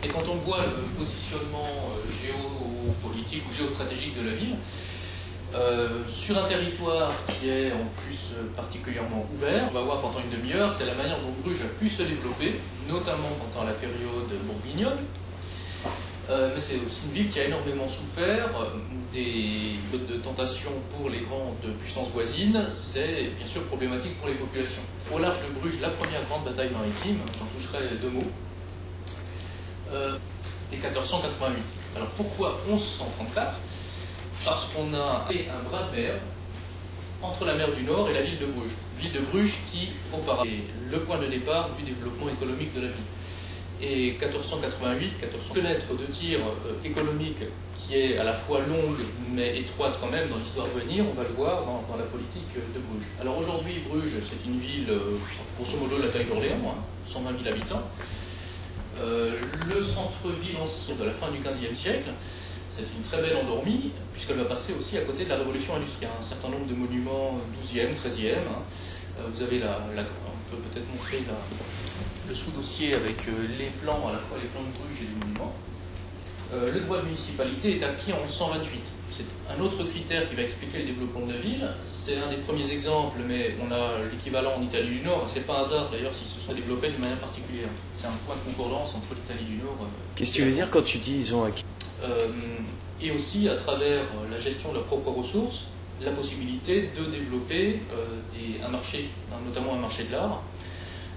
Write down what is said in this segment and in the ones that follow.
Et quand on voit le positionnement géopolitique ou géostratégique de la ville, sur un territoire qui est en plus particulièrement ouvert, on va voir pendant une demi-heure, c'est la manière dont Bruges a pu se développer, notamment pendant la période bourguignonne. Mais c'est aussi une ville qui a énormément souffert des de tentation pour les grandes puissances voisines. C'est bien sûr problématique pour les populations. Au large de Bruges, la première grande bataille maritime, j'en toucherai deux mots, est 1488. Alors pourquoi 1134 ? Parce qu'on a un bras de mer entre la mer du Nord et la ville de Bruges. Ville de Bruges qui, auparavant, est le point de départ du développement économique de la ville. Et 1488, fenêtre de tir économique qui est à la fois longue mais étroite quand même dans l'histoire de venir, on va le voir dans la politique de Bruges. Alors aujourd'hui, Bruges, c'est une ville, grosso modo, la taille d'Orléans, 120 000 habitants. Le centre-ville ancien de la fin du XVe siècle, c'est une très belle endormie, puisqu'elle va passer aussi à côté de la révolution industrielle. Un certain nombre de monuments 12e, 13e. Vous avez on peut peut-être montrer le sous-dossier avec les plans, à la fois les plans de Bruges et les monuments. Le droit de municipalité est acquis en 1128. C'est un autre critère qui va expliquer le développement de la ville. C'est un des premiers exemples, mais on a l'équivalent en Italie du Nord. C'est pas un hasard d'ailleurs s'ils se sont développés d'une manière particulière. C'est un point de concordance entre l'Italie du Nord. Qu'est-ce que tu veux dire quand tu dis ils ont acquis ? Et aussi à travers la gestion de leurs propres ressources, la possibilité de développer un marché, notamment un marché de l'art,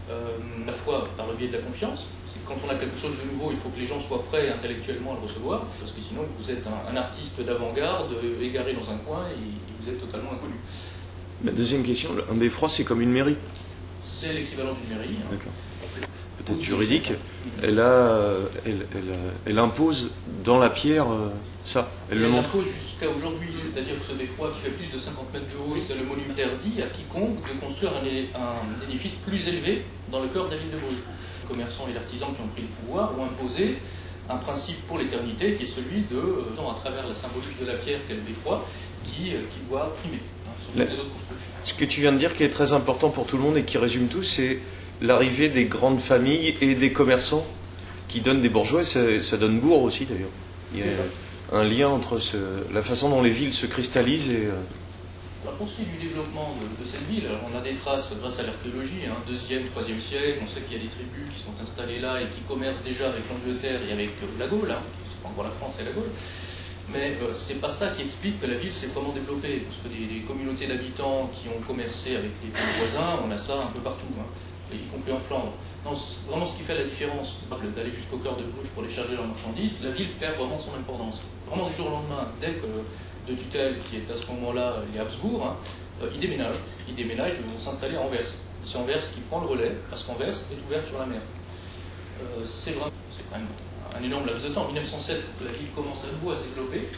à la fois par le biais de la confiance. C'est quand on a quelque chose de nouveau, il faut que les gens soient prêts intellectuellement à le recevoir, parce que sinon vous êtes un artiste d'avant-garde égaré dans un coin et vous êtes totalement inconnu. La deuxième question, un beffroi c'est comme une mairie. C'est l'équivalent d'une mairie. D'accord. Peut-être juridique, elle impose dans la pierre ça, elle le montre. Elle impose jusqu'à aujourd'hui, c'est-à-dire que ce beffroi qui fait plus de 50 mètres de haut, c'est le monument interdit à quiconque de construire un édifice plus élevé dans le cœur de la ville de Bruges. Les commerçants et l'artisan qui ont pris le pouvoir ont imposé un principe pour l'éternité qui est celui à travers la symbolique de la pierre qu'est le beffroi, qui doit primer sur les autres constructions. Ce que tu viens de dire qui est très important pour tout le monde et qui résume tout, c'est l'arrivée des grandes familles et des commerçants qui donnent des bourgeois, ça donne bourg aussi d'ailleurs. Il y a un lien entre la façon dont les villes se cristallisent et... Alors pour ce qui est du développement de cette ville, alors on a des traces grâce à l'archéologie, 2e, 3e siècle, on sait qu'il y a des tribus qui sont installées là et qui commercent déjà avec l'Angleterre et avec la Gaule, c'est pas encore la France et la Gaule, mais c'est pas ça qui explique que la ville s'est vraiment développée, parce que des communautés d'habitants qui ont commercé avec les pays voisins, on a ça un peu partout, y compris en Flandre. Non, vraiment ce qui fait la différence d'aller jusqu'au cœur de Bruges pour décharger leurs marchandises, la ville perd vraiment son importance. Vraiment du jour au lendemain, dès que de tutelle, qui est à ce moment-là les Habsbourg, ils déménagent. Ils vont s'installer à Anvers. C'est Anvers qui prend le relais, parce qu'Anvers est ouverte sur la mer. C'est quand même un énorme laps de temps. En 1907, la ville commence à nouveau à se développer,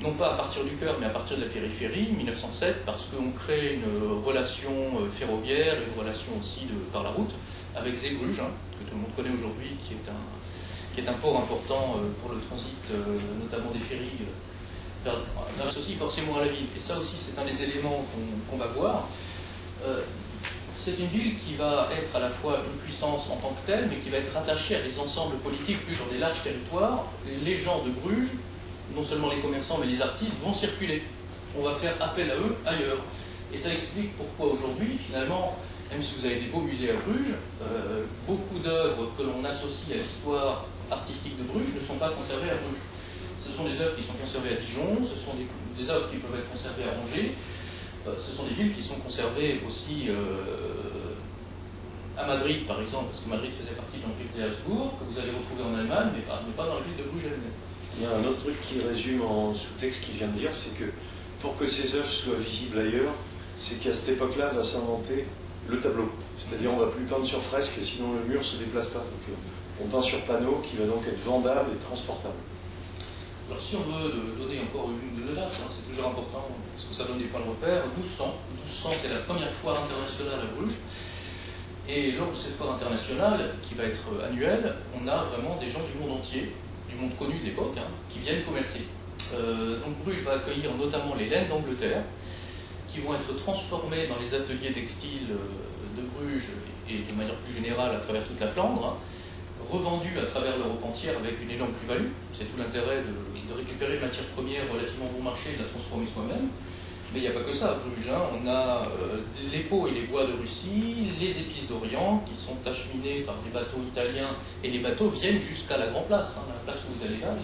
non pas à partir du cœur, mais à partir de la périphérie. 1907, parce qu'on crée une relation ferroviaire, une relation aussi par la route, avec Zeebrugge, que tout le monde connaît aujourd'hui, qui est un port important pour le transit, notamment des ferries, grâce aussi forcément à la ville. Et ça aussi, c'est un des éléments qu'on va voir. C'est une ville qui va être à la fois une puissance en tant que telle, mais qui va être rattachée à des ensembles politiques plus sur des larges territoires. Les gens de Bruges, non seulement les commerçants, mais les artistes, vont circuler. On va faire appel à eux ailleurs. Et ça explique pourquoi aujourd'hui, finalement, même si vous avez des beaux musées à Bruges, beaucoup d'œuvres que l'on associe à l'histoire artistique de Bruges ne sont pas conservées à Bruges. Ce sont des œuvres qui sont conservées à Dijon, ce sont des œuvres qui peuvent être conservées à Angers, ce sont des villes qui sont conservées aussi à Madrid, par exemple, parce que Madrid faisait partie de l'Empire des Habsbourg, que vous allez retrouver en Allemagne, mais pas dans la ville de Bruges elle-même. Il y a un autre truc qui résume en sous-texte qu'il vient de dire, c'est que pour que ces œuvres soient visibles ailleurs, c'est qu'à cette époque-là va s'inventer le tableau. C'est-à-dire on ne va plus peindre sur fresque, sinon le mur ne se déplace pas. Donc, on peint sur panneau qui va donc être vendable et transportable. Alors si on veut donner encore une date, c'est toujours important, parce que ça donne des points de repère. 1200, c'est la première foire internationale à Bruges. Et lors de cette foire internationale, qui va être annuelle, on a vraiment des gens du monde entier, du monde connu de l'époque, qui viennent commercer. Donc Bruges va accueillir notamment les laines d'Angleterre, qui vont être transformées dans les ateliers textiles de Bruges et de manière plus générale à travers toute la Flandre, revendues à travers l'Europe entière avec une énorme plus-value. C'est tout l'intérêt de récupérer une matière première relativement bon marché et de la transformer soi-même. Mais il n'y a pas que ça à Bruges, hein. On a les peaux et les bois de Russie, les épices d'Orient qui sont acheminés par des bateaux italiens et les bateaux viennent jusqu'à la Grand Place, hein, la place où vous allez là.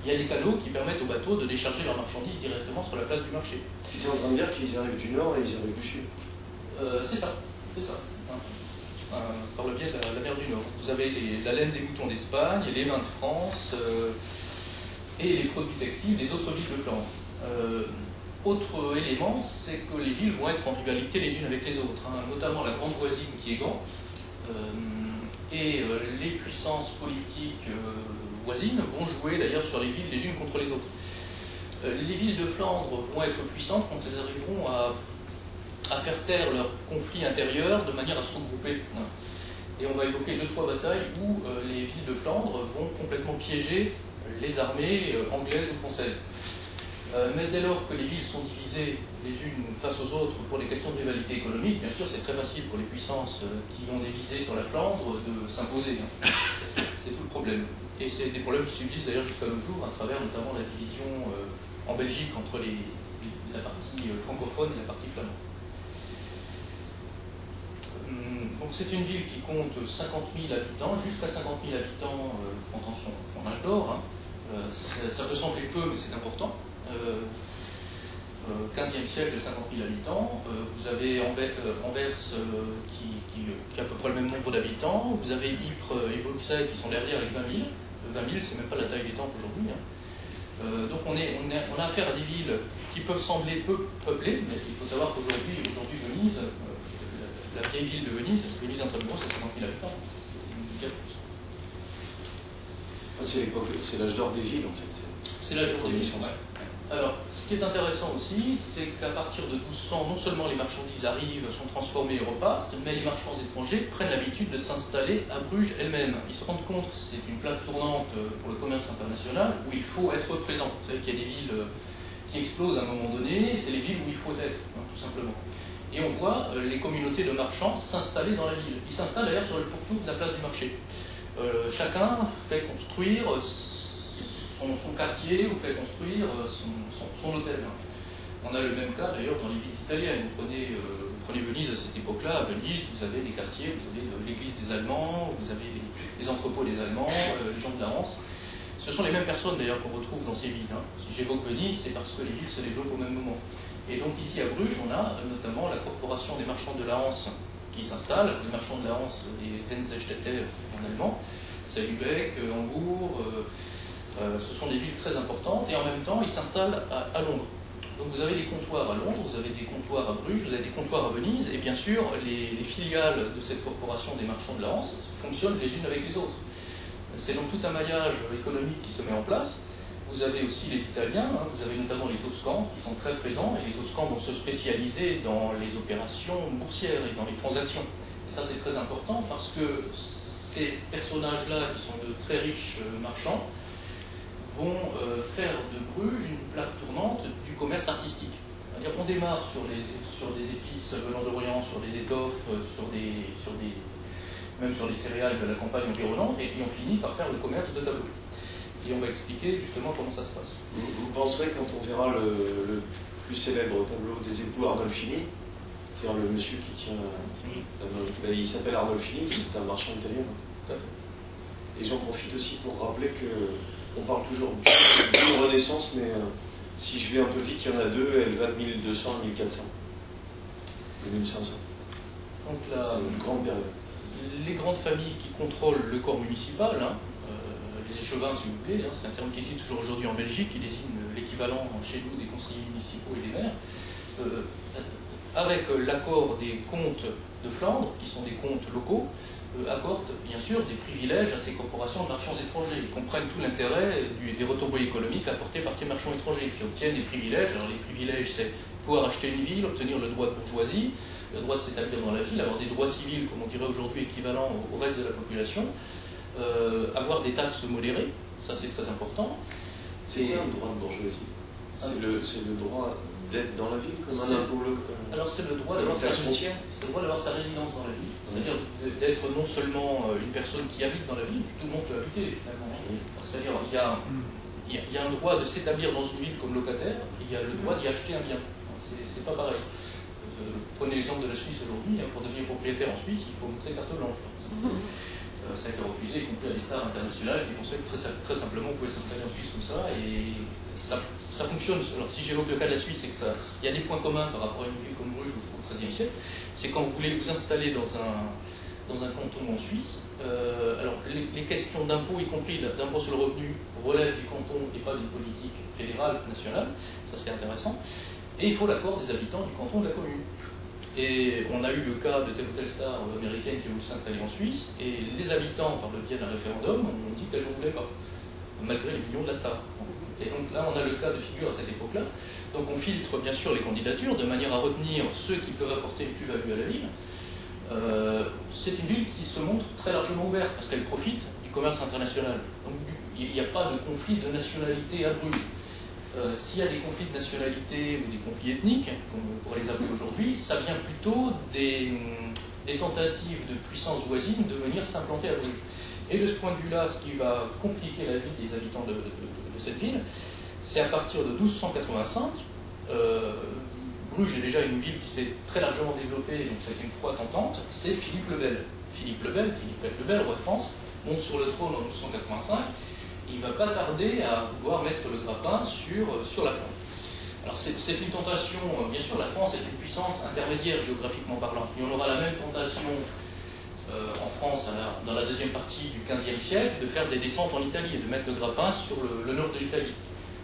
Il y a des canaux qui permettent aux bateaux de décharger leurs marchandises directement sur la place du marché. Tu es en train de dire qu'ils arrivent du nord et ils arrivent du sud. C'est ça, hein. Par le biais de la mer du Nord. Vous avez la laine des moutons d'Espagne, les vins de France et les produits textiles des autres villes de Flandre. Autre élément, c'est que les villes vont être en rivalité les unes avec les autres, hein, notamment la grande voisine qui est Gand, et les puissances politiques voisines vont jouer d'ailleurs sur les villes les unes contre les autres. Les villes de Flandre vont être puissantes quand elles arriveront à faire taire leurs conflits intérieurs de manière à se regrouper. Et on va évoquer 2-3 batailles où les villes de Flandre vont complètement piéger les armées anglaises ou françaises. Mais dès lors que les villes sont divisées les unes face aux autres pour des questions de rivalité économique, bien sûr c'est très facile pour les puissances qui ont des visées sur la Flandre de s'imposer. C'est tout le problème. Et c'est des problèmes qui subsistent d'ailleurs jusqu'à nos jours à travers notamment la division en Belgique entre la partie francophone et la partie flamande. Donc c'est une ville qui compte 50 000 habitants, jusqu'à 50 000 habitants pendant son âge d'or. Hein. Ça peut sembler peu, mais c'est important. 15e siècle de 50 000 habitants. Vous avez Anvers qui a à peu près le même nombre d'habitants. Vous avez Ypres et Bruxelles qui sont derrière avec 20 000. 20 000, c'est même pas la taille des temples aujourd'hui. Hein. Donc on a affaire à des villes qui peuvent sembler peu peuplées, mais il faut savoir qu'aujourd'hui Venise, la vieille ville de Venise intramuros, c'est 50 000 habitants. C'est l'âge d'or des villes en fait. C'est l'âge d'or des villes. Alors, ce qui est intéressant aussi, c'est qu'à partir de 1200, non seulement les marchandises arrivent, sont transformées et repartent, mais les marchands étrangers prennent l'habitude de s'installer à Bruges elle-même. Ils se rendent compte que c'est une plaque tournante pour le commerce international où il faut être présent. Vous savez qu'il y a des villes qui explosent à un moment donné, c'est les villes où il faut être, hein, tout simplement. Et on voit les communautés de marchands s'installer dans la ville. Ils s'installent d'ailleurs sur le pourtour de la place du marché. Chacun fait construire son quartier ou fait construire son hôtel. On a le même cas d'ailleurs dans les villes italiennes. Vous prenez Venise à cette époque-là. À Venise, vous avez des quartiers, vous avez l'église des Allemands, vous avez les entrepôts des Allemands, les gens de la Hanse. Ce sont les mêmes personnes d'ailleurs qu'on retrouve dans ces villes. Hein. Si j'évoque Venise, c'est parce que les villes se développent au même moment. Et donc ici à Bruges, on a notamment la corporation des marchands de la Hanse qui s'installe. Les marchands de la Hanse, les Hansestädter en allemand, c'est Lübeck, Hambourg. Ce sont des villes très importantes et en même temps ils s'installent à Londres. Donc vous avez des comptoirs à Londres, vous avez des comptoirs à Bruges, vous avez des comptoirs à Venise et bien sûr les filiales de cette corporation des marchands de la Hanse fonctionnent les unes avec les autres. C'est donc tout un maillage économique qui se met en place. Vous avez aussi les Italiens, hein, vous avez notamment les Toscans qui sont très présents et les Toscans vont se spécialiser dans les opérations boursières et dans les transactions. Et ça c'est très important parce que ces personnages-là qui sont de très riches marchands vont faire de Bruges une plaque tournante du commerce artistique. C'est-à-dire qu'on démarre sur des épices venant d'Orient, sur des étoffes, même sur les céréales de la campagne environnante, et on finit par faire le commerce de tableaux. Et on va expliquer justement comment ça se passe. Vous penserez, quand on verra le plus célèbre tableau des époux Arnolfini, c'est-à-dire le monsieur qui tient... il s'appelle Arnolfini, c'est un marchand italien. Tout à fait. Et j'en profite aussi pour rappeler qu'on parle toujours d'une renaissance, mais si je vais un peu vite, il y en a deux, elle va de 1200 à 1400. De 1500. Donc c'est une grande période. Les grandes familles qui contrôlent le corps municipal, hein, les échevins si vous voulez, hein, c'est un terme qui existe toujours aujourd'hui en Belgique, qui désigne l'équivalent chez nous des conseillers municipaux et des maires, avec l'accord des comtes de Flandre, qui sont des comtes locaux, accordent bien sûr des privilèges à ces corporations de marchands étrangers. Ils comprennent tout l'intérêt des retombées économiques apportées par ces marchands étrangers qui obtiennent des privilèges. Alors les privilèges, c'est pouvoir acheter une ville, obtenir le droit de bourgeoisie, le droit de s'établir dans la ville, avoir des droits civils, comme on dirait aujourd'hui, équivalents au reste de la population, avoir des taxes modérées, ça c'est très important. C'est quoi un droit de bourgeoisie? C'est le droit d'être dans la ville comme un impôt local? Alors c'est le droit d'avoir sa résidence dans la ville, c'est-à-dire d'être non seulement une personne qui habite dans la ville, tout le monde peut habiter finalement. C'est-à-dire il y a un droit de s'établir dans une ville comme locataire, et il y a le droit d'y acheter un bien. C'est pas pareil. Prenez l'exemple de la Suisse aujourd'hui, pour devenir propriétaire en Suisse, il faut montrer carte blanche. Ça a été refusé, y compris à l'ISTAR international, qui pensait que très simplement vous pouvez s'installer en Suisse comme ça, et ça fonctionne. Alors si j'évoque le cas de la Suisse, c'est que il y a des points communs par rapport à une ville comme Bruges au XIIIe siècle, c'est quand vous voulez vous installer dans un canton en Suisse, alors les questions d'impôt, y compris d'impôt sur le revenu, relèvent du canton et pas d'une politique fédérale, nationale, ça c'est intéressant, et il faut l'accord des habitants du canton de la commune. Et on a eu le cas de telle ou telle star américaine qui a voulu s'installer en Suisse, et les habitants, par le biais d'un référendum, ont dit qu'elle ne voulait pas, malgré les millions de la star. Et donc là, on a le cas de figure à cette époque-là. Donc on filtre bien sûr les candidatures de manière à retenir ceux qui peuvent apporter une plus-value à la ville. C'est une ville qui se montre très largement ouverte, parce qu'elle profite du commerce international. Donc il n'y a pas de conflit de nationalité à Bruges. S'il y a des conflits de nationalité ou des conflits ethniques, comme on pourrait les appeler aujourd'hui, ça vient plutôt des tentatives de puissances voisines de venir s'implanter à Bruges. Et de ce point de vue-là, ce qui va compliquer la vie des habitants de cette ville, c'est à partir de 1285. Bruges est déjà une ville qui s'est très largement développée, donc ça a été une fois tentante, c'est Philippe le Bel. Philippe le Bel, roi de France, monte sur le trône en 1285. Il ne va pas tarder à pouvoir mettre le grappin sur la Flandre. Alors c'est une tentation, bien sûr, la France est une puissance intermédiaire géographiquement parlant. Et on aura la même tentation en France, dans la deuxième partie du XVe siècle, de faire des descentes en Italie et de mettre le grappin sur le nord de l'Italie.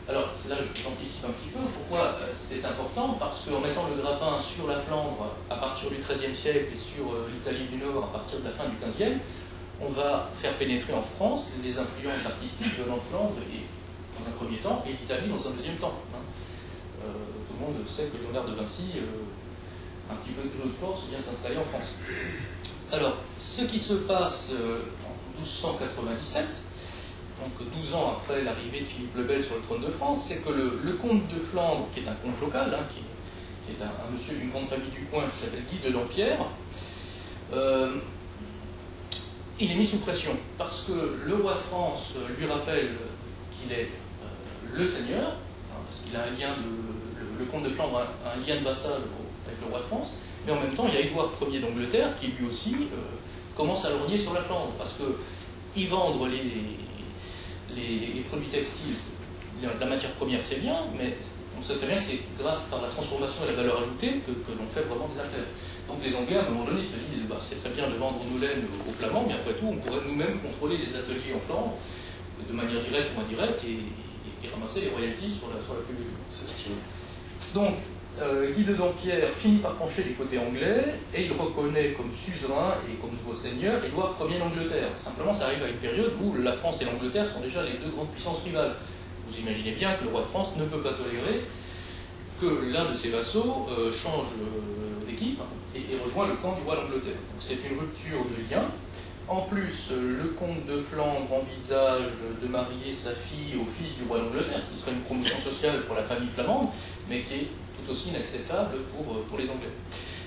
Alors là, j'anticipe un petit peu. Pourquoi c'est important? Parce qu'en mettant le grappin sur la Flandre à partir du XIIIe siècle et sur l'Italie du Nord à partir de la fin du XVe, on va faire pénétrer en France les influences artistiques venant de Flandre, et, dans un premier temps, et d'Italie dans un deuxième temps. Tout le monde sait que Léonard de Vinci, un petit peu de l'autre force, vient s'installer en France. Alors, ce qui se passe en 1297, donc 12 ans après l'arrivée de Philippe le Bel sur le trône de France, c'est que le comte de Flandre, qui est un comte local, qui est un monsieur d'une grande famille du coin qui s'appelle Guy de Dampierre, il est mis sous pression, parce que le roi de France lui rappelle qu'il est le seigneur, parce qu'il a un lien le comte de Flandre a un lien de vassal avec le roi de France, mais en même temps il y a Édouard Ier d'Angleterre qui lui aussi commence à lorgner sur la Flandre, parce que y vendre les produits textiles, la matière première c'est bien, mais on sait très bien que c'est grâce par la transformation et la valeur ajoutée que l'on fait vraiment des affaires. Donc les Anglais, à un moment donné, se disent c'est très bien de vendre nos laines aux Flamands, mais après tout, on pourrait nous-mêmes contrôler les ateliers en Flandre, de manière directe ou indirecte, et ramasser les royalties sur la plus. C'est stylé. Donc, Guy de Dampierre finit par pencher du côté anglais, et il reconnaît comme suzerain et comme nouveau seigneur Édouard Ier d'Angleterre. Simplement, ça arrive à une période où la France et l'Angleterre sont déjà les deux grandes puissances rivales. Vous imaginez bien que le roi de France ne peut pas tolérer que l'un de ses vassaux change d'équipe et rejoint le camp du roi d'Angleterre. Donc c'est une rupture de lien. En plus, le comte de Flandre envisage de marier sa fille au fils du roi d'Angleterre, ce qui serait une promotion sociale pour la famille flamande, mais qui est tout aussi inacceptable pour les Anglais.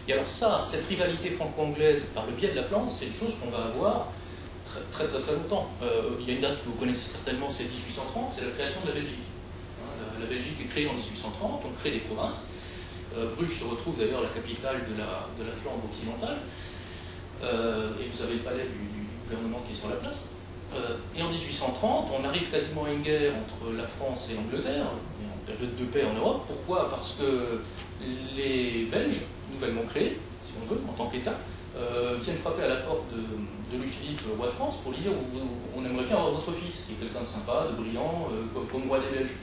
Et alors ça, cette rivalité franco-anglaise par le biais de la Flandre, c'est une chose qu'on va avoir très longtemps. Il y a une date que vous connaissez certainement, c'est 1830, c'est la création de la Belgique. La Belgique est créée en 1830, on crée des provinces. Bruges se retrouve d'ailleurs la capitale de la Flandre occidentale. Et vous avez le palais du gouvernement qui est sur la place. Et en 1830, on arrive quasiment à une guerre entre la France et l'Angleterre, en période de paix en Europe. Pourquoi? Parce que les Belges, nouvellement créés, si on veut, en tant qu'État, viennent frapper à la porte de Louis-Philippe, roi de France, pour lui dire on aimerait bien avoir votre fils, qui est quelqu'un de sympa, de brillant, comme roi des Belges.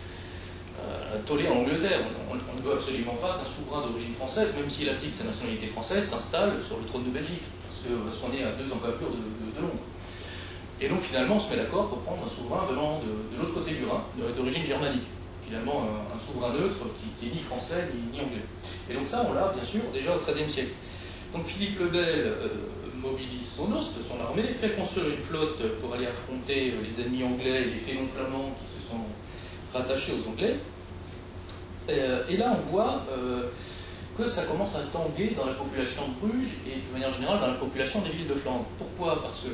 Tollé en Angleterre. On ne veut absolument pas qu'un souverain d'origine française, même s'il applique sa nationalité française, s'installe sur le trône de Belgique, parce qu'on est à 2 encablures de Londres. Et donc finalement, on se met d'accord pour prendre un souverain venant de l'autre côté du Rhin, d'origine germanique. Finalement, un souverain neutre qui est ni français ni anglais. Et donc ça, on l'a bien sûr déjà au XIIIe siècle. Donc Philippe le Bel mobilise son host, son armée, fait construire une flotte pour aller affronter les ennemis anglais, les félons flamands qui se sont rattachés aux Anglais. Et là, on voit que ça commence à tanguer dans la population de Bruges et de manière générale dans la population des villes de Flandre. Pourquoi? Parce que,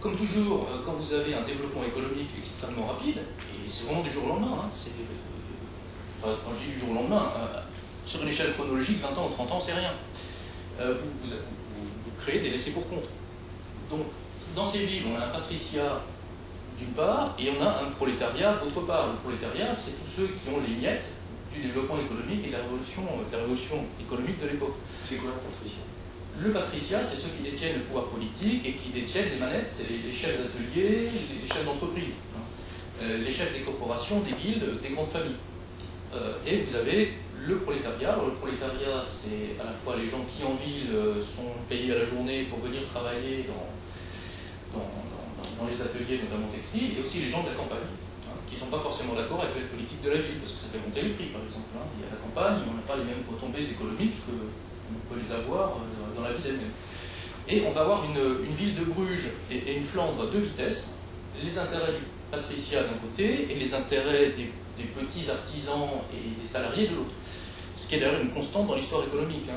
comme toujours, quand vous avez un développement économique extrêmement rapide, et c'est vraiment du jour au lendemain, hein, enfin, quand je dis du jour au lendemain, sur une échelle chronologique, 20 ans ou 30 ans, c'est rien. Vous créez des laissés pour compte. Donc, dans ces villes, on a un patriciat d'une part, et on a un prolétariat d'autre part. Le prolétariat, c'est tous ceux qui ont les miettes du développement économique et de la révolution économique de l'époque. C'est quoi un patriciat? Le patriciat, c'est ceux qui détiennent le pouvoir politique et qui détiennent les manettes, c'est les chefs d'atelier, les chefs d'entreprise, les chefs des corporations, des guildes, des grandes familles. Et vous avez le prolétariat. Alors, le prolétariat, c'est à la fois les gens qui en ville sont payés à la journée pour venir travailler dans les ateliers, notamment textiles, et aussi les gens de la campagne, qui ne sont pas forcément d'accord avec la politique de la ville, parce que ça fait monter les prix, par exemple. Et à la campagne, on n'a pas les mêmes retombées économiques qu'on peut les avoir dans la ville elle-même. Et on va avoir une ville de Bruges et une Flandre à deux vitesses, les intérêts du patriciat d'un côté et les intérêts des petits artisans et des salariés de l'autre. Ce qui est d'ailleurs une constante dans l'histoire économique.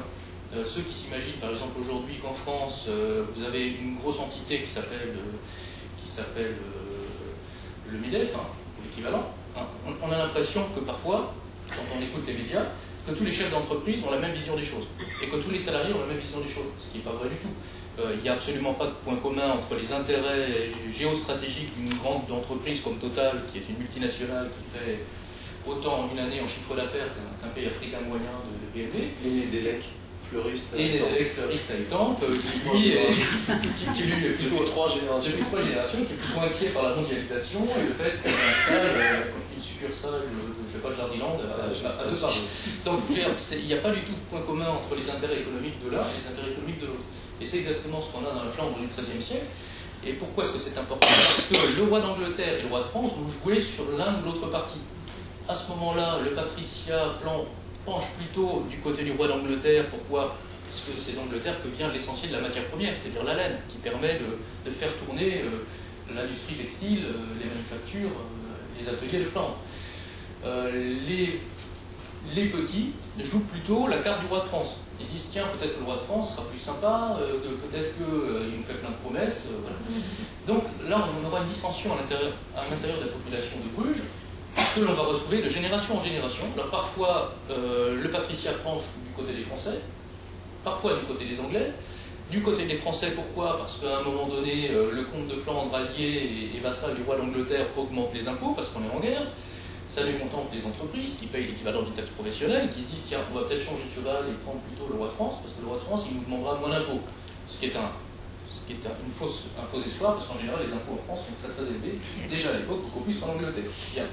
Ceux qui s'imaginent par exemple aujourd'hui qu'en France, vous avez une grosse entité qui s'appelle le MEDEF, ou l'équivalent, on a l'impression que parfois, quand on écoute les médias, que tous les chefs d'entreprise ont la même vision des choses, et que tous les salariés ont la même vision des choses, ce qui n'est pas vrai du tout. Il n'y a absolument pas de point commun entre les intérêts géostratégiques d'une grande entreprise comme Total, qui est une multinationale qui fait autant en une année en chiffre d'affaires qu'un pays africain moyen de BNP. Et des lecs fleuristes. Et des lecs fleuristes à Étampes, qui lui est plutôt depuis trois générations, qui est plutôt inquiet par la mondialisation et le fait qu'on installe une succursale, je ne sais pas, le Jardiland à deux parts. Donc il n'y a pas du tout de point commun entre les intérêts économiques de l'un et les intérêts économiques de l'autre. Et c'est exactement ce qu'on a dans la Flandre du XIIIe siècle. Et pourquoi est-ce que c'est important? Parce que le roi d'Angleterre et le roi de France vont jouer sur l'un ou l'autre parti. À ce moment-là, le patriciat penche plutôt du côté du roi d'Angleterre. Pourquoi? Parce que c'est d'Angleterre que vient l'essentiel de la matière première, c'est-à-dire la laine, qui permet de faire tourner l'industrie textile, les manufactures, les ateliers de Flandre. Les petits jouent plutôt la carte du roi de France. Ils disent, tiens, peut-être que le roi de France sera plus sympa, peut-être qu'il nous fait plein de promesses. Voilà. Donc là, on aura une dissension à l'intérieur de la population de Bruges, que l'on va retrouver de génération en génération. Alors parfois, le patriciat penche du côté des Français, parfois du côté des Anglais. Du côté des Français, pourquoi? Parce qu'à un moment donné, le comte de Flandre, allié et vassal du roi d'Angleterre, augmente les impôts parce qu'on est en guerre. Ça mécontente les entreprises qui payent l'équivalent d'une taxe professionnelle, qui se disent, tiens, on va peut-être changer de cheval et prendre plutôt le roi de France, parce que le roi de France, il nous demandera moins d'impôts. Ce qui est un faux espoir, parce qu'en général, les impôts en France sont très très élevés, déjà à l'époque, beaucoup plus qu'en Angleterre. Bien.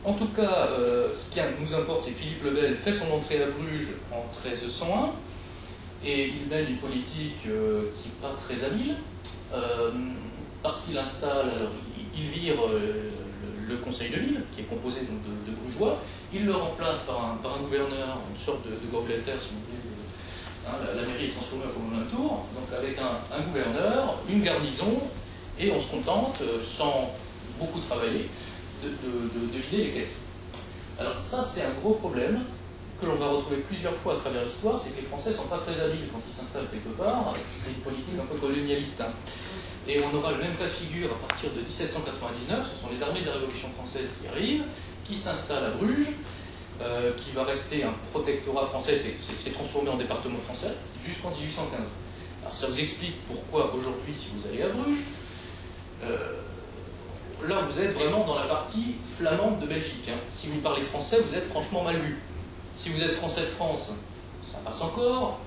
En tout cas, ce qui nous importe, c'est que Philippe le Bel fait son entrée à Bruges en 1301, et il mène une politique qui n'est pas très habile, parce qu'il installe, alors il vire le conseil de ville, qui est composé donc de Brugeois, il le remplace par un gouverneur, une sorte de Gobletter, si vous voulez. La mairie est transformée en commune d'un tour, donc avec un gouverneur, une garnison, et on se contente, sans beaucoup travailler, de vider les caisses. Alors ça, c'est un gros problème que l'on va retrouver plusieurs fois à travers l'histoire, c'est que les Français ne sont pas très habiles quand ils s'installent quelque part, c'est une politique un peu colonialiste. Et on aura le même cas de figure à partir de 1799, ce sont les armées de la Révolution française qui arrivent, qui s'installent à Bruges, qui va rester un protectorat français, c'est transformé en département français, jusqu'en 1815. Alors ça vous explique pourquoi aujourd'hui, si vous allez à Bruges, là vous êtes vraiment dans la partie flamande de Belgique. Si vous parlez français, vous êtes franchement mal vu. Si vous êtes français de France, ça passe encore.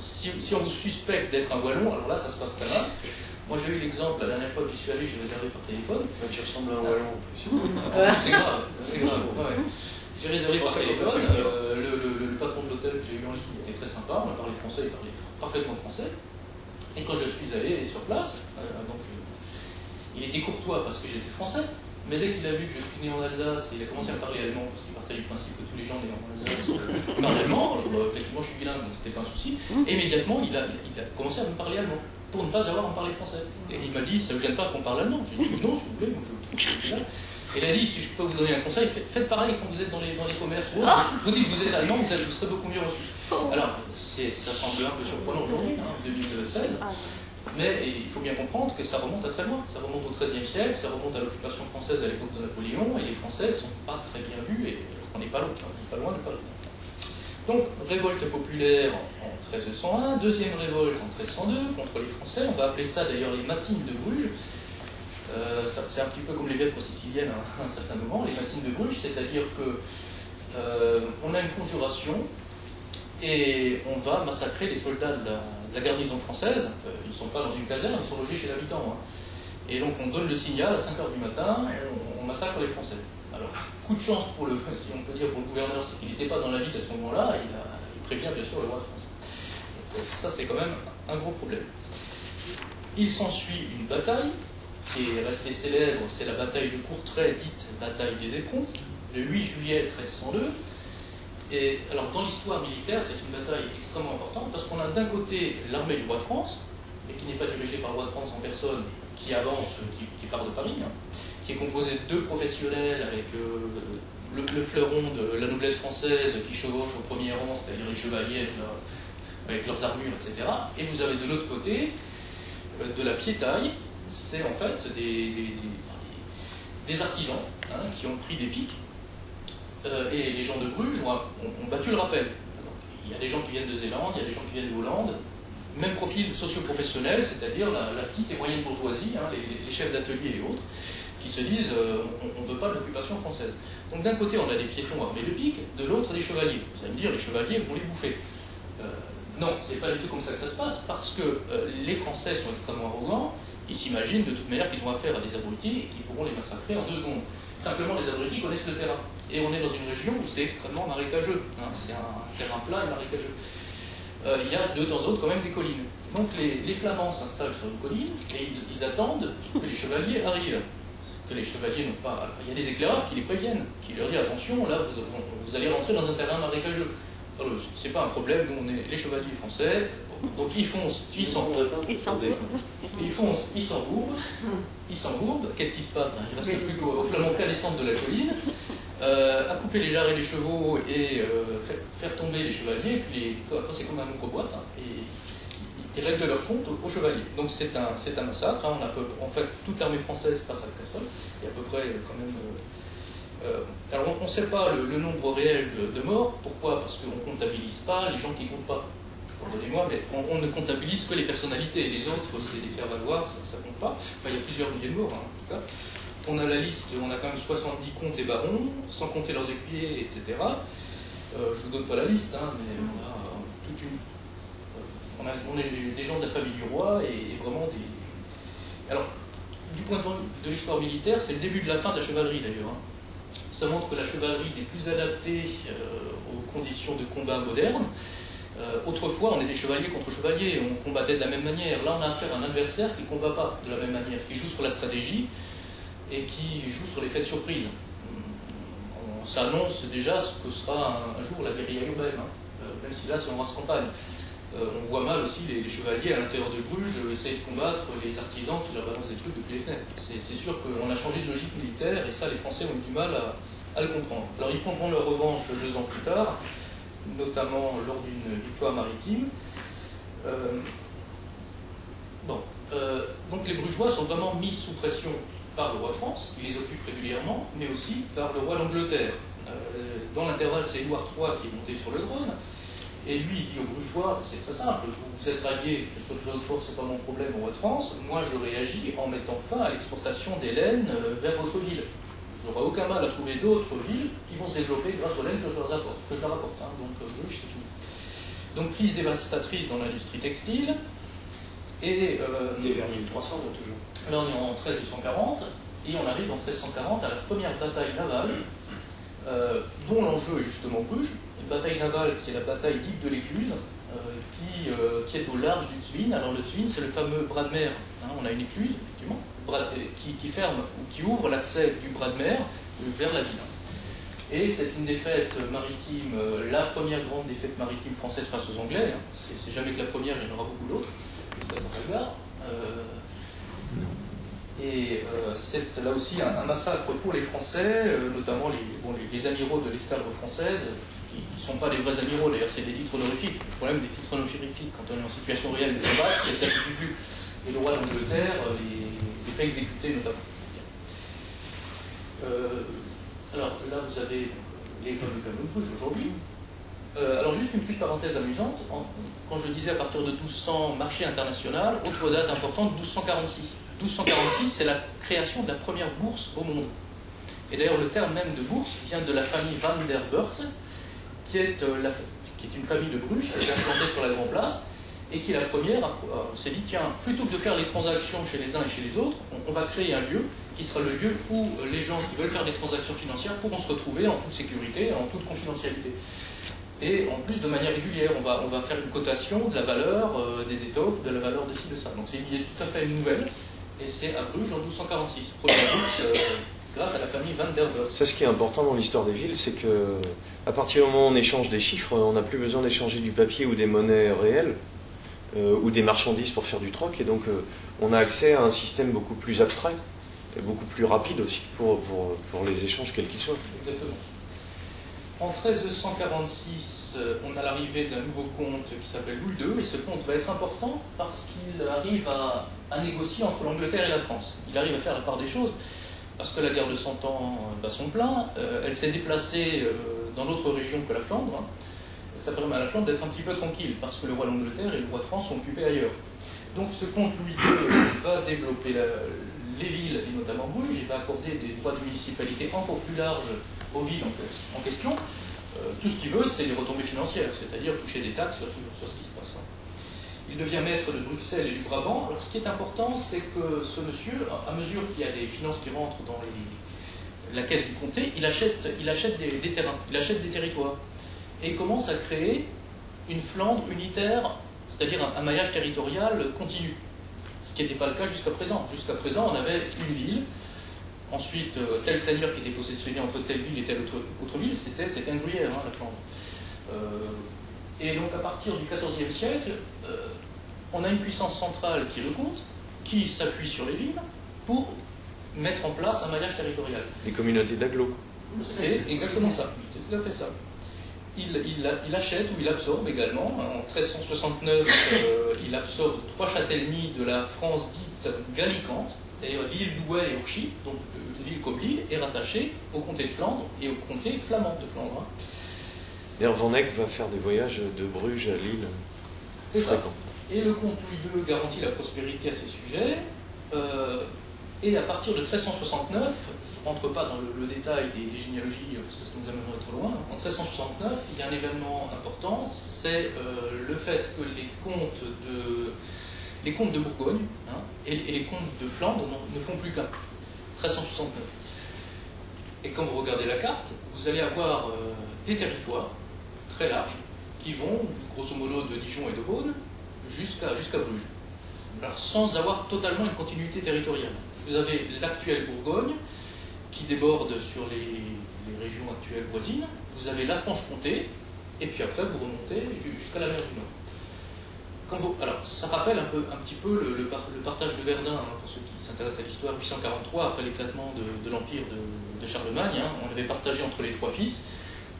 Si on vous suspecte d'être un wallon, alors là ça se passe très mal. Moi j'ai eu l'exemple, la dernière fois que j'y suis allé, j'ai réservé par téléphone. Tu ressembles à un wallon en plus. C'est grave, c'est grave. Ouais. J'ai réservé par téléphone, le patron de l'hôtel que j'ai eu en ligne était très sympa, on a parlé français, il parlait parfaitement français. Et quand je suis allé sur place, il était courtois parce que j'étais français, mais dès qu'il a vu que je suis né en Alsace, il a commencé à me parler allemand, parce qu'il partait du principe que tous les gens nés en Alsace parlent allemand. Alors, effectivement, je suis bilingue, donc c'était pas un souci. Et immédiatement, il a commencé à me parler allemand, pour ne pas avoir à me parler français. Et il m'a dit, ça ne vous gêne pas qu'on parle allemand? J'ai dit, non, s'il vous plaît, moi je trouve que c'est là. Et il a dit, si je peux vous donner un conseil, faites pareil quand vous êtes dans les commerces. Vous dites que vous êtes allemand, vous serez beaucoup mieux reçu. Alors, ça semble un peu surprenant aujourd'hui, en 2016, mais il faut bien comprendre que ça remonte à très loin. Ça remonte au XIIIe siècle, ça remonte à l'occupation française à l'époque de Napoléon, et les Français ne sont pas très bien vus, et on n'est pas loin de Paris. Donc, révolte populaire en 1301, deuxième révolte en 1302 contre les Français, on va appeler ça d'ailleurs les matines de Bruges. C'est un petit peu comme les vêpres siciliennes à un certain moment, les matines de Bruges, c'est-à-dire que on a une conjuration et on va massacrer les soldats de la garnison française. Ils ne sont pas dans une caserne, ils sont logés chez l'habitant. Et donc on donne le signal à 5 h du matin et on massacre les Français. Alors, coup de chance pour si on peut dire pour le gouverneur, c'est qu'il n'était pas dans la ville à ce moment-là, il prévient bien sûr le roi de France. Donc, ça c'est quand même un gros problème. Il s'ensuit une bataille qui est restée célèbre, c'est la bataille de Courtrai, dite bataille des Éperons, le 8 juillet 1302. Et alors dans l'histoire militaire, c'est une bataille extrêmement importante parce qu'on a d'un côté l'armée du roi de France, mais qui n'est pas dirigée par le roi de France en personne, qui avance, qui part de Paris, qui est composée de 2 professionnels avec le fleuron de la noblesse française qui chevauche au premier rang, c'est-à-dire les chevaliers avec leurs armures, etc. Et vous avez de l'autre côté de la piétaille. C'est en fait des artisans qui ont pris des pics et les gens de Bruges ont battu le rappel. Alors, il y a des gens qui viennent de Zélande, il y a des gens qui viennent d'Hollande, même profil socio-professionnel, c'est-à-dire la petite et moyenne bourgeoisie, les chefs d'atelier et autres, qui se disent on ne veut pas de l'occupation française. Donc d'un côté on a des piétons armés de piques, de l'autre des chevaliers. Vous allez me dire les chevaliers vont les bouffer. Non, c'est pas du tout comme ça que ça se passe, parce que les Français sont extrêmement arrogants. Ils s'imaginent de toute manière qu'ils ont affaire à des abrutis et qu'ils pourront les massacrer en 2 secondes. Simplement, les abrutis connaissent le terrain. Et on est dans une région où c'est extrêmement marécageux. C'est un terrain plat et marécageux. Il y a de temps en temps quand même des collines. Donc les Flamands s'installent sur une colline et ils attendent que les chevaliers arrivent. Que les chevaliers n'ont pas. Alors, il y a des éclaireurs qui les préviennent, qui leur disent attention, là vous allez rentrer dans un terrain marécageux. C'est pas un problème, nous on est les chevaliers français. Donc ils foncent, ils s'embourbent, qu'est-ce qui se passe? Il reste plus qu'au flamand qu'à descendre de la colline, à couper les jarrets des chevaux et faire tomber les chevaliers, et puis après c'est comme un ouvre-boîte, et ils règlent leur compte aux chevaliers. Donc c'est un massacre, en fait toute l'armée française passe à Castres, il y a à peu près quand même... alors on ne sait pas le nombre réel de morts, pourquoi? Parce qu'on ne comptabilise pas les gens qui ne comptent pas. Pardonnez-moi, mais on ne comptabilise que les personnalités, et les autres, c'est les faire valoir, ça ne compte pas. Enfin, il y a plusieurs milliers de morts, en tout cas. On a la liste, on a quand même 70 comtes et barons, sans compter leurs écuyers, etc. Je ne vous donne pas la liste, mais on a toute une... on est des gens de la famille du roi, et vraiment des... Alors, du point de vue de l'histoire militaire, c'est le début de la fin de la chevalerie, d'ailleurs. Ça montre que la chevalerie n'est plus adaptée aux conditions de combat modernes. Autrefois, on était chevalier contre chevalier, on combattait de la même manière. Là, on a affaire à un adversaire qui ne combat pas de la même manière, qui joue sur la stratégie et qui joue sur l'effet de surprise. On s'annonce déjà ce que sera un jour la guérilla urbaine, même si là, c'est en race campagne. On voit mal aussi les chevaliers à l'intérieur de Bruges essayer de combattre les artisans qui leur balancent des trucs depuis les fenêtres. C'est sûr qu'on a changé de logique militaire et ça, les Français ont eu du mal à le comprendre. Alors, ils prendront leur revanche 2 ans plus tard, notamment lors d'une victoire maritime. Donc les Brugeois sont vraiment mis sous pression par le roi de France, qui les occupe régulièrement, mais aussi par le roi d'Angleterre. Dans l'intervalle, c'est Édouard III qui est monté sur le trône, et lui il dit aux Brugeois, c'est très simple, vous êtes alliés, que ce soit de l'autre fois, c'est pas mon problème au roi de France, moi je réagis en mettant fin à l'exportation des laines vers votre ville. Je n'aurai aucun mal à trouver d'autres villes qui vont se développer grâce aux laines que je leur apporte. Donc, oui, c'est tout. Donc, crise dévastatrice dans l'industrie textile. Et. vers 1300, toujours. Là, on est en 1340, et on arrive en 1340 à la première bataille navale, dont l'enjeu est justement Bruges. Une bataille navale qui est la bataille dite de l'Écluse, qui est au large du Zwin. Alors, le Zwin, c'est le fameux bras de mer. On a une écluse, effectivement, qui ferme ou qui ouvre l'accès du bras de mer vers la ville. Et c'est une défaite maritime, la première grande défaite maritime française face aux Anglais. C'est jamais que la première, il y en aura beaucoup d'autres. Et c'est là aussi un massacre pour les Français, notamment les amiraux de l'escadre française, qui ne sont pas des vrais amiraux, d'ailleurs c'est des titres honorifiques. Le problème des titres honorifiques, quand on est en situation réelle de combat, c'est que ça ne suffit plus. Et le roi d'Angleterre les fait exécuter notamment. Alors là vous avez les fameux canons rouges aujourd'hui. Alors juste une petite parenthèse amusante, quand je disais à partir de 1200 marché international, autre date importante, 1246. 1246 c'est la création de la première bourse au monde. Et d'ailleurs le terme même de bourse vient de la famille Van der Beurs, qui est une famille de Bruges, qui a été implantée sur la Grande Place, et qui est la première, s'est dit, tiens, plutôt que de faire les transactions chez les uns et chez les autres, on va créer un lieu qui sera le lieu où les gens qui veulent faire des transactions financières pourront se retrouver en toute sécurité, en toute confidentialité. Et en plus de manière régulière, on va faire une cotation de la valeur des étoffes, de la valeur de ci, de ça. Donc c'est une idée tout à fait nouvelle, et c'est à Bruges en 1246. Première bourse, grâce à la famille Van der Beurs. C'est ce qui est important dans l'histoire des villes, c'est que à partir du moment où on échange des chiffres, on n'a plus besoin d'échanger du papier ou des monnaies réelles, ou des marchandises pour faire du troc, et donc on a accès à un système beaucoup plus abstrait, et beaucoup plus rapide aussi pour les échanges quels qu'ils soient. Exactement. En 1346, on a l'arrivée d'un nouveau comte qui s'appelle Louis II, et ce comte va être important parce qu'il arrive à négocier entre l'Angleterre et la France. Il arrive à faire la part des choses, parce que la guerre de 100 ans bat son plein, elle s'est déplacée dans d'autres régions que la Flandre. Hein. Ça permet à la Flandre d'être un petit peu tranquille, parce que le roi d'Angleterre et le roi de France sont occupés ailleurs. Donc ce comte Louis II va développer les villes, et notamment Bruges, il va accorder des droits de municipalité encore plus larges aux villes en question. Tout ce qu'il veut, c'est des retombées financières, c'est-à-dire toucher des taxes sur ce qui se passe. Il devient maître de Bruxelles et du Brabant. Alors ce qui est important, c'est que ce monsieur, à mesure qu'il y a des finances qui rentrent dans la caisse du comté, il achète des terrains, il achète des territoires. Et il commence à créer une Flandre unitaire, c'est-à-dire un maillage territorial continu. Ce qui n'était pas le cas jusqu'à présent. Jusqu'à présent, on avait une ville. Ensuite, tel seigneur qui était possédé entre telle ville et telle autre ville, c'était un gruyère, hein, la Flandre. Et donc, à partir du XIVe siècle, on a une puissance centrale qui est le comte, qui s'appuie sur les villes pour mettre en place un maillage territorial. Les communautés d'agglos. C'est exactement ça. C'est tout à fait ça. Il achète ou il absorbe également. En 1369, il absorbe 3 châtellenies de la France dite gallicante. D'ailleurs, l'île d'Ouai et Orchy, donc une ville comme l'île, est rattachée au comté de Flandre et au comté flamand de Flandre. D'ailleurs, Van Eyck va faire des voyages de Bruges à Lille. C'est ça. Et le comte Louis II garantit la prospérité à ses sujets. Et à partir de 1369, je ne rentre pas dans le détail des généalogies parce que ça nous amènerait trop loin. En 1369, il y a un événement important, c'est le fait que les comtes de Bourgogne et les comtes de Flandre ne font plus qu'un. 1369. Et quand vous regardez la carte, vous allez avoir des territoires très larges qui vont, grosso modo, de Dijon et de Beaune jusqu'à Bruges. Alors, sans avoir totalement une continuité territoriale. Vous avez l'actuelle Bourgogne qui déborde sur les régions actuelles voisines. Vous avez la Franche-Comté, et puis après vous remontez jusqu'à la mer du Nord. Alors, ça rappelle un petit peu le partage de Verdun, hein, pour ceux qui s'intéressent à l'histoire, 843, après l'éclatement de l'empire de Charlemagne. Hein, on avait partagé entre les 3 fils.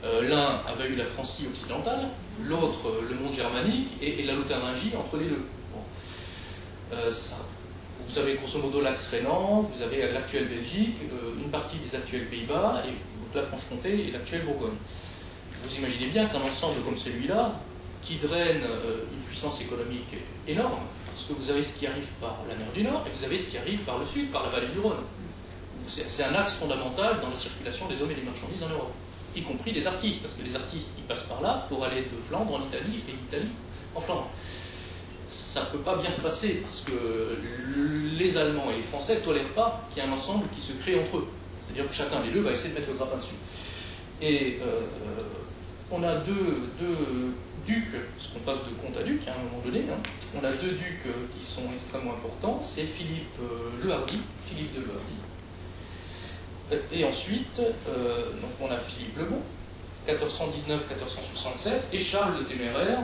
L'un avait eu la Francie occidentale, l'autre le monde germanique, et la Lotharingie entre les deux. Bon. Vous avez grosso modo l'axe rhénan, vous avez l'actuelle Belgique, une partie des actuels Pays-Bas, et donc la Franche-Comté et l'actuelle Bourgogne. Vous imaginez bien qu'un ensemble comme celui-là, qui draine une puissance économique énorme, parce que vous avez ce qui arrive par la mer du Nord, et vous avez ce qui arrive par le sud, par la vallée du Rhône. C'est un axe fondamental dans la circulation des hommes et des marchandises en Europe, y compris des artistes, parce que les artistes ils passent par là pour aller de Flandre en Italie et d'Italie en Flandre. Ça ne peut pas bien se passer parce que les Allemands et les Français ne tolèrent pas qu'il y ait un ensemble qui se crée entre eux. C'est-à-dire que chacun des deux va essayer de mettre le grappin dessus. Et on a deux ducs, parce qu'on passe de comte à duc à un moment donné, hein. On a 2 ducs qui sont extrêmement importants, c'est Philippe le Hardi, Philippe de Le Hardi. Et ensuite, donc on a Philippe le Bon, 1419-1467, et Charles le Téméraire,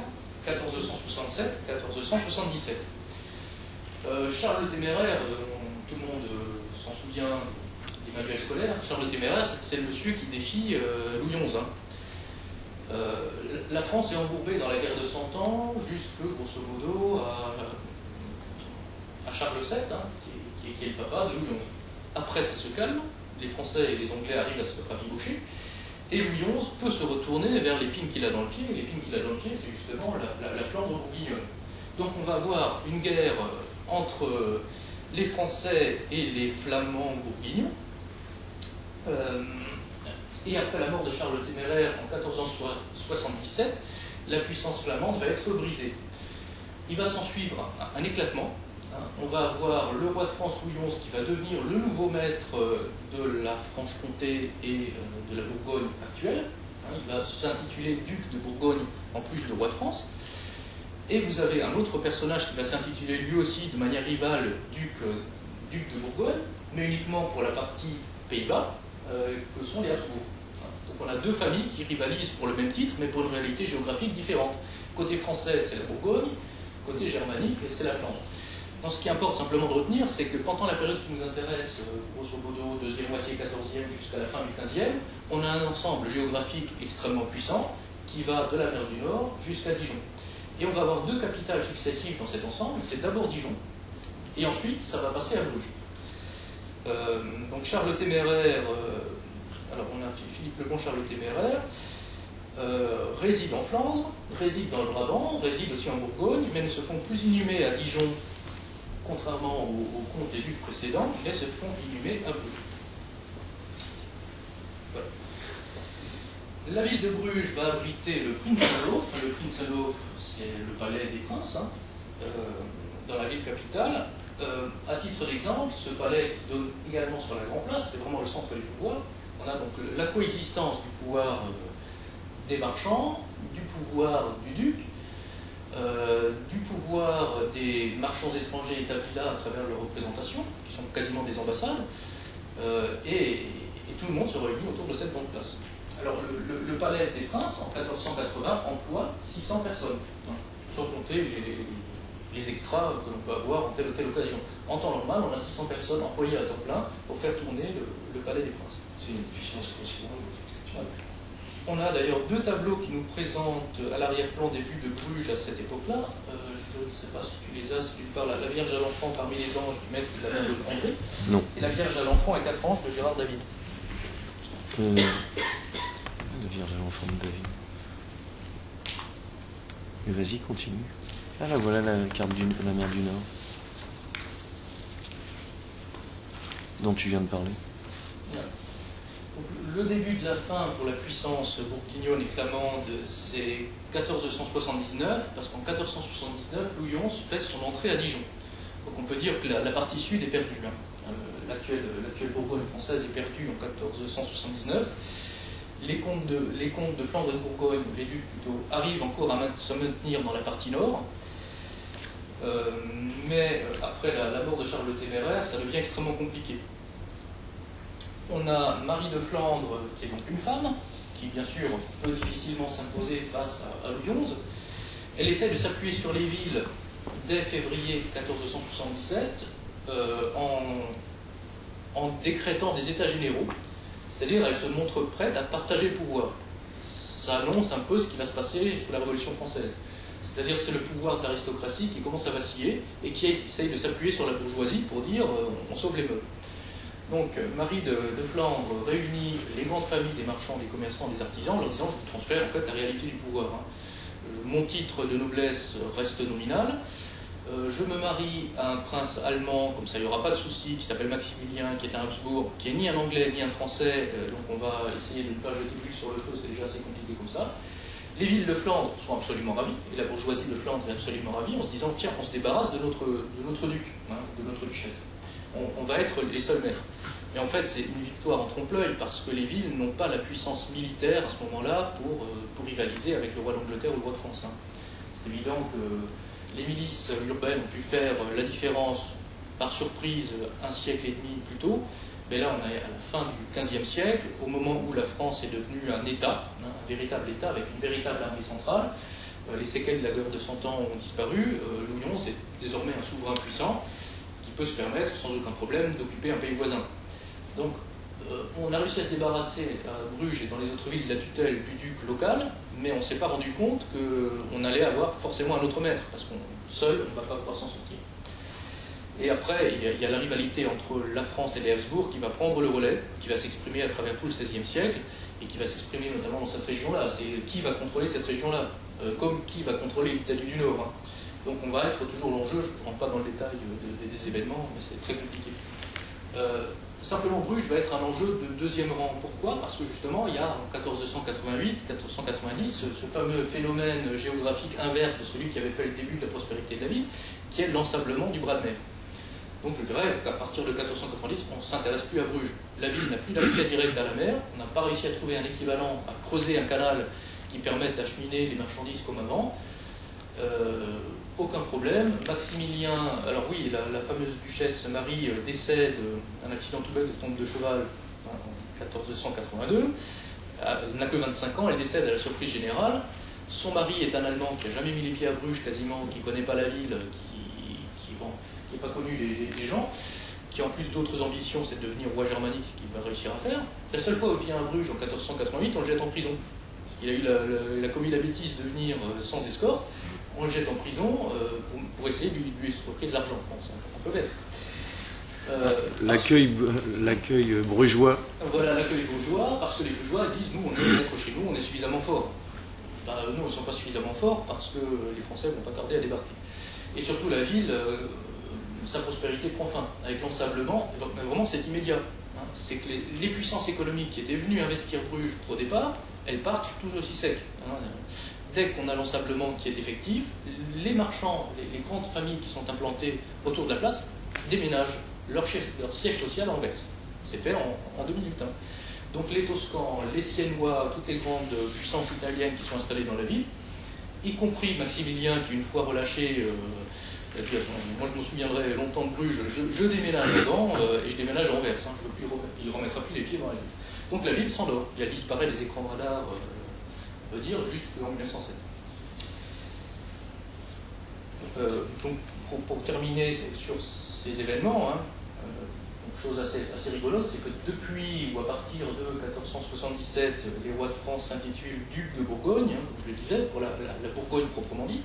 1467-1477. Charles le Téméraire, tout le monde souvient des manuels scolaires, Charles le Téméraire, c'est le monsieur qui défie Louis XI. La France est embourbée dans la guerre de 100 ans, jusque, grosso modo, à Charles VII, qui est le papa de Louis XI. Après, ça se calme, les Français et les Anglais arrivent à se rabibocher, et Louis XI peut se retourner vers l'épine qu'il a dans le pied, et l'épine qu'il a dans le pied, c'est justement la Flandre bourguignonne. Donc on va avoir une guerre entre les Français et les Flamands bourguignons, et après la mort de Charles le Téméraire en 1477, la puissance flamande va être brisée. Il va s'en suivre un éclatement. On va avoir le roi de France Louis XI qui va devenir le nouveau maître de la Franche-Comté et de la Bourgogne actuelle. Il va s'intituler duc de Bourgogne en plus de roi de France. Et vous avez un autre personnage qui va s'intituler lui aussi de manière rivale duc de Bourgogne, mais uniquement pour la partie Pays-Bas, que sont les Habsbourg. Donc on a deux familles qui rivalisent pour le même titre, mais pour une réalité géographique différente. Côté français, c'est la Bourgogne, côté germanique, c'est la Flandre. Donc ce qui importe simplement de retenir, c'est que pendant la période qui nous intéresse, grosso modo, deuxième moitié 14e jusqu'à la fin du 15e, on a un ensemble géographique extrêmement puissant qui va de la mer du Nord jusqu'à Dijon. Et on va avoir deux capitales successives dans cet ensemble, c'est d'abord Dijon, et ensuite ça va passer à Bruges. Donc Charles le Téméraire, alors on a Philippe le Bon Charles le Téméraire, réside en Flandre, réside dans le Brabant, réside aussi en Bourgogne, mais ne se font plus inhumer à Dijon, contrairement aux comtes et ducs précédents, mais se font inhumer à Bruges. Voilà. La ville de Bruges va abriter le Prinsenhof. Le Prinsenhof, c'est le palais des princes, dans la ville capitale. À titre d'exemple, ce palais qui donne également sur la Grande Place, c'est vraiment le centre du pouvoir. On a donc la coexistence du pouvoir des marchands, du pouvoir du duc, du pouvoir des marchands étrangers établis là à travers leurs représentations, qui sont quasiment des ambassades, et tout le monde se réunit autour de cette grande place. Alors le palais des princes, en 1480, emploie 600 personnes, sans compter les extras que l'on peut avoir en telle ou telle occasion. En temps normal, on a 600 personnes employées à temps plein pour faire tourner le palais des princes. C'est une puissance considérable. On a d'ailleurs deux tableaux qui nous présentent à l'arrière-plan des vues de Bruges à cette époque-là. Je ne sais pas si tu les as, si tu parles la Vierge à l'enfant parmi les anges du maître de la Vierge de André. Non. Et la Vierge à l'enfant à 4 anges de Gérard David. La Vierge à l'enfant de David. Mais vas-y, continue. Ah là, voilà la carte de la mer du Nord. Dont tu viens de parler. Ouais. Donc, le début de la fin pour la puissance bourguignonne et flamande, c'est 1479, parce qu'en 1479, Louis XI fait son entrée à Dijon. Donc on peut dire que la partie sud est perdue. L'actuelle Bourgogne française est perdue en 1479. Les comtes de Flandre et de Bourgogne, les ducs plutôt, arrivent encore à se maintenir dans la partie nord. Mais après la mort de Charles le Téméraire, ça devient extrêmement compliqué. On a Marie de Flandre, qui est donc une femme, qui bien sûr peut difficilement s'imposer face à Louis XI. Elle essaie de s'appuyer sur les villes dès février 1477 en décrétant des états généraux, c'est-à-dire elle se montre prête à partager le pouvoir. Ça annonce un peu ce qui va se passer sous la Révolution française. C'est-à-dire c'est le pouvoir de l'aristocratie qui commence à vaciller et qui essaye de s'appuyer sur la bourgeoisie pour dire on sauve les meubles. Donc Marie de Flandre réunit les grandes familles des marchands, des commerçants, des artisans en leur disant je vous transfère en fait la réalité du pouvoir. Mon titre de noblesse reste nominal. Je me marie à un prince allemand, comme ça il n'y aura pas de souci, qui s'appelle Maximilien, qui est un Habsbourg, qui n'est ni un anglais ni un français, donc on va essayer de ne pas jeter l'huile sur le feu, c'est déjà assez compliqué comme ça. Les villes de Flandre sont absolument ravies, et la bourgeoisie de Flandre est absolument ravie, en se disant tiens, on se débarrasse de notre duc, de notre duchesse. On va être les seuls maîtres. Mais en fait, c'est une victoire en trompe-l'œil, parce que les villes n'ont pas la puissance militaire à ce moment-là pour rivaliser avec le roi d'Angleterre ou le roi de France. C'est évident que les milices urbaines ont pu faire la différence par surprise un siècle et demi plus tôt, mais là on est à la fin du XVe siècle, au moment où la France est devenue un État, un véritable État avec une véritable armée centrale. Les séquelles de la guerre de 100 ans ont disparu. Louis XI est désormais un souverain puissant qui peut se permettre sans aucun problème d'occuper un pays voisin. Donc on a réussi à se débarrasser à Bruges et dans les autres villes de la tutelle du duc local, mais on ne s'est pas rendu compte qu'on allait avoir forcément un autre maître, parce qu'on seul, on ne va pas pouvoir s'en sortir. Et après, il y a la rivalité entre la France et les Habsbourg qui va prendre le relais, qui va s'exprimer à travers tout le XVIe siècle, et qui va s'exprimer notamment dans cette région-là. C'est qui va contrôler cette région-là, comme qui va contrôler l'Italie du Nord. Hein. Donc on va être toujours l'enjeu, je ne rentre pas dans le détail des événements, mais c'est très compliqué. Simplement, Bruges va être un enjeu de deuxième rang. Pourquoi? Parce que justement, il y a en 1488, 1490, ce fameux phénomène géographique inverse de celui qui avait fait le début de la prospérité de la ville, qui est l'ensablement du bras de mer. Donc je dirais qu'à partir de 1490, on ne s'intéresse plus à Bruges. La ville n'a plus d'accès direct à la mer, on n'a pas réussi à trouver un équivalent, à creuser un canal qui permette d'acheminer les marchandises comme avant. Aucun problème. Maximilien, alors oui, la fameuse duchesse Marie décède d'un accident tout bête de tombe de cheval en 1482. Elle n'a que 25 ans, elle décède à la surprise générale. Son mari est un Allemand qui n'a jamais mis les pieds à Bruges quasiment, qui ne connaît pas la ville, qui n'a pas connu les gens, qui en plus d'autres ambitions, c'est de devenir roi germanique, ce qu'il va réussir à faire. La seule fois où il vient à Bruges en 1488, on le jette en prison. Parce qu'il a commis la bêtise de venir sans escorte. On le jette en prison pour essayer de lui escroquer de l'argent. Bon, c'est un peu bête. L'accueil brugeois. Voilà, l'accueil brugeois, parce que les bourgeois disent, nous, on est maître chez nous, on est suffisamment forts. Nous, ils ne sont pas suffisamment forts parce que les Français ne vont pas tarder à débarquer. Et surtout, la ville, sa prospérité prend fin. Avec l'ensablement, vraiment, c'est immédiat. Hein. C'est que les puissances économiques qui étaient venues investir Bruges au départ, elles partent tout aussi sec. Hein. Dès qu'on a l'ensablement qui est effectif, les marchands, les grandes familles qui sont implantées autour de la place, déménagent leur siège social en Anvers. C'est fait en 2 minutes. Hein. Donc les Toscans, les Siennois, toutes les grandes puissances italiennes qui sont installées dans la ville, y compris Maximilien qui, une fois relâché, moi je me souviendrai longtemps de Bruges, je déménage dedans et je déménage à Anvers. Hein, il ne remettra plus les pieds dans la ville. Donc la ville s'endort. Il a disparu des écrans radars. On peut dire jusqu'en 1907. Donc pour terminer sur ces événements, hein, chose assez rigolote, c'est que depuis ou à partir de 1477, les rois de France s'intitulent ducs de Bourgogne, hein, comme je le disais, pour la Bourgogne proprement dite,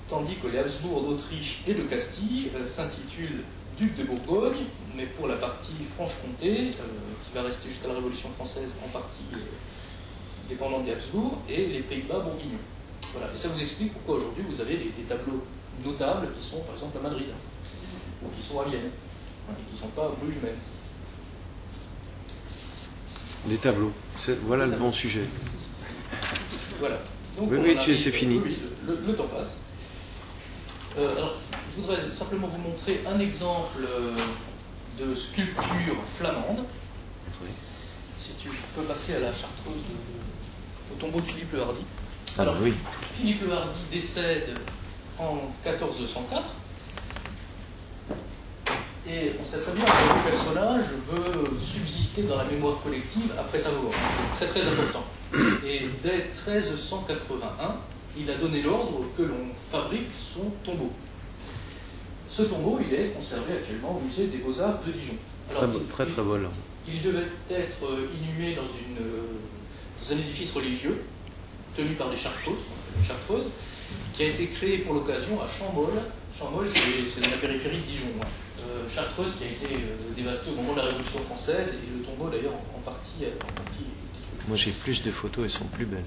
tandis que les Habsbourg d'Autriche et de Castille s'intitulent ducs de Bourgogne, mais pour la partie Franche-Comté, qui va rester jusqu'à la Révolution française en partie dépendant des Habsbourg, et les Pays-Bas bourguignons. Voilà. Et ça vous explique pourquoi aujourd'hui vous avez des tableaux notables qui sont par exemple à Madrid, ou qui sont à Vienne, et qui ne sont pas à Bruges même. Des tableaux, voilà le bon sujet. Voilà. Donc, oui, c'est fini. Oui, le temps passe. Alors, je voudrais simplement vous montrer un exemple de sculpture flamande. Oui. Si tu peux passer à la chartreuse au tombeau de Philippe le Hardi. Alors oui. Philippe le Hardi décède en 1404. Et on sait très bien que le personnage veut subsister dans la mémoire collective après sa mort. C'est très très important. Et dès 1381, il a donné l'ordre que l'on fabrique son tombeau. Ce tombeau, il est conservé actuellement au musée des Beaux-Arts de Dijon. Alors, très volant. Il devait être inhumé dans un édifice religieux tenu par des chartreuses, qui a été créé pour l'occasion à Chambolle. Chambolle, c'est dans la périphérie de Dijon. Chartreuse qui a été dévastée au moment de la Révolution française, et le tombeau d'ailleurs en partie détruit. Moi j'ai plus de photos, elles sont plus belles.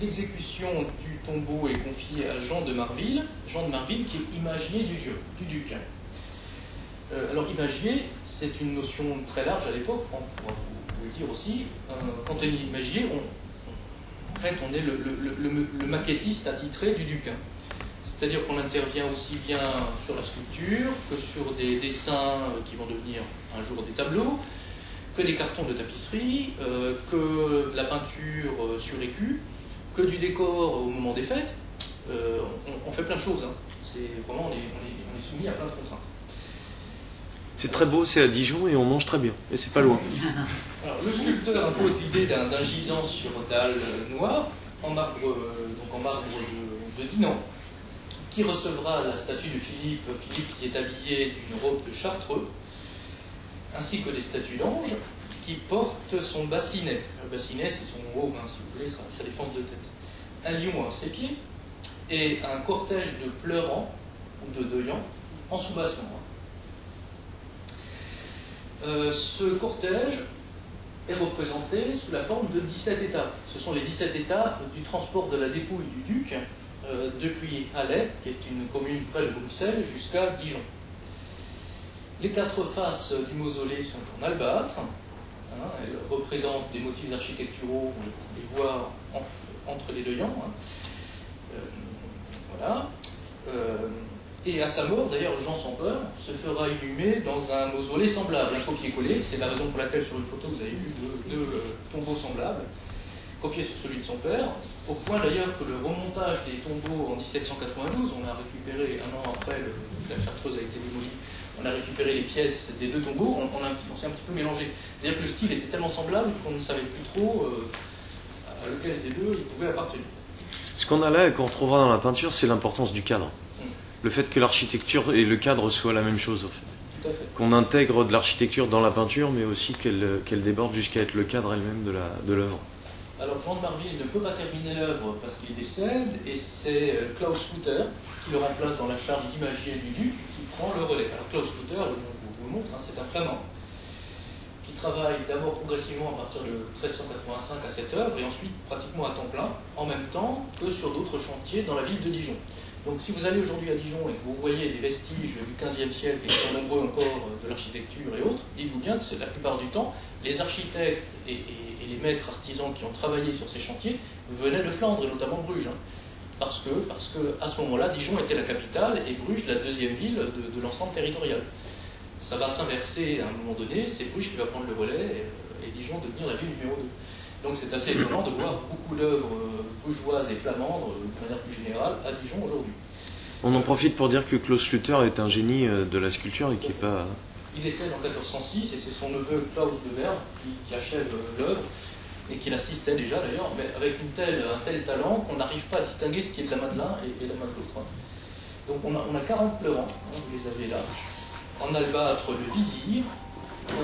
L'exécution du tombeau est confiée à Jean de Marville qui est imagier du duc. Alors imagier, c'est une notion très large à l'époque, on pourra vous le dire aussi. Quand on est imagier, en fait on est le maquettiste attitré du duc. C'est-à-dire qu'on intervient aussi bien sur la sculpture que sur des dessins qui vont devenir un jour des tableaux, que des cartons de tapisserie, que de la peinture sur écu, que du décor au moment des fêtes. On fait plein de choses. Hein. C'est vraiment, on est soumis à plein de contraintes. C'est très beau, c'est à Dijon et on mange très bien. Et c'est pas loin. Alors, le sculpteur impose l'idée d'un gisant sur dalle noire en marbre de Dinan, qui recevra la statue de Philippe, Philippe qui est habillé d'une robe de chartreux, ainsi que des statues d'anges, qui portent son bassinet. Le bassinet, c'est son haut, si vous voulez, sa défense de tête. Un lion à ses pieds, et un cortège de pleurants, ou de deuillants, en soubasson. Ce cortège est représenté sous la forme de 17 étapes. Ce sont les 17 étapes du transport de la dépouille du duc depuis Alais, qui est une commune près de Bruxelles, jusqu'à Dijon. Les 4 faces du mausolée sont en albâtre. Elles représentent des motifs architecturaux, on les voit entre les deuillants. Voilà. Et à sa mort, d'ailleurs, Jean sans peur se fera inhumer dans un mausolée semblable, un copier-coller. C'est la raison pour laquelle sur une photo vous avez eu deux tombeaux semblables, copiés sur celui de son père, au point d'ailleurs que le remontage des tombeaux en 1792, on a récupéré, un an après la chartreuse a été démolie, on a récupéré les pièces des 2 tombeaux, on s'est un petit peu mélangé. C'est-à-dire que le style était tellement semblable qu'on ne savait plus trop à lequel des deux il pouvait appartenir. Ce qu'on a là et qu'on retrouvera dans la peinture, c'est l'importance du cadre. Le fait que l'architecture et le cadre soient la même chose, en fait. Tout à fait. Qu'on intègre de l'architecture dans la peinture, mais aussi qu'elle déborde jusqu'à être le cadre elle-même de l'œuvre. Alors Jean de Marville ne peut pas terminer l'œuvre parce qu'il décède, et c'est Klaus Hutter qui le remplace dans la charge d'imagier du duc qui prend le relais. Alors Klaus Hutter, on vous le montre, c'est un Flamand qui travaille d'abord progressivement à partir de 1385 à cette œuvre, et ensuite pratiquement à temps plein, en même temps que sur d'autres chantiers dans la ville de Dijon. Donc si vous allez aujourd'hui à Dijon et que vous voyez des vestiges du XVe siècle, et qui sont nombreux encore de l'architecture et autres, dites-vous bien que la plupart du temps, les architectes et les maîtres artisans qui ont travaillé sur ces chantiers venaient de Flandre, et notamment Bruges. Parce que à ce moment-là, Dijon était la capitale et Bruges la deuxième ville de l'ensemble territorial. Ça va s'inverser à un moment donné, c'est Bruges qui va prendre le relais et Dijon devenir la ville numéro 2. Donc c'est assez étonnant de voir beaucoup d'œuvres brugeoises et flamandes, de manière plus générale, à Dijon aujourd'hui. On en profite pour dire que Klaus Hutter est un génie de la sculpture et qui n'est pas... Il décède en 1406 et c'est son neveu Klaus de Verve qui achève l'œuvre et qui l'assistait déjà d'ailleurs, mais avec un tel talent qu'on n'arrive pas à distinguer ce qui est de la main de l'un et la main de l'autre. Donc on a 40 pleurants, vous les avez là, en albâtre le vizir.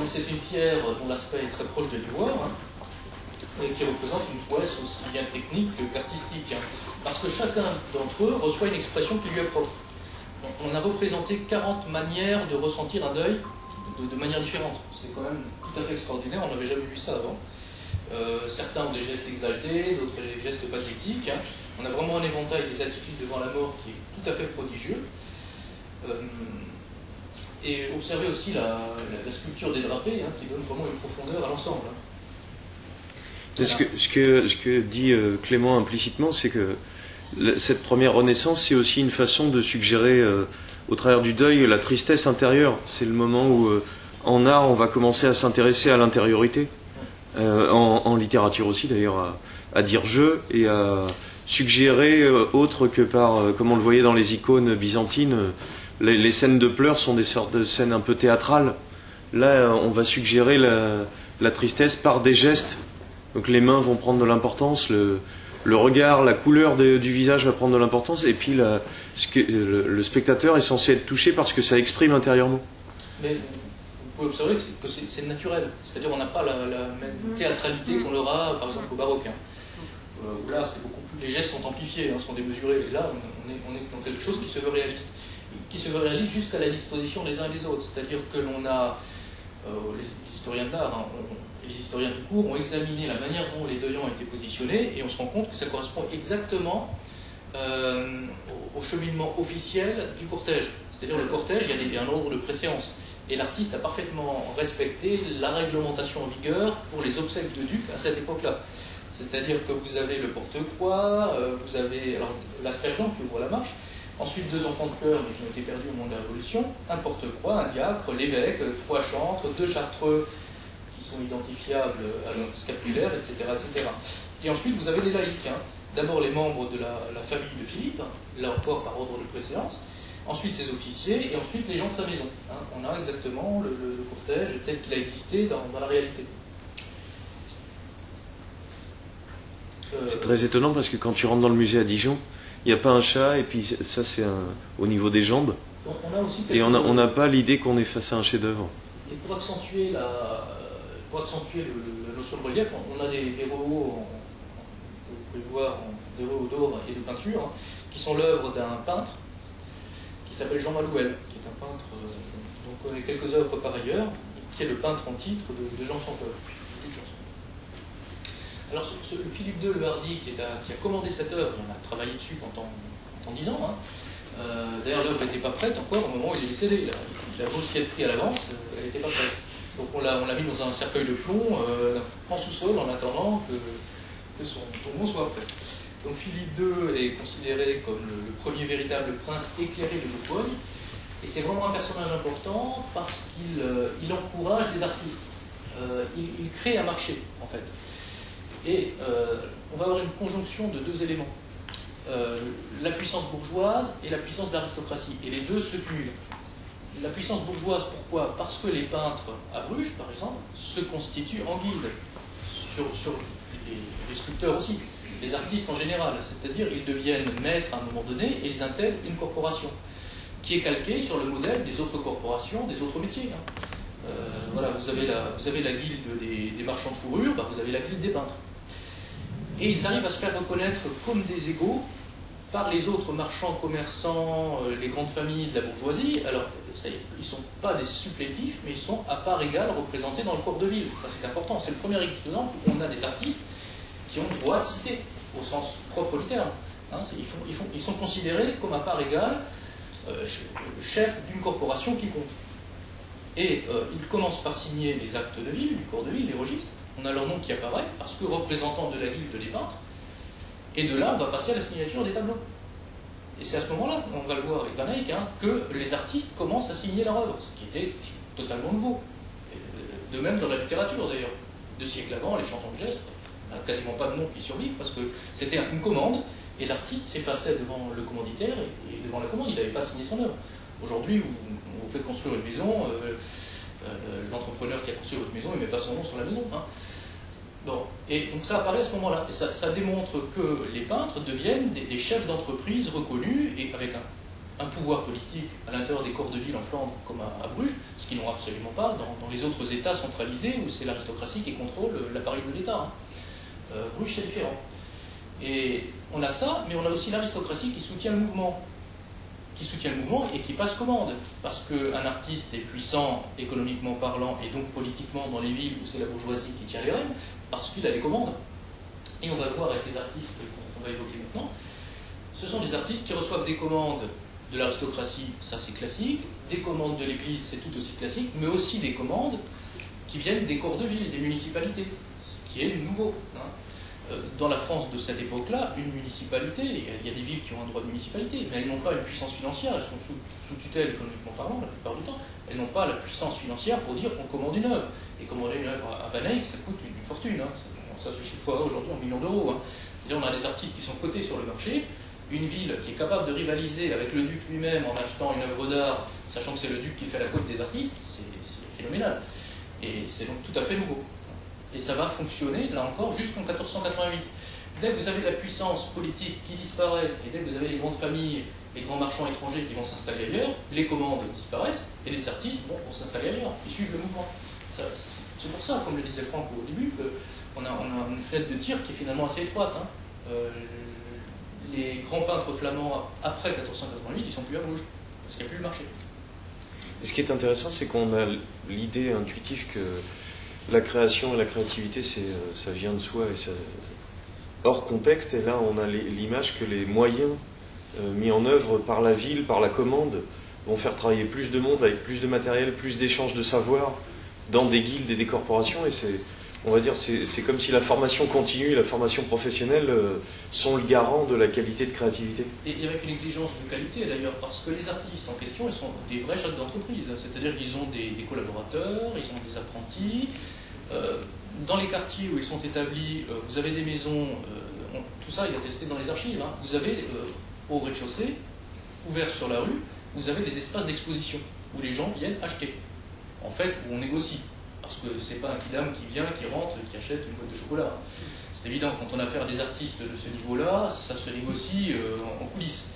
C'est une pierre dont l'aspect est très proche de l'ivoire, et qui représente une prouesse aussi bien technique qu'artistique, parce que chacun d'entre eux reçoit une expression qui lui est propre. On a représenté 40 manières de ressentir un deuil de manière différente. C'est quand même tout à fait extraordinaire, on n'avait jamais vu ça avant. Certains ont des gestes exaltés, d'autres des gestes pathétiques. On a vraiment un éventail des attitudes devant la mort qui est tout à fait prodigieux. Et observez aussi la sculpture des drapés, qui donne vraiment une profondeur à l'ensemble. Ce que dit Clément implicitement, c'est que cette première renaissance, c'est aussi une façon de suggérer, au travers du deuil, la tristesse intérieure. C'est le moment où, en art, on va commencer à s'intéresser à l'intériorité. En littérature aussi, d'ailleurs, à dire je et à suggérer, autre que par, comme on le voyait dans les icônes byzantines, les scènes de pleurs sont des sortes de scènes un peu théâtrales. Là, on va suggérer la tristesse par des gestes. Donc les mains vont prendre de l'importance, le regard, la couleur du visage va prendre de l'importance, et puis le spectateur est censé être touché parce que ça exprime intérieurement. Mais vous pouvez observer que c'est naturel, c'est-à-dire on n'a pas la même théâtralité qu'on aura par exemple au baroque. Où là, c'est beaucoup plus, les gestes sont amplifiés, sont démesurés, et là on est dans quelque chose qui se veut réaliste. Qui se veut réaliste jusqu'à la disposition des uns et des autres, c'est-à-dire que l'on a, les historiens de l'art, les historiens tout court ont examiné la manière dont les deuillants étaient positionnés et on se rend compte que ça correspond exactement au cheminement officiel du cortège. C'est-à-dire le cortège, il y a un ordre de préséance. Et l'artiste a parfaitement respecté la réglementation en vigueur pour les obsèques de duc à cette époque-là. C'est-à-dire que vous avez le porte-croix, vous avez l'aspergeant qui ouvre la marche, ensuite 2 enfants de chœur qui ont été perdus au moment de la Révolution, un porte-croix, un diacre, l'évêque, 3 chantres, 2 chartreux qui sont identifiables à leur scapulaire, etc., etc. Et ensuite, vous avez les laïcs. D'abord les membres de la famille de Philippe, là encore par ordre de préséance, ensuite ses officiers, et ensuite les gens de sa maison. On a exactement le cortège tel qu'il a existé dans la réalité. C'est très étonnant parce que quand tu rentres dans le musée à Dijon, Il n'y a pas un chat, et puis ça c'est au niveau des jambes. On a aussi Et on n'a pas l'idée qu'on est face à un chef-d'œuvre. Et pour accentuer la notion de relief, on a des rehots, vous pouvez voir, des rehots d'or et de peinture, hein, qui sont l'œuvre d'un peintre qui s'appelle Jean Malouel, qui est un peintre dont on connaît quelques œuvres par ailleurs, qui est le peintre en titre de Jean Santeuil. Alors, Philippe II le Hardy, qui a commandé cette œuvre, on a travaillé dessus pendant 10 ans. Hein. D'ailleurs, l'œuvre n'était pas prête encore au moment où il est cédé. Il a beau s'y être pris à l'avance, elle n'était pas prête. Donc, on l'a mis dans un cercueil de plomb en sous-sol en attendant que son tombeau soit prêt. Donc, Philippe II est considéré comme le premier véritable prince éclairé de Bourgogne. Et c'est vraiment un personnage important parce qu'il encourage les artistes. Il crée un marché, en fait. Et on va avoir une conjonction de deux éléments. La puissance bourgeoise et la puissance de l'aristocratie. Et les deux se cumulent. La puissance bourgeoise, pourquoi? Parce que les peintres à Bruges, par exemple, se constituent en guilde. Sur les sculpteurs aussi. Les artistes en général. C'est-à-dire, ils deviennent maîtres à un moment donné et ils intègrent une corporation qui est calquée sur le modèle des autres corporations, des autres métiers. Hein. Voilà, vous avez la guilde des marchands de fourrure, vous avez la guilde des peintres. Et ils arrivent à se faire reconnaître comme des égaux par les autres marchands, commerçants, les grandes familles de la bourgeoisie. Alors, ils ne sont pas des supplétifs, mais ils sont à part égale représentés dans le corps de ville. Ça, c'est important. C'est le premier exemple où on a des artistes qui ont droit de cité, au sens propre du terme. Hein, ils sont considérés comme à part égale chefs d'une corporation qui compte. Et ils commencent par signer les actes de ville, du corps de ville, les registres. On a leur nom qui apparaît, parce que représentant de la guilde des peintres. Et de là, on va passer à la signature des tableaux. Et c'est à ce moment-là, on va le voir avec Van Eyck, hein, que les artistes commencent à signer leur œuvre, ce qui était totalement nouveau. De même dans la littérature, d'ailleurs. 2 siècles avant, les chansons de geste, on n'a quasiment pas de nom qui survivent, parce que c'était une commande, et l'artiste s'effaçait devant le commanditaire, et devant la commande, il n'avait pas signé son œuvre. Aujourd'hui, vous faites construire une maison, l'entrepreneur qui a construit votre maison, il ne met pas son nom sur la maison. Hein. Bon. Et donc ça apparaît à ce moment-là. Et ça démontre que les peintres deviennent des chefs d'entreprise reconnus et avec un pouvoir politique à l'intérieur des corps de ville en Flandre comme à Bruges, ce qu'ils n'ont absolument pas dans les autres États centralisés où c'est l'aristocratie qui contrôle l'appareil de l'État. Hein. Bruges, c'est différent. Et on a ça, mais on a aussi l'aristocratie qui soutient le mouvement. Et qui passe commande. Parce qu'un artiste est puissant économiquement parlant et donc politiquement dans les villes où c'est la bourgeoisie qui tient les rênes, parce qu'il a les commandes. Et on va le voir avec les artistes qu'on va évoquer maintenant. Ce sont des artistes qui reçoivent des commandes de l'aristocratie, ça c'est classique, des commandes de l'Église, c'est tout aussi classique, mais aussi des commandes qui viennent des corps de ville, des municipalités, ce qui est nouveau. Hein. Dans la France de cette époque-là, une municipalité, il y a des villes qui ont un droit de municipalité, mais elles n'ont pas une puissance financière, elles sont sous tutelle économiquement parlant la plupart du temps, elles n'ont pas la puissance financière pour dire on commande une œuvre. Et commander une œuvre à Van Eyck, ça coûte une fortune, hein. Ça se chiffre aujourd'hui en millions d'euros. Hein. C'est-à-dire on a des artistes qui sont cotés sur le marché, une ville qui est capable de rivaliser avec le duc lui-même en achetant une œuvre d'art, sachant que c'est le duc qui fait la cote des artistes, c'est phénoménal. Et c'est donc tout à fait nouveau. Et ça va fonctionner, là encore, jusqu'en 1488. Dès que vous avez la puissance politique qui disparaît, et dès que vous avez les grandes familles, les grands marchands étrangers qui vont s'installer ailleurs, les commandes disparaissent, et les artistes vont s'installer ailleurs, ils suivent le mouvement. C'est pour ça, comme le disait Franck au début, qu'on a une fenêtre de tir qui est finalement assez étroite. Hein. Les grands peintres flamands, après 1488, ils ne sont plus à Bruges, parce qu'il n'y a plus le marché. Et ce qui est intéressant, c'est qu'on a l'idée intuitive que la création et la créativité, ça vient de soi et ça, hors contexte. Et là, on a l'image que les moyens mis en œuvre par la ville, par la commande, vont faire travailler plus de monde avec plus de matériel, plus d'échanges de savoir dans des guildes et des corporations. Et on va dire, c'est comme si la formation continue et la formation professionnelle sont le garant de la qualité de créativité. Et avec une exigence de qualité d'ailleurs, parce que les artistes en question, ils sont des vrais chefs d'entreprise. C'est-à-dire qu'ils ont des collaborateurs, ils ont des apprentis. Dans les quartiers où ils sont établis, vous avez des maisons, tout ça il est attesté dans les archives, hein. Vous avez au rez-de-chaussée, ouvert sur la rue, vous avez des espaces d'exposition où les gens viennent acheter. En fait, où on négocie. Parce que c'est pas un kidam qui vient, qui rentre, qui achète une boîte de chocolat. Hein. C'est évident, quand on a affaire à des artistes de ce niveau-là, ça se négocie en coulisses.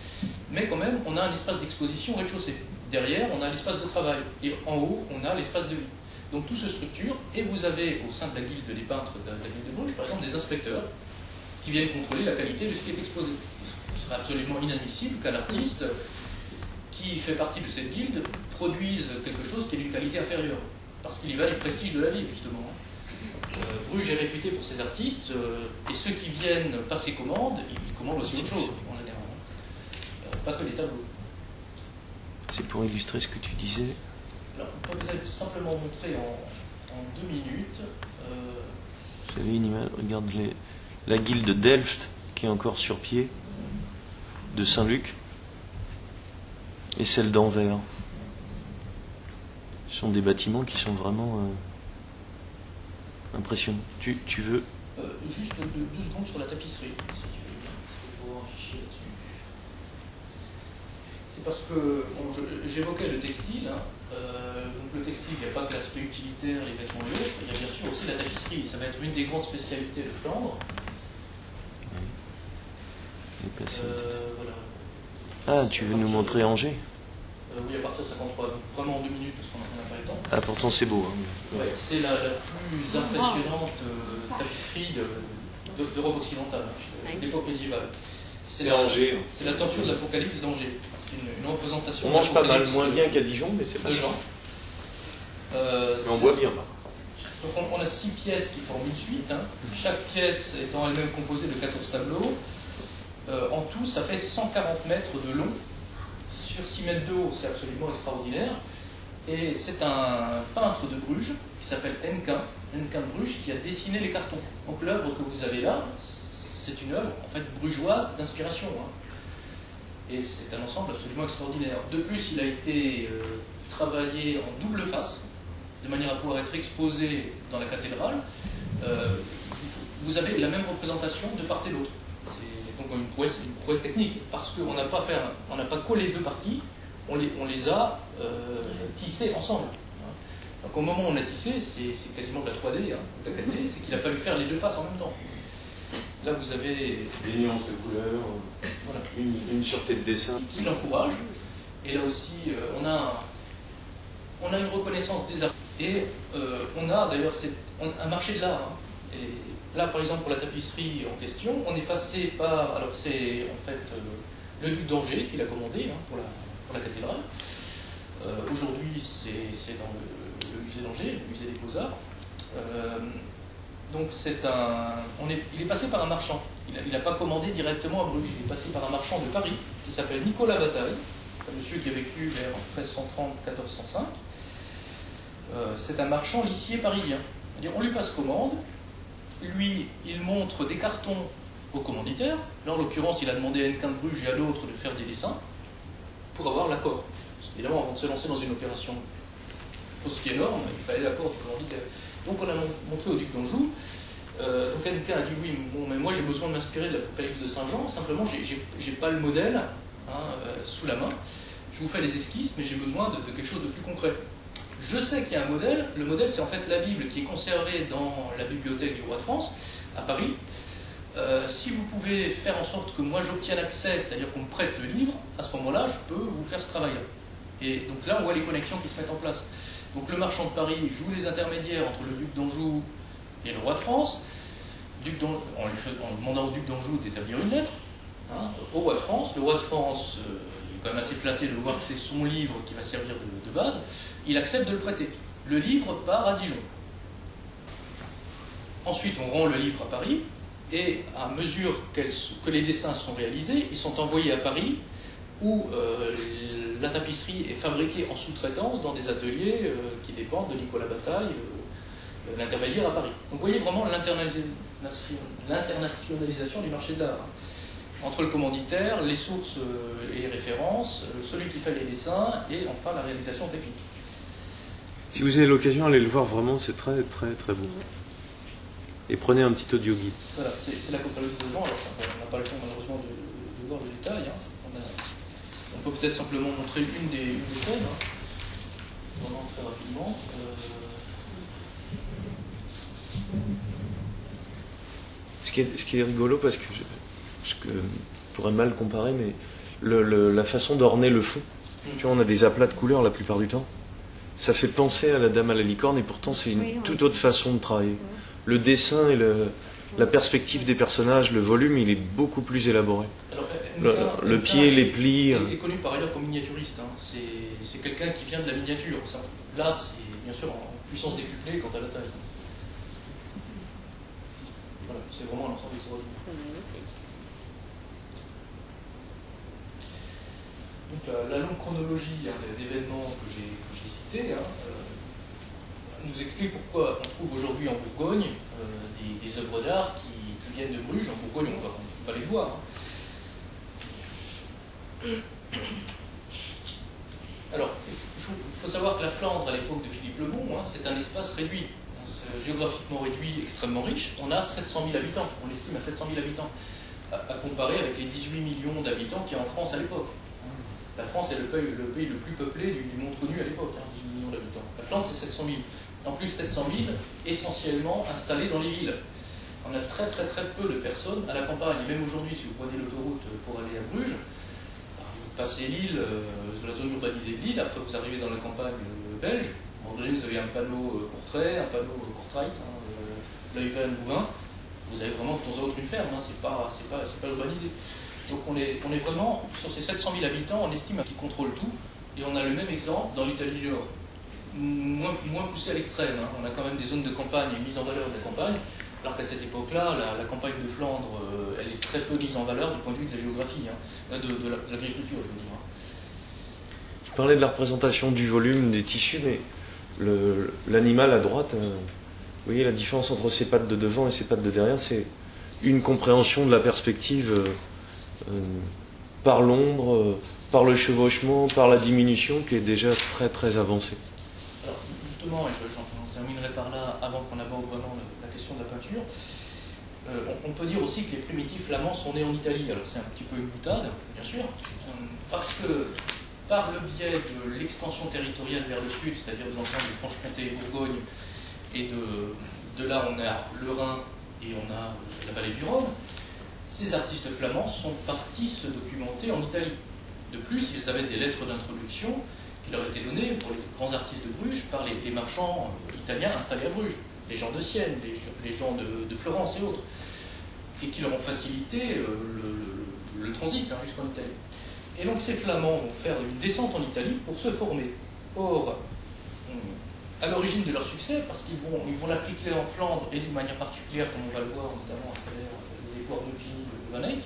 Mais quand même, on a un espace d'exposition au rez-de-chaussée. Derrière, on a l'espace de travail. Et en haut, on a l'espace de vie. Donc tout se structure, et vous avez au sein de la guilde des peintres de la ville de Bruges, par exemple, des inspecteurs qui viennent contrôler la qualité de ce qui est exposé. Il serait absolument inadmissible qu'un artiste qui fait partie de cette guilde produise quelque chose qui est d'une qualité inférieure, parce qu'il y va du prestige de la ville, justement. Bruges est réputé pour ses artistes, et ceux qui viennent passer commande, ils commandent aussi autre chose, en général. Pas que les tableaux. C'est pour illustrer ce que tu disais. Alors, on peut peut-être simplement montrer en 2 minutes. Vous avez une image, regarde la guilde de Delft, qui est encore sur pied, de Saint-Luc, et celle d'Anvers. Ce sont des bâtiments qui sont vraiment impressionnants. Tu veux Juste 2 secondes sur la tapisserie, si tu veux. Je vais voir un fichier là-dessus. C'est parce que bon, j'évoquais le textile. Hein. Donc le textile, il n'y a pas que l'aspect utilitaire, les vêtements et autres. Il y a bien sûr aussi la tapisserie. Ça va être une des grandes spécialités de Flandre. Voilà. Ah, tu veux nous montrer Angers? Oui, à partir de 53. Donc, vraiment en 2 minutes, parce qu'on n'a pas le temps. Ah, pourtant c'est beau. Hein. Ouais, c'est la plus impressionnante tapisserie d'Europe occidentale, d'époque médiévale. C'est Angers. C'est la tenture de l'Apocalypse d'Angers. C'est une représentation. On mange pas mal, moins bien qu'à Dijon, mais c'est pas Jean. Mais on boit bien. Donc on a 6 pièces qui forment une suite. Hein. Chaque pièce étant elle-même composée de 14 tableaux. En tout, ça fait 140 mètres de long sur 6 mètres de haut. C'est absolument extraordinaire. Et c'est un peintre de Bruges qui s'appelle Hennequin de Bruges, qui a dessiné les cartons. Donc l'œuvre que vous avez là, c'est une œuvre en fait brugeoise d'inspiration. Hein. Et c'est un ensemble absolument extraordinaire. De plus, il a été travaillé en double face, de manière à pouvoir être exposé dans la cathédrale. Vous avez la même représentation de part et d'autre. C'est donc une prouesse technique, parce qu'on n'a pas collé 2 parties, on les a tissées ensemble. Donc au moment où on a tissé, c'est quasiment de la 3D, hein, de la 4D, c'est qu'il a fallu faire les 2 faces en même temps. Là, vous avez des nuances de couleurs, voilà. une sûreté de dessin qui l'encourage. Et là aussi, on a une reconnaissance des arts. Et on a d'ailleurs un marché de l'art. Hein. Et là, par exemple, pour la tapisserie en question, on est passé par. Alors, c'est en fait le duc d'Angers qui l'a commandé hein, pour la cathédrale. Aujourd'hui, c'est dans le musée d'Angers, le musée des Beaux-Arts. Donc il est passé par un marchand. Il n'a pas commandé directement à Bruges. Il est passé par un marchand de Paris qui s'appelle Nicolas Bataille, un monsieur qui a vécu vers 1330-1405. C'est un marchand lissier parisien. C'est-à-dire, on lui passe commande, lui, il montre des cartons au commanditaire. Là, en l'occurrence, il a demandé à Hennequin de Bruges et à d'autres de faire des dessins pour avoir l'accord. Parce qu'évidemment, avant de se lancer dans une opération aussi énorme, il fallait l'accord du commanditaire. Donc on a montré au duc d'Anjou. Donc Hennequin a dit oui, bon, mais moi j'ai besoin de m'inspirer de l'Apocalypse de Saint-Jean, simplement j'ai pas le modèle hein, sous la main. Je vous fais les esquisses, mais j'ai besoin de quelque chose de plus concret. Je sais qu'il y a un modèle. Le modèle, c'est en fait la Bible qui est conservée dans la bibliothèque du roi de France, à Paris. Si vous pouvez faire en sorte que moi j'obtienne accès, c'est-à-dire qu'on me prête le livre, à ce moment-là, je peux vous faire ce travail-là. Et donc là, on voit les connexions qui se mettent en place. Donc le marchand de Paris joue les intermédiaires entre le duc d'Anjou et le roi de France, en demandant au duc d'Anjou d'établir une lettre hein, au roi de France. Le roi de France il est quand même assez flatté de voir que c'est son livre qui va servir de base. Il accepte de le prêter. Le livre part à Dijon. Ensuite, on rend le livre à Paris, et à mesure que les dessins sont réalisés, ils sont envoyés à Paris, où la tapisserie est fabriquée en sous-traitance dans des ateliers qui dépendent de Nicolas Bataille, l'intermédiaire à Paris. Donc vous voyez vraiment l'internationalisation du marché de l'art. Entre le commanditaire, les sources et les références, celui qui fait les dessins, et enfin la réalisation technique. Si vous avez l'occasion, allez le voir, vraiment, c'est très très très beau. Et prenez un petit audio guide. Voilà, c'est l'Apocalypse de Jean, alors on n'a pas le temps malheureusement de voir le détail. Hein. On peut peut-être simplement montrer une des scènes, hein. Vraiment très rapidement. Ce qui est rigolo, parce que je pourrais mal comparer, mais la façon d'orner le fond, tu vois, on a des aplats de couleurs la plupart du temps. Ça fait penser à la Dame à la licorne, et pourtant c'est une toute autre façon de travailler. Le dessin et la perspective des personnages, le volume, il est beaucoup plus élaboré. Alors, le pied, les plis. Il est connu par ailleurs comme miniaturiste. Hein. C'est quelqu'un qui vient de la miniature. Ça. Là, c'est bien sûr en puissance décuplée quant à la taille. Voilà, c'est vraiment un ensemble extraordinaire. Donc la longue chronologie d'événements que j'ai cités nous explique pourquoi on trouve aujourd'hui en Bourgogne des œuvres d'art qui viennent de Bruges. En Bourgogne, on va les voir. Alors, il faut savoir que la Flandre, à l'époque de Philippe le Bon, c'est un espace réduit, géographiquement réduit, extrêmement riche. On a 700 000 habitants, on estime à 700 000 habitants, à comparer avec les 18 millions d'habitants qu'il y a en France à l'époque. La France est le pays le plus peuplé du monde connu à l'époque, 18 millions d'habitants. La Flandre, c'est 700 000. En plus, 700 000 essentiellement installés dans les villes. On a très peu de personnes à la campagne. Même aujourd'hui, si vous prenez l'autoroute pour aller à Bruges, vous passez Lille, la zone urbanisée de Lille, après vous arrivez dans la campagne belge. À un moment donné, vous avez un panneau Courtrai, un panneau Courtrait, Leuven, Louvain. Vous avez vraiment de temps à autre une ferme, c'est pas urbanisé. Donc on est vraiment, sur ces 700 000 habitants, on estime qu'ils contrôlent tout. Et on a le même exemple dans l'Italie du Nord. Moins poussé à l'extrême. On a quand même des zones de campagne et mise en valeur de la campagne, alors qu'à cette époque-là, la campagne de Flandre, elle est très peu mise en valeur du point de vue de la géographie, de l'agriculture, je veux dire. Tu parlais de la représentation du volume des tissus, mais l'animal à droite, vous voyez la différence entre ses pattes de devant et ses pattes de derrière, c'est une compréhension de la perspective par l'ombre, par le chevauchement, par la diminution qui est déjà très avancée. Alors justement, et j'en terminerai par là avant qu'on aborde vraiment la question de la peinture, on peut dire aussi que les primitifs flamands sont nés en Italie. Alors c'est un petit peu une boutade, bien sûr, parce que par le biais de l'extension territoriale vers le sud, c'est-à-dire de l'ensemble de Franche-Comté et Bourgogne, et de là on a le Rhin et on a la vallée du Rhône, ces artistes flamands sont partis se documenter en Italie. De plus, ils avaient des lettres d'introduction qui leur étaient données pour les grands artistes de Bruges par les marchands italiens installés à Bruges, les gens de Sienne, les gens de Florence et autres, et qui leur ont facilité le transit jusqu'en Italie. Et donc ces Flamands vont faire une descente en Italie pour se former. Or, à l'origine de leur succès, parce qu'ils vont l'appliquer en Flandre et d'une manière particulière, comme on va le voir notamment à travers les époires de Fini de Van Eyck,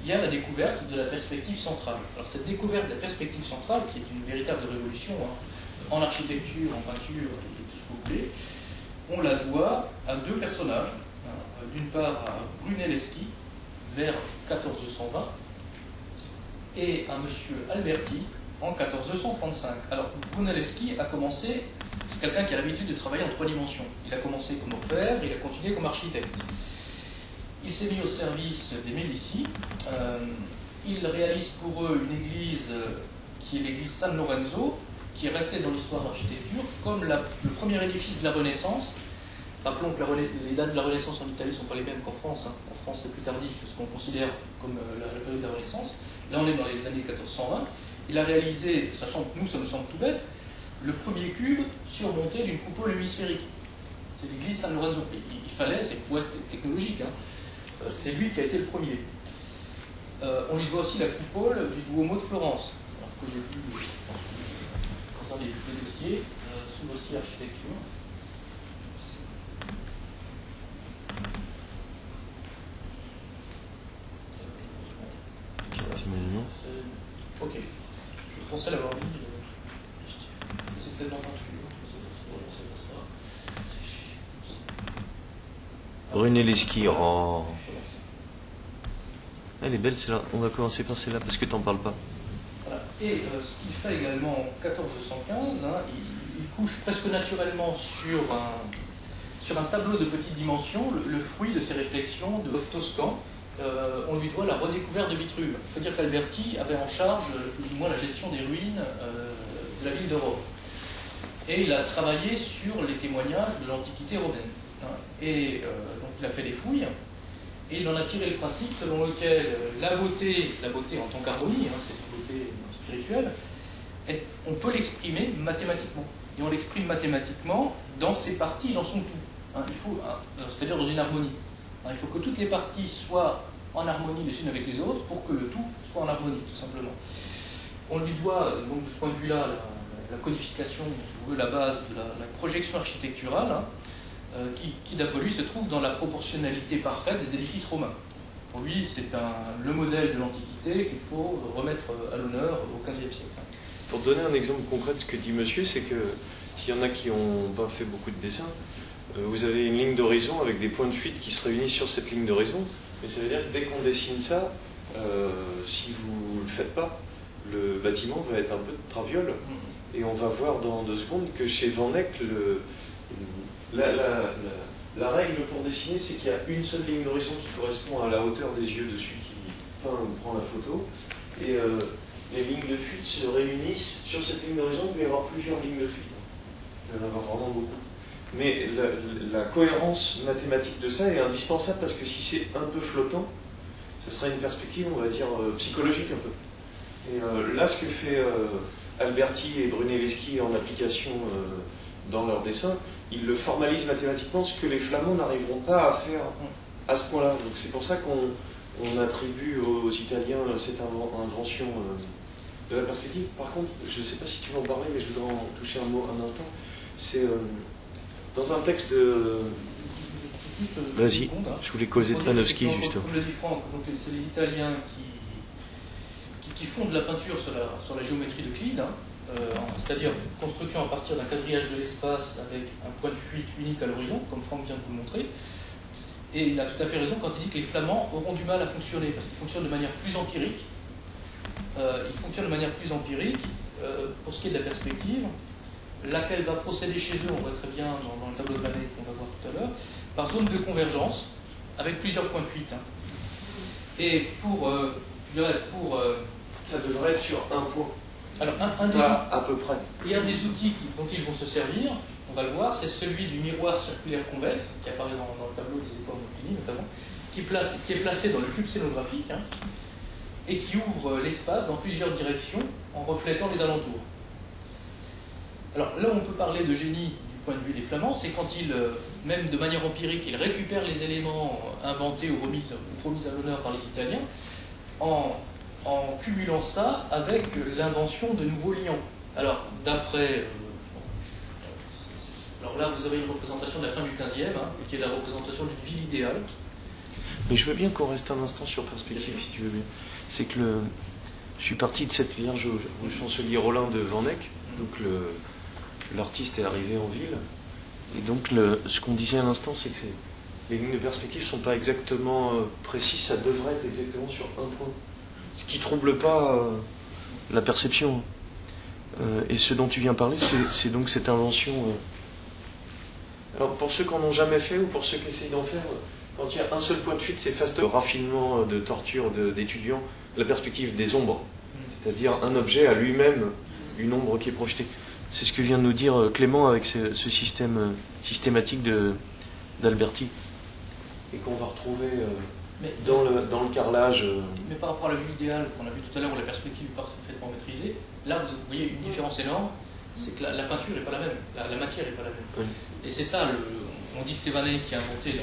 il y a la découverte de la perspective centrale. Alors cette découverte de la perspective centrale, qui est une véritable révolution en architecture, en peinture et tout ce que vous voulez, on la doit à deux personnages. D'une part à Brunelleschi, vers 1420, et à M. Alberti, en 1435. Alors Brunelleschi a commencé, c'est quelqu'un qui a l'habitude de travailler en 3 dimensions. Il a commencé comme orfèvre, il a continué comme architecte. Il s'est mis au service des Médicis. Il réalise pour eux une église qui est l'église San Lorenzo, qui est restée dans l'histoire de l'architecture comme le premier édifice de la Renaissance. Rappelons que les dates de la Renaissance en Italie ne sont pas les mêmes qu'en France. En France, c'est plus tardif, ce qu'on considère comme la période de la Renaissance. Là, on est dans les années 1420. Il a réalisé, sachant que nous, ça nous semble tout bête, le premier cube surmonté d'une coupole hémisphérique. C'est l'église San Lorenzo. Il fallait, c'est une prouesse technologique, c'est lui qui a été le premier. On lui doit aussi la coupole du Duomo de Florence. Alors que j'ai vu, concernant les dossiers, sous dossier architecture. Ok. Je pensais l'avoir dit. C'est peut-être dans peinture. Brunelleschi, oh. Elle est belle celle-là. On va commencer par celle-là parce que t'en parles pas. Voilà. Et ce qu'il fait également en 1415, il couche presque naturellement sur un tableau de petite dimension le fruit de ses réflexions de Toscan. On lui doit la redécouverte de Vitruve. Il faut dire qu'Alberti avait en charge plus ou moins la gestion des ruines de la ville de Rome. Et il a travaillé sur les témoignages de l'Antiquité romaine. Et donc il a fait des fouilles. Et il en a tiré le principe selon lequel la beauté en tant qu'harmonie, hein, c'est une beauté spirituelle, on peut l'exprimer mathématiquement. Et on l'exprime mathématiquement dans ses parties, dans son tout. Hein, c'est-à-dire dans une harmonie. Hein, il faut que toutes les parties soient en harmonie les unes avec les autres pour que le tout soit en harmonie, tout simplement. On lui doit, donc de ce point de vue-là, la codification, si vous voulez, la base de la projection architecturale, hein, qui d'après lui se trouve dans la proportionnalité parfaite des édifices romains. Pour lui, c'est le modèle de l'Antiquité qu'il faut remettre à l'honneur au XVe siècle. Pour donner un exemple concret de ce que dit monsieur, c'est que s'il y en a qui n'ont pas fait beaucoup de dessins, vous avez une ligne d'horizon avec des points de fuite qui se réunissent sur cette ligne d'horizon, mais ça veut dire que dès qu'on dessine ça, si vous ne le faites pas, le bâtiment va être un peu de traviole. Et on va voir dans 2 secondes que chez Van Eyck, la règle pour dessiner, c'est qu'il y a une seule ligne d'horizon qui correspond à la hauteur des yeux de celui qui peint ou prend la photo. Et les lignes de fuite se réunissent sur cette ligne d'horizon. Il peut y avoir plusieurs lignes de fuite. Il va y en avoir vraiment beaucoup. Mais la cohérence mathématique de ça est indispensable parce que si c'est un peu flottant, ce sera une perspective, on va dire, psychologique un peu. Et là, ce que fait Alberti et Brunelleschi en application dans leur dessin, ils le formalisent mathématiquement, ce que les Flamands n'arriveront pas à faire à ce point-là. Donc c'est pour ça qu'on attribue aux Italiens cette invention de la perspective. Par contre, je ne sais pas si tu veux en parler, mais je voudrais en toucher un mot un instant. C'est dans un texte de... Vas-y, je voulais causer de Panofsky, justement. Comme le dit Franck, c'est les Italiens qui fondent la peinture sur la géométrie d'Euclide, hein, c'est-à-dire construction à partir d'un quadrillage de l'espace avec un point de fuite unique à l'horizon, comme Franck vient de vous le montrer. Et il a tout à fait raison quand il dit que les Flamands auront du mal à fonctionner, parce qu'ils fonctionnent de manière plus empirique. Pour ce qui est de la perspective, laquelle va procéder chez eux, on voit très bien dans le tableau de Van Eyck qu'on va voir tout à l'heure, par zone de convergence, avec plusieurs points de fuite. Hein. Et ça devrait être sur un point. Alors, à peu près. Il y a des outils dont ils vont se servir, on va le voir, c'est celui du miroir circulaire convexe, qui apparaît dans le tableau des étoiles d'infini notamment, qui est placé dans le cube scénographique, hein, et qui ouvre l'espace dans plusieurs directions en reflétant les alentours. Alors là où on peut parler de génie du point de vue des Flamands, c'est quand ils, même de manière empirique, ils récupèrent les éléments inventés ou remis à l'honneur par les Italiens, en cumulant ça avec l'invention de nouveaux liants. Alors, alors là, vous avez une représentation de la fin du XVe, hein, qui est la représentation d'une ville idéale. Mais je veux bien qu'on reste un instant sur perspective, si tu veux bien. C'est que je suis parti de cette vierge au chancelier Rollin de Van Eyck, donc l'artiste est arrivé en ville, et donc ce qu'on disait à l'instant, c'est que les lignes de perspective ne sont pas exactement précises, ça devrait être exactement sur un point. Ce qui ne trouble pas la perception. Et ce dont tu viens parler, c'est donc cette invention. Alors pour ceux qui n'en ont jamais fait, ou pour ceux qui essayent d'en faire, quand il y a un seul point de fuite, c'est face au raffinement de torture d'étudiants, la perspective des ombres. C'est-à-dire un objet à lui-même, une ombre qui est projetée. C'est ce que vient de nous dire Clément avec ce système systématique d'Alberti. Et qu'on va retrouver... dans le carrelage. Mais par rapport à la vue idéale qu'on a vu tout à l'heure où la perspective est parfaitement maîtrisée, là vous voyez une différence énorme, c'est que la peinture n'est pas la même, la matière n'est pas la même. Oui. Et c'est ça, on dit que c'est Van Eyck qui a inventé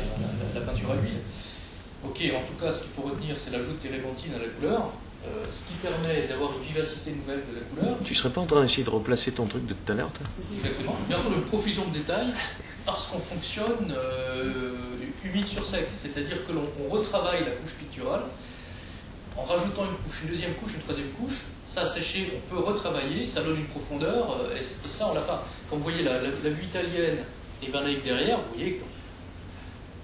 la peinture à l'huile. Ok, en tout cas ce qu'il faut retenir c'est l'ajout de térébenthine à la couleur, ce qui permet d'avoir une vivacité nouvelle de la couleur. Tu serais pas en train d'essayer de replacer ton truc de tout à l'heure, toi ? Exactement, bien sûr, une profusion de détails, parce qu'on fonctionne humide sur sec, c'est-à-dire que l'on retravaille la couche picturale en rajoutant une couche, une deuxième couche, une troisième couche, ça a séché, on peut retravailler, ça donne une profondeur, et ça on l'a pas. Quand vous voyez la vue italienne et Van Eyck derrière, vous voyez que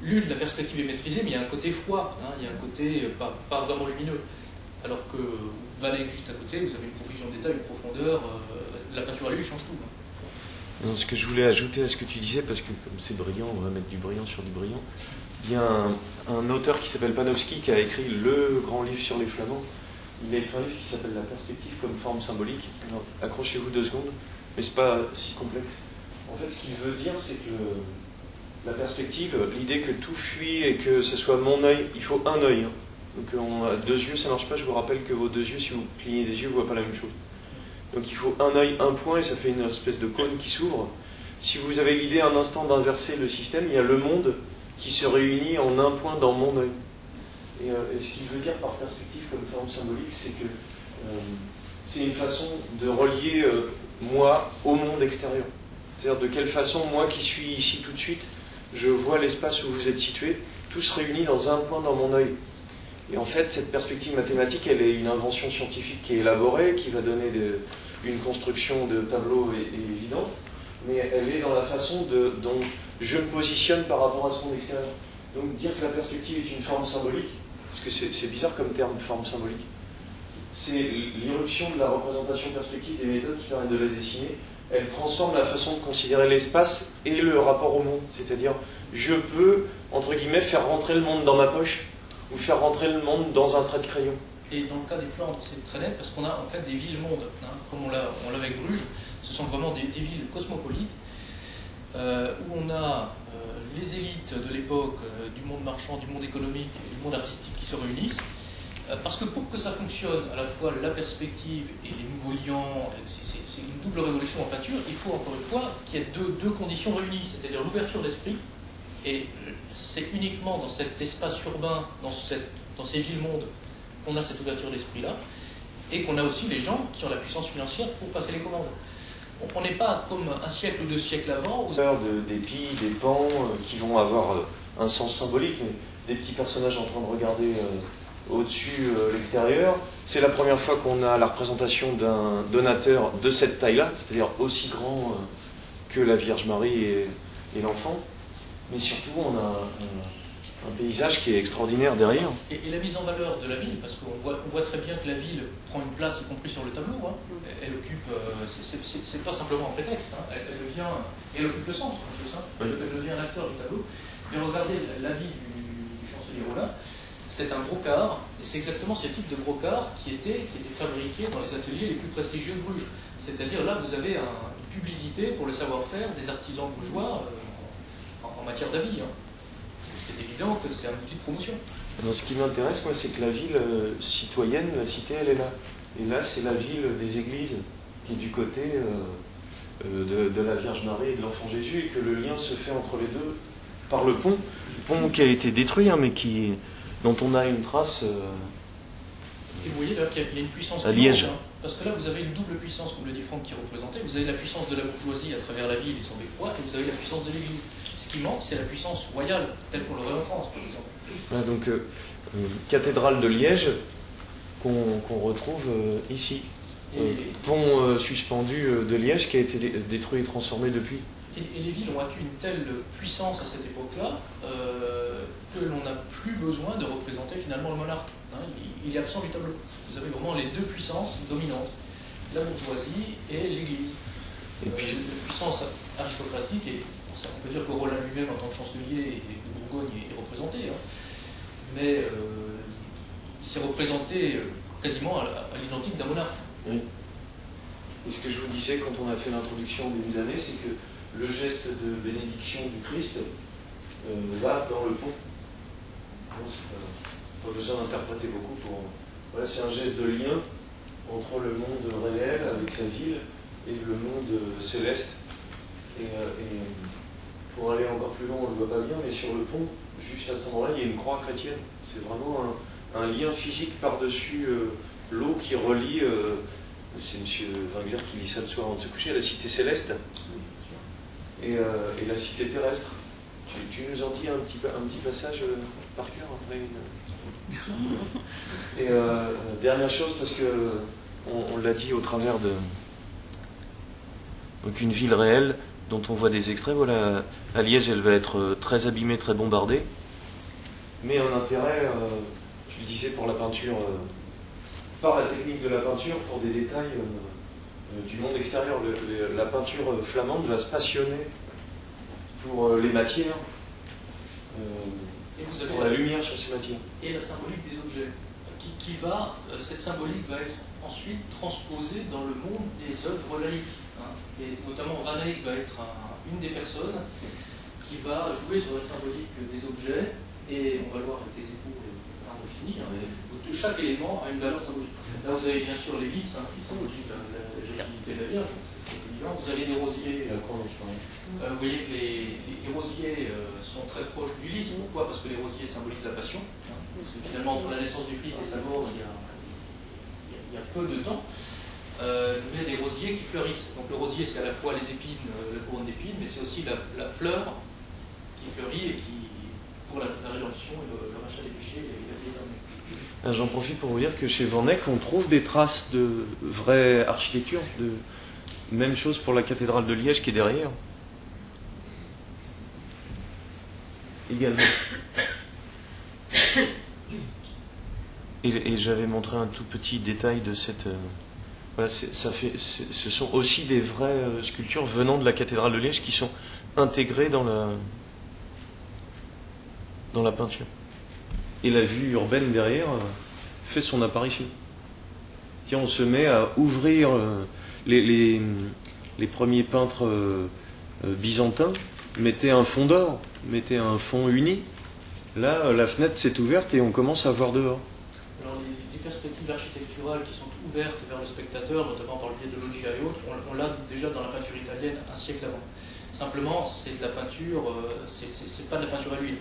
l'une, la perspective est maîtrisée, mais il y a un côté froid, hein, il y a un côté pas vraiment lumineux. Alors que Van Eyck juste à côté, vous avez une profusion de détails, une profondeur, la peinture à l'huile change tout. Hein. Non, ce que je voulais ajouter à ce que tu disais, parce que comme c'est brillant, on va mettre du brillant sur du brillant, il y a un auteur qui s'appelle Panofsky qui a écrit le grand livre sur les Flamands. Il a écrit un livre qui s'appelle La perspective comme forme symbolique. Alors, accrochez-vous 2 secondes, mais c'est pas si complexe. En fait, ce qu'il veut dire, c'est que la perspective, l'idée que tout fuit et que ce soit mon œil, il faut un œil. Hein. Donc on a deux yeux, ça marche pas, je vous rappelle que vos deux yeux, si vous clignez des yeux, vous ne voyez pas la même chose. Donc il faut un œil, un point, et ça fait une espèce de cône qui s'ouvre. Si vous avez l'idée un instant d'inverser le système, il y a le monde qui se réunit en un point dans mon œil. Et ce qu'il veut dire par perspective comme forme symbolique, c'est que c'est une façon de relier moi au monde extérieur. C'est-à-dire de quelle façon, moi qui suis ici tout de suite, je vois l'espace où vous êtes situé, tout se réunit dans un point dans mon œil. Et en fait, cette perspective mathématique, elle est une invention scientifique qui est élaborée, qui va donner une construction de tableau évidente, mais elle est dans la façon dont je me positionne par rapport à ce monde extérieur. Donc dire que la perspective est une forme symbolique, parce que c'est bizarre comme terme, forme symbolique, c'est l'irruption de la représentation perspective des méthodes qui permettent de la dessiner. Elle transforme la façon de considérer l'espace et le rapport au monde. C'est-à-dire, je peux, entre guillemets, faire rentrer le monde dans ma poche ou faire rentrer le monde dans un trait de crayon. Et dans le cas des Flandres, c'est très net parce qu'on a en fait des villes-mondes, hein, comme on l'a avec Bruges. Ce sont vraiment des villes cosmopolites où on a les élites de l'époque, du monde marchand, du monde économique et du monde artistique qui se réunissent. Parce que pour que ça fonctionne, à la fois la perspective et les nouveaux liants, c'est une double révolution en peinture, il faut encore une fois qu'il y ait deux conditions réunies, c'est-à-dire l'ouverture d'esprit, et c'est uniquement dans cet espace urbain, dans ces villes-mondes, qu'on a cette ouverture d'esprit-là, et qu'on a aussi les gens qui ont la puissance financière pour passer les commandes. On n'est pas comme un siècle ou 2 siècles avant. Des pies, des pans qui vont avoir un sens symbolique, mais des petits personnages en train de regarder au-dessus l'extérieur. C'est la première fois qu'on a la représentation d'un donateur de cette taille-là, c'est-à-dire aussi grand que la Vierge Marie et l'enfant. Mais surtout, on a un paysage qui est extraordinaire derrière. Et la mise en valeur de la ville, parce qu'on voit très bien que la ville prend une place, y compris sur le tableau. Hein. Elle occupe, c'est pas simplement un prétexte, hein. Elle occupe le centre en plus. Hein. Elle devient un acteur du tableau. Et regardez la vie du chancelier Rollin, c'est un brocart, et c'est exactement ce type de brocart qui était fabriqué dans les ateliers les plus prestigieux de Bruges. C'est-à-dire là, vous avez une publicité pour le savoir-faire des artisans bourgeois en matière d'habits. Hein. C'est évident que c'est un outil de promotion. Alors, ce qui m'intéresse, moi, c'est que la ville citoyenne, la cité, elle est là. Et là, c'est la ville des églises qui est du côté de la Vierge Marie et de l'Enfant Jésus, et que le lien se fait entre les deux par le pont. Le pont qui a été détruit, hein, mais dont on a une trace. Et vous voyez là qu'il y a une puissance à Liège. Hein, parce que là, vous avez une double puissance, comme le dit Franck, qui est représentée. Vous avez la puissance de la bourgeoisie à travers la ville et son beffroi, et vous avez la puissance de l'Église. Ce qui manque, c'est la puissance royale, telle qu'on l'aurait en France, par exemple. Voilà, donc, cathédrale de Liège, qu'on retrouve ici. Pont suspendu de Liège qui a été détruit et transformé depuis. Et les villes ont acquis une telle puissance à cette époque-là que l'on n'a plus besoin de représenter finalement le monarque. Hein, il est absent du tableau. Vous avez vraiment les deux puissances dominantes, la bourgeoisie et l'Église. Et puis la puissance aristocratique, et on peut dire que Rollin lui-même en tant que chancelier de Bourgogne est représenté, hein, mais il s'est représenté quasiment à l'identique d'un monarque. Oui. Et ce que je vous disais quand on a fait l'introduction au début d'année, c'est que le geste de bénédiction du Christ va dans le pont. Pas besoin d'interpréter beaucoup pour. Voilà, c'est un geste de lien entre le monde réel avec sa ville et le monde céleste. Et pour aller encore plus loin, on ne le voit pas bien, mais sur le pont, juste à cet endroit-là, il y a une croix chrétienne. C'est vraiment un lien physique par-dessus l'eau qui relie. C'est M. Wengler qui lit ça de soir avant de se coucher, la cité céleste et la cité terrestre. Tu nous en dis un petit passage par cœur après Et dernière chose, parce que on l'a dit au travers de donc une ville réelle dont on voit des extraits. Voilà, à Liège, elle va être très abîmée, très bombardée, mais un intérêt, je le disais, pour la peinture, par la technique de la peinture, pour des détails du monde extérieur. La peinture flamande va se passionner pour les matières, pour la lumière sur ces matières. Et la symbolique des objets, cette symbolique va être ensuite transposée dans le monde des œuvres laïques. Hein. Et notamment Van Eyck va être une des personnes qui va jouer sur la symbolique des objets, et on va le voir avec les époux infini, hein, chaque élément a une valeur symbolique. Là, vous avez bien sûr les lys, qui symbolisent la virginité de la Vierge, c'est évident. Vous avez les rosiers. Vous voyez que les rosiers sont très proches du lys. Pourquoi? Parce que les rosiers symbolisent la passion. Parce que finalement, entre la naissance du Christ et sa mort, il y a peu de temps. Mais des rosiers qui fleurissent. Donc le rosier, c'est à la fois les épines, la couronne d'épines, mais c'est aussi la fleur qui fleurit et qui, pour la rédemption et le rachat des péchés et la vie éternelle. J'en profite pour vous dire que chez Van Eyck, on trouve des traces de vraie architecture. Même chose pour la cathédrale de Liège qui est derrière. Également. Et j'avais montré un tout petit détail de cette... voilà, ce sont aussi des vraies sculptures venant de la cathédrale de Liège qui sont intégrées dans la peinture. Et la vue urbaine derrière fait son apparition. On se met à ouvrir les premiers peintres byzantins mettaient un fond d'or, mettaient un fond uni. Là, la fenêtre s'est ouverte et on commence à voir dehors. Alors, les perspectives architecturales qui sont ouvertes vers le spectateur, notamment par le biais de loggia et autres, on l'a déjà dans la peinture italienne un siècle avant. Simplement, c'est de la peinture, c'est pas de la peinture à l'huile.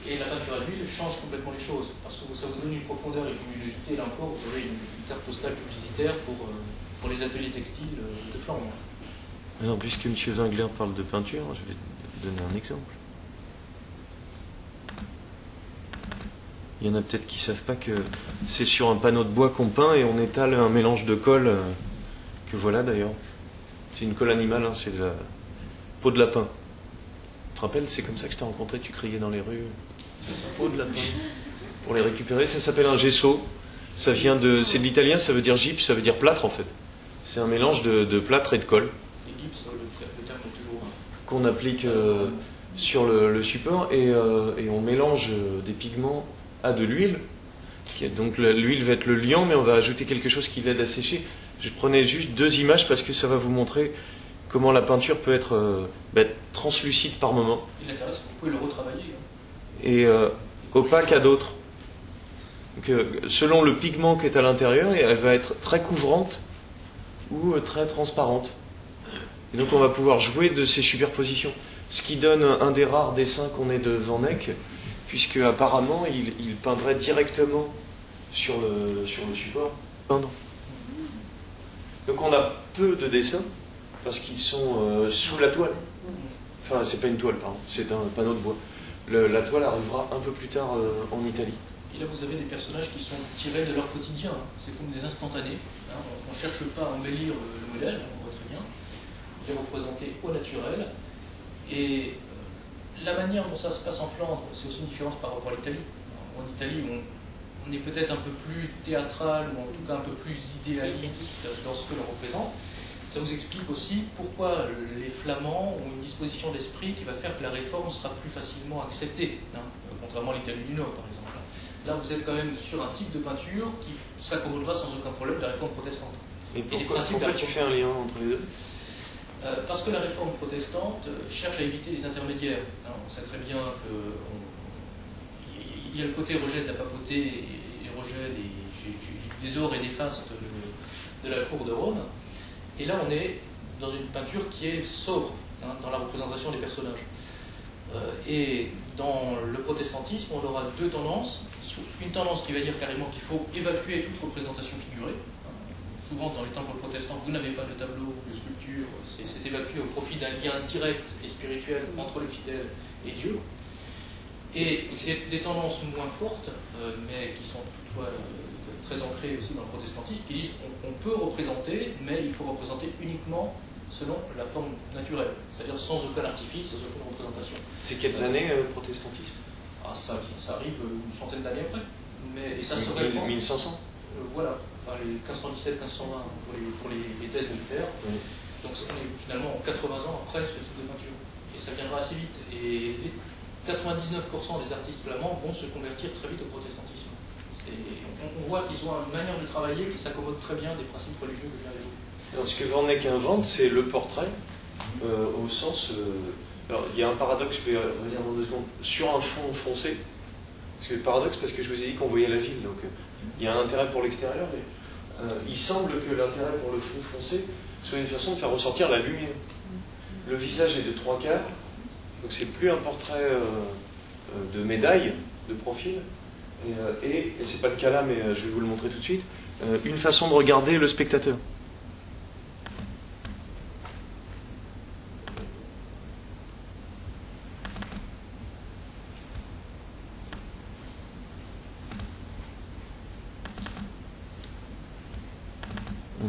Et la peinture à l'huile change complètement les choses, parce que ça vous donne une profondeur et une luminosité. Là encore, vous aurez une carte postale publicitaire pour les ateliers textiles de Flandre. Non, puisque M. Wingler parle de peinture, je vais donner un exemple. Il y en a peut-être qui ne savent pas que c'est sur un panneau de bois qu'on peint et on étale un mélange de colle, que voilà d'ailleurs. C'est une colle animale, hein, c'est de la peau de lapin. Tu te rappelles, c'est comme ça que je t'ai rencontré, tu criais dans les rues. Peau de lapin. Pour les récupérer, ça s'appelle un gesso. Ça vient c'est de l'italien, ça veut dire gypse, ça veut dire plâtre en fait. C'est un mélange de plâtre et de colle. Et gypse, le terme est toujours... Qu'on applique sur le support et on mélange des pigments à de l'huile. Donc l'huile va être le liant, mais on va ajouter quelque chose qui l'aide à sécher. Je prenais juste 2 images parce que ça va vous montrer comment la peinture peut être translucide par moment. Il est intéressant, vous pouvez le retravailler. Et opaque à d'autres. Donc, selon le pigment qui est à l'intérieur, elle va être très couvrante ou très transparente. Et donc on va pouvoir jouer de ces superpositions. Ce qui donne un des rares dessins qu'on ait de Van Eyck, puisque apparemment il peindrait directement sur le support. Peindre. Donc on a peu de dessins, parce qu'ils sont sous la toile. Enfin, c'est pas une toile, pardon, c'est un panneau de bois. La toile arrivera un peu plus tard en Italie. Et là, vous avez des personnages qui sont tirés de leur quotidien. C'est comme des instantanés. On ne cherche pas à embellir le modèle, on voit très bien. Il est représenté au naturel. Et la manière dont ça se passe en Flandre, c'est aussi une différence par rapport à l'Italie. En Italie, on est peut-être un peu plus théâtral, ou en tout cas un peu plus idéaliste dans ce que l'on représente. Ça vous explique aussi pourquoi les Flamands ont une disposition d'esprit qui va faire que la réforme sera plus facilement acceptée, contrairement à l'Italie du Nord, par exemple. Là, vous êtes quand même sur un type de peinture qui s'accommodera sans aucun problème de la réforme protestante. Et pourquoi tu fais un lien entre les deux? Parce que la réforme protestante cherche à éviter les intermédiaires. On sait très bien qu'il y a le côté rejet de la papauté et rejet des ors et des fastes de la cour de Rome. Et là, on est dans une peinture qui est sobre dans la représentation des personnages. Et dans le protestantisme, on aura 2 tendances. Une tendance qui va dire carrément qu'il faut évacuer toute représentation figurée. Souvent, dans les temples protestants, vous n'avez pas de tableau, de sculpture. C'est évacué au profit d'un lien direct et spirituel entre le fidèle et Dieu. Et c'est des tendances moins fortes, mais qui sont toutefois très ancrées aussi dans le protestantisme, qui disent qu'on peut représenter, mais il faut représenter uniquement selon la forme naturelle, c'est-à-dire sans aucun artifice, sans aucune représentation. C'est quelles années le protestantisme? Ça arrive une centaine d'années après. Et ça se répand. 1500 voilà, enfin les 1517-1520 pour les thèses militaires. Oui. Donc on est finalement 80 ans après ce type de peinture. Et ça viendra assez vite. Et 99% des artistes flamands vont se convertir très vite au protestantisme. On voit qu'ils ont une manière de travailler qui s'accommode très bien des principes religieux que j'ai évoqués. Alors ce que Van Eyck invente, c'est le portrait au sens Alors, il y a un paradoxe, je vais revenir dans 2 secondes, sur un fond foncé. Paradoxe parce que je vous ai dit qu'on voyait la ville, donc il y a un intérêt pour l'extérieur, mais il semble que l'intérêt pour le fond foncé soit une façon de faire ressortir la lumière. Le visage est de 3/4, donc c'est plus un portrait de médaille, de profil, et c'est pas le cas là, mais je vais vous le montrer tout de suite, une façon de regarder le spectateur.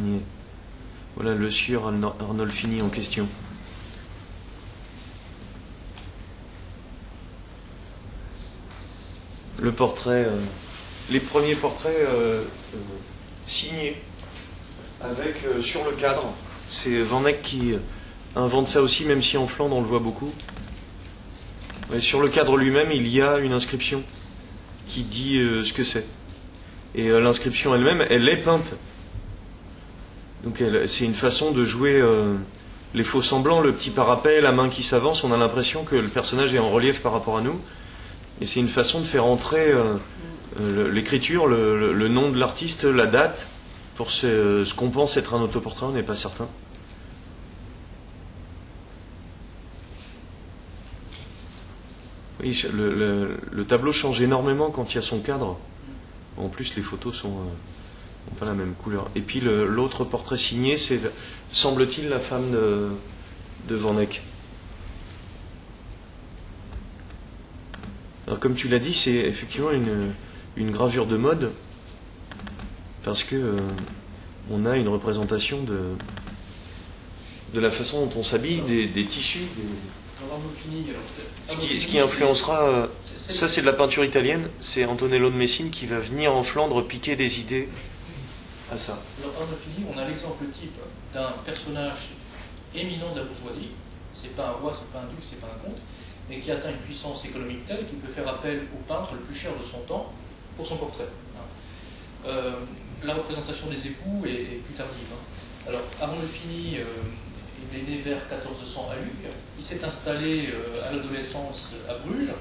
On y est. Voilà le sieur Arnolfini en question. Le portrait, les premiers portraits signés avec sur le cadre. C'est Van Eyck qui invente ça aussi, même si en Flandre on le voit beaucoup. Mais sur le cadre lui-même, il y a une inscription qui dit ce que c'est. Et l'inscription elle-même, elle est peinte. Donc c'est une façon de jouer les faux semblants, le petit parapet, la main qui s'avance. On a l'impression que le personnage est en relief par rapport à nous. Et c'est une façon de faire entrer l'écriture, le nom de l'artiste, la date, pour ce qu'on pense être un autoportrait, on n'est pas certain. Oui, le tableau change énormément quand il y a son cadre. En plus, les photos n'ont pas la même couleur. Et puis l'autre portrait signé, c'est, semble-t-il, la femme de Van Eyck. Alors, comme tu l'as dit, c'est effectivement une gravure de mode, parce que on a une représentation de la façon dont on s'habille, des tissus. Ce qui influencera, ça c'est de la peinture italienne, c'est Antonello de Messine qui va venir en Flandre piquer des idées à ça. Alors, Arnolfini, on a l'exemple type d'un personnage éminent de la bourgeoisie, c'est pas un roi, c'est pas un duc, c'est pas un comte, mais qui atteint une puissance économique telle qu'il peut faire appel au peintre le plus cher de son temps pour son portrait. La représentation des époux est plus tardive. Alors, Arnolfini, il est né vers 1400 à Lucques, il s'est installé à l'adolescence à Bruges,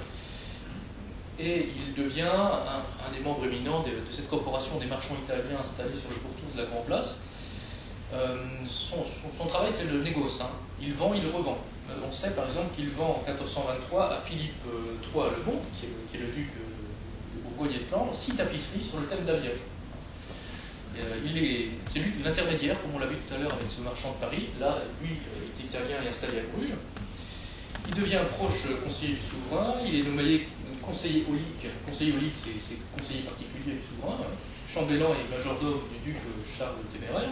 et il devient un des membres éminents de cette corporation des marchands italiens installés sur le pourtour de la Grand Place. Son travail, c'est le négoce. Il vend, il revend. On sait par exemple qu'il vend en 1423 à Philippe III le Bon, qui est le duc de Bourgogne et de Flandre, 6 tapisseries sur le thème de la Vierge. C'est lui l'intermédiaire, comme on l'a vu tout à l'heure avec ce marchand de Paris. Là, lui, est italien et installé à Bruges. Il devient proche conseiller du souverain. Il est nommé conseiller aulique. Conseiller aulique, c'est conseiller particulier du souverain. Chambellan et majordome du duc Charles le Téméraire.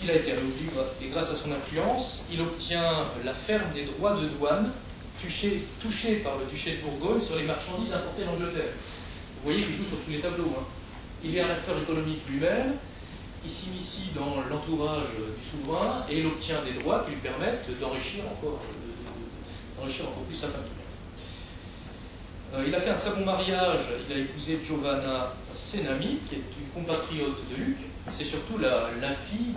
Il a été anobli et grâce à son influence, il obtient la ferme des droits de douane touchés par le duché de Bourgogne sur les marchandises importées d'Angleterre. Vous voyez qu'il joue sur tous les tableaux. Il est un acteur économique lui-même, il s'initie dans l'entourage du souverain et il obtient des droits qui lui permettent d'enrichir encore plus sa famille. Il a fait un très bon mariage, il a épousé Giovanna Senami, qui est une compatriote de Lucques. C'est surtout la fille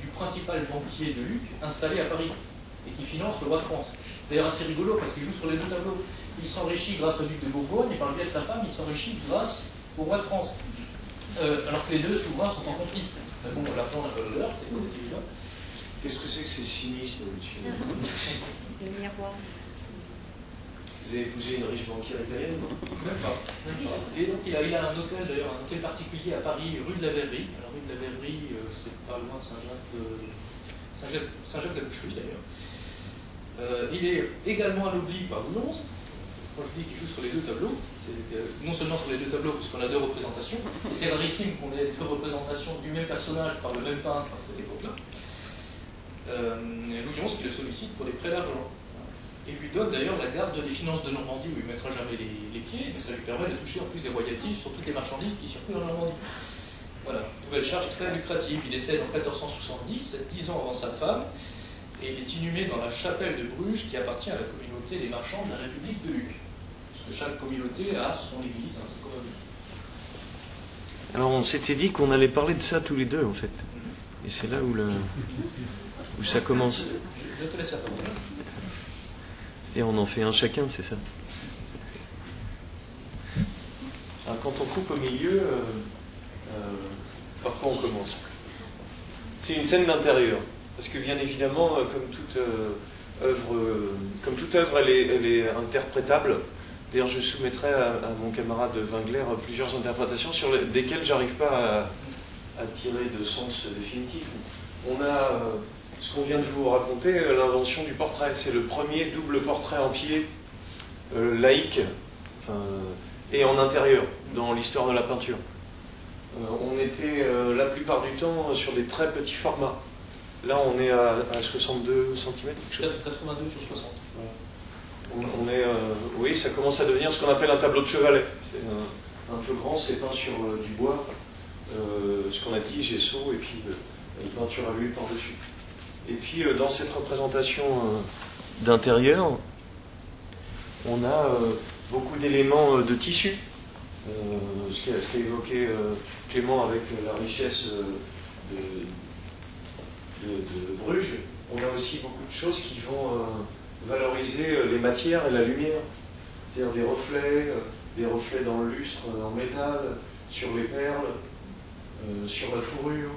du principal banquier de Lucques, installé à Paris, et qui finance le roi de France. C'est d'ailleurs assez rigolo, parce qu'il joue sur les 2 tableaux. Il s'enrichit grâce au duc de Bourgogne, et par le biais de sa femme, il s'enrichit grâce au roi de France. Alors que les 2 souverains sont en conflit. Mais bon, l'argent n'a pas d'odeur, c'est évident. Qu'est-ce que c'est que ces cynismes, monsieur? Le miroir. Vous avez épousé une riche banquière italienne? Même pas. Et donc il a un hôtel, d'ailleurs, un hôtel particulier à Paris, rue de la Verrerie. Alors rue de la Verrerie, c'est pas loin de Saint-Jacques-de-la-Boucherie, d'ailleurs. Il est également anobli par Louis XI. Quand je dis qu'il joue sur les 2 tableaux, c'est non seulement sur les 2 tableaux, puisqu'on a 2 représentations, et c'est rarissime qu'on ait 2 représentations du même personnage par le même peintre à cette époque-là. Louis XI qui le sollicite pour des prêts d'argent. Et lui donne d'ailleurs la garde des finances de Normandie, où il ne mettra jamais les pieds, mais ça lui permet de toucher en plus des royalties sur toutes les marchandises qui circulent en Normandie. Voilà, nouvelle charge très lucrative. Il décède en 1470, 10 ans avant sa femme, et il est inhumé dans la chapelle de Bruges qui appartient à la communauté des marchands de la République de Lucques. Parce que chaque communauté a son église, c'est comme une église. Alors on s'était dit qu'on allait parler de ça tous les 2 en fait. Et c'est là où ça commence. Je te laisse la parole. C'est-à-dire on en fait un chacun, c'est ça. Alors, quand on coupe au milieu, par quoi on commence? C'est une scène d'intérieur. Parce que bien évidemment, comme toute œuvre, elle est interprétable. D'ailleurs, je soumettrai à mon camarade Wengler plusieurs interprétations sur desquelles j'arrive pas à tirer de sens définitif. On a ce qu'on vient de vous raconter, l'invention du portrait. C'est le premier double portrait en pied laïque et en intérieur dans l'histoire de la peinture. On était la plupart du temps sur des très petits formats. Là, on est à 62 cm. 82 sur 60. On est, oui, ça commence à devenir ce qu'on appelle un tableau de chevalet. C'est un peu grand, c'est peint sur du bois, ce qu'on a dit gesso, et puis une peinture à l'huile par-dessus. Et puis, dans cette représentation d'intérieur, on a beaucoup d'éléments de tissu. Ce qu'a évoqué Clément avec la richesse de Bruges. On a aussi beaucoup de choses qui vont valoriser les matières et la lumière, c'est-à-dire des reflets dans le lustre en métal, sur les perles, sur la fourrure,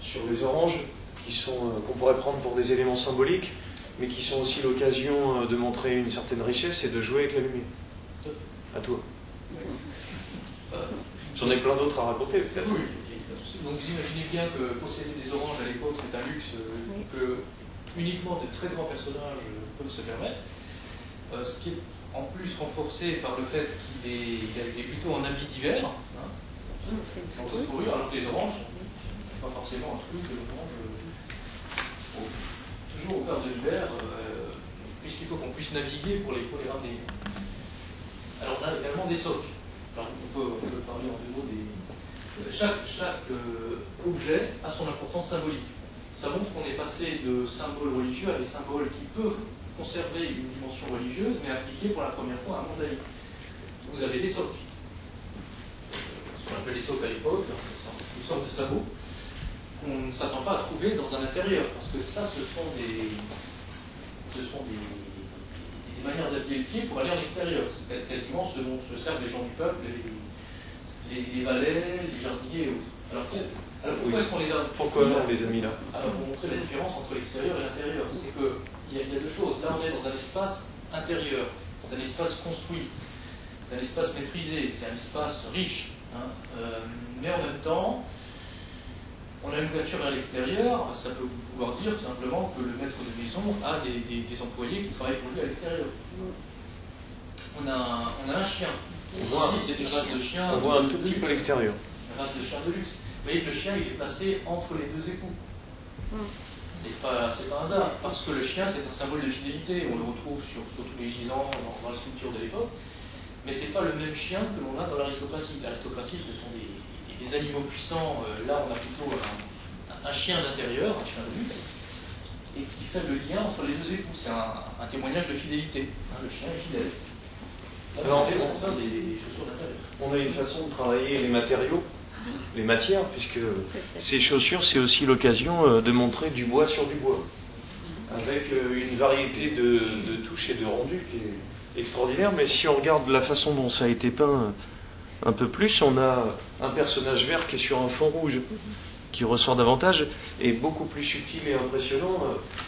sur les oranges, qu'on pourrait prendre pour des éléments symboliques, mais qui sont aussi l'occasion de montrer une certaine richesse et de jouer avec la lumière. À toi. J'en ai plein d'autres à raconter. Oui. Donc vous imaginez bien que posséder des oranges à l'époque, c'est un luxe que uniquement de très grands personnages peuvent se permettre. Ce qui est en plus renforcé par le fait qu'il est plutôt en habit d'hiver, entre fourrure, alors que les oranges ne sont pas forcément un truc de l'orange toujours au cœur de l'hiver, puisqu'il faut qu'on puisse naviguer pour les ramener. Alors on a également des socs. Alors, on peut parler en deux mots des. Chaque objet a son importance symbolique. Ça montre qu'on est passé de symboles religieux à des symboles qui peuvent conserver une dimension religieuse, mais appliquer pour la première fois un monde laïque. Vous avez des socs. Ce qu'on appelle les socs à l'époque, une sorte de sabots qu'on ne s'attend pas à trouver dans un intérieur, parce que ça, ce sont des manières d'habiller le pied pour aller en extérieur. C'est quasiment ce dont se servent les gens du peuple, les valets, les jardiniers et autres. Alors pourquoi est-ce qu'on les a... Pourquoi on les a mis là? Alors pour montrer la différence entre l'extérieur et l'intérieur. C'est qu'il y a deux choses. Là on est dans un espace intérieur. C'est un espace construit. C'est un espace maîtrisé. C'est un espace riche. Mais en même temps, on a une ouverture vers l'extérieur. Ça peut vouloir dire simplement que le maître de maison a des employés qui travaillent pour lui à l'extérieur. On a un chien. C'est une race de chien. On voit un tout petit peu l'extérieur. Une race de chien de luxe. Vous voyez que le chien, il est placé entre les deux époux. C'est pas un hasard, parce que le chien, c'est un symbole de fidélité. On le retrouve sur tous les gisants, dans la sculpture de l'époque. Mais c'est pas le même chien que l'on a dans l'aristocratie. L'aristocratie, ce sont des animaux puissants. Là, on a plutôt un chien d'intérieur, un chien de luxe, et qui fait le lien entre les deux époux. C'est un témoignage de fidélité. Le chien est fidèle. Alors, on a des chaussures d'intérieur. On a une façon de travailler les matériaux, les matières, puisque ces chaussures, c'est aussi l'occasion de montrer du bois sur du bois, avec une variété de touches et de rendus qui est extraordinaire. Mais si on regarde la façon dont ça a été peint un peu plus, on a un personnage vert qui est sur un fond rouge, qui ressort davantage, et beaucoup plus subtil et impressionnant,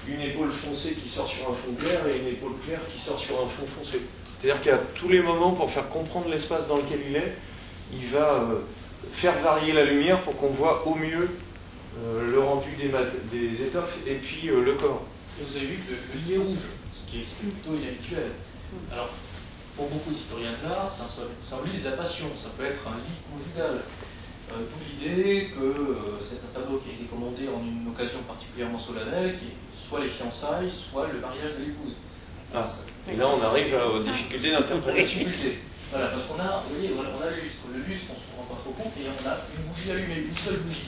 une épaule foncée qui sort sur un fond clair et une épaule claire qui sort sur un fond foncé. C'est-à-dire qu'à tous les moments, pour faire comprendre l'espace dans lequel il va faire varier la lumière pour qu'on voit au mieux le rendu des étoffes et puis le corps. Et vous avez vu que le lit est rouge, ce qui est plutôt inhabituel. Alors, pour beaucoup d'historiens de l'art, ça symbolise la passion. Ça peut être un lit conjugal. D'où l'idée que c'est un tableau qui a été commandé en une occasion particulièrement solennelle, qui est soit les fiançailles, soit le mariage de l'épouse. Et là, on arrive aux difficultés d'interprétation. Voilà, parce qu'on a, vous voyez, on a le lustre. Le lustre, on ne se rend pas trop compte, et on a une bougie allumée, une seule bougie.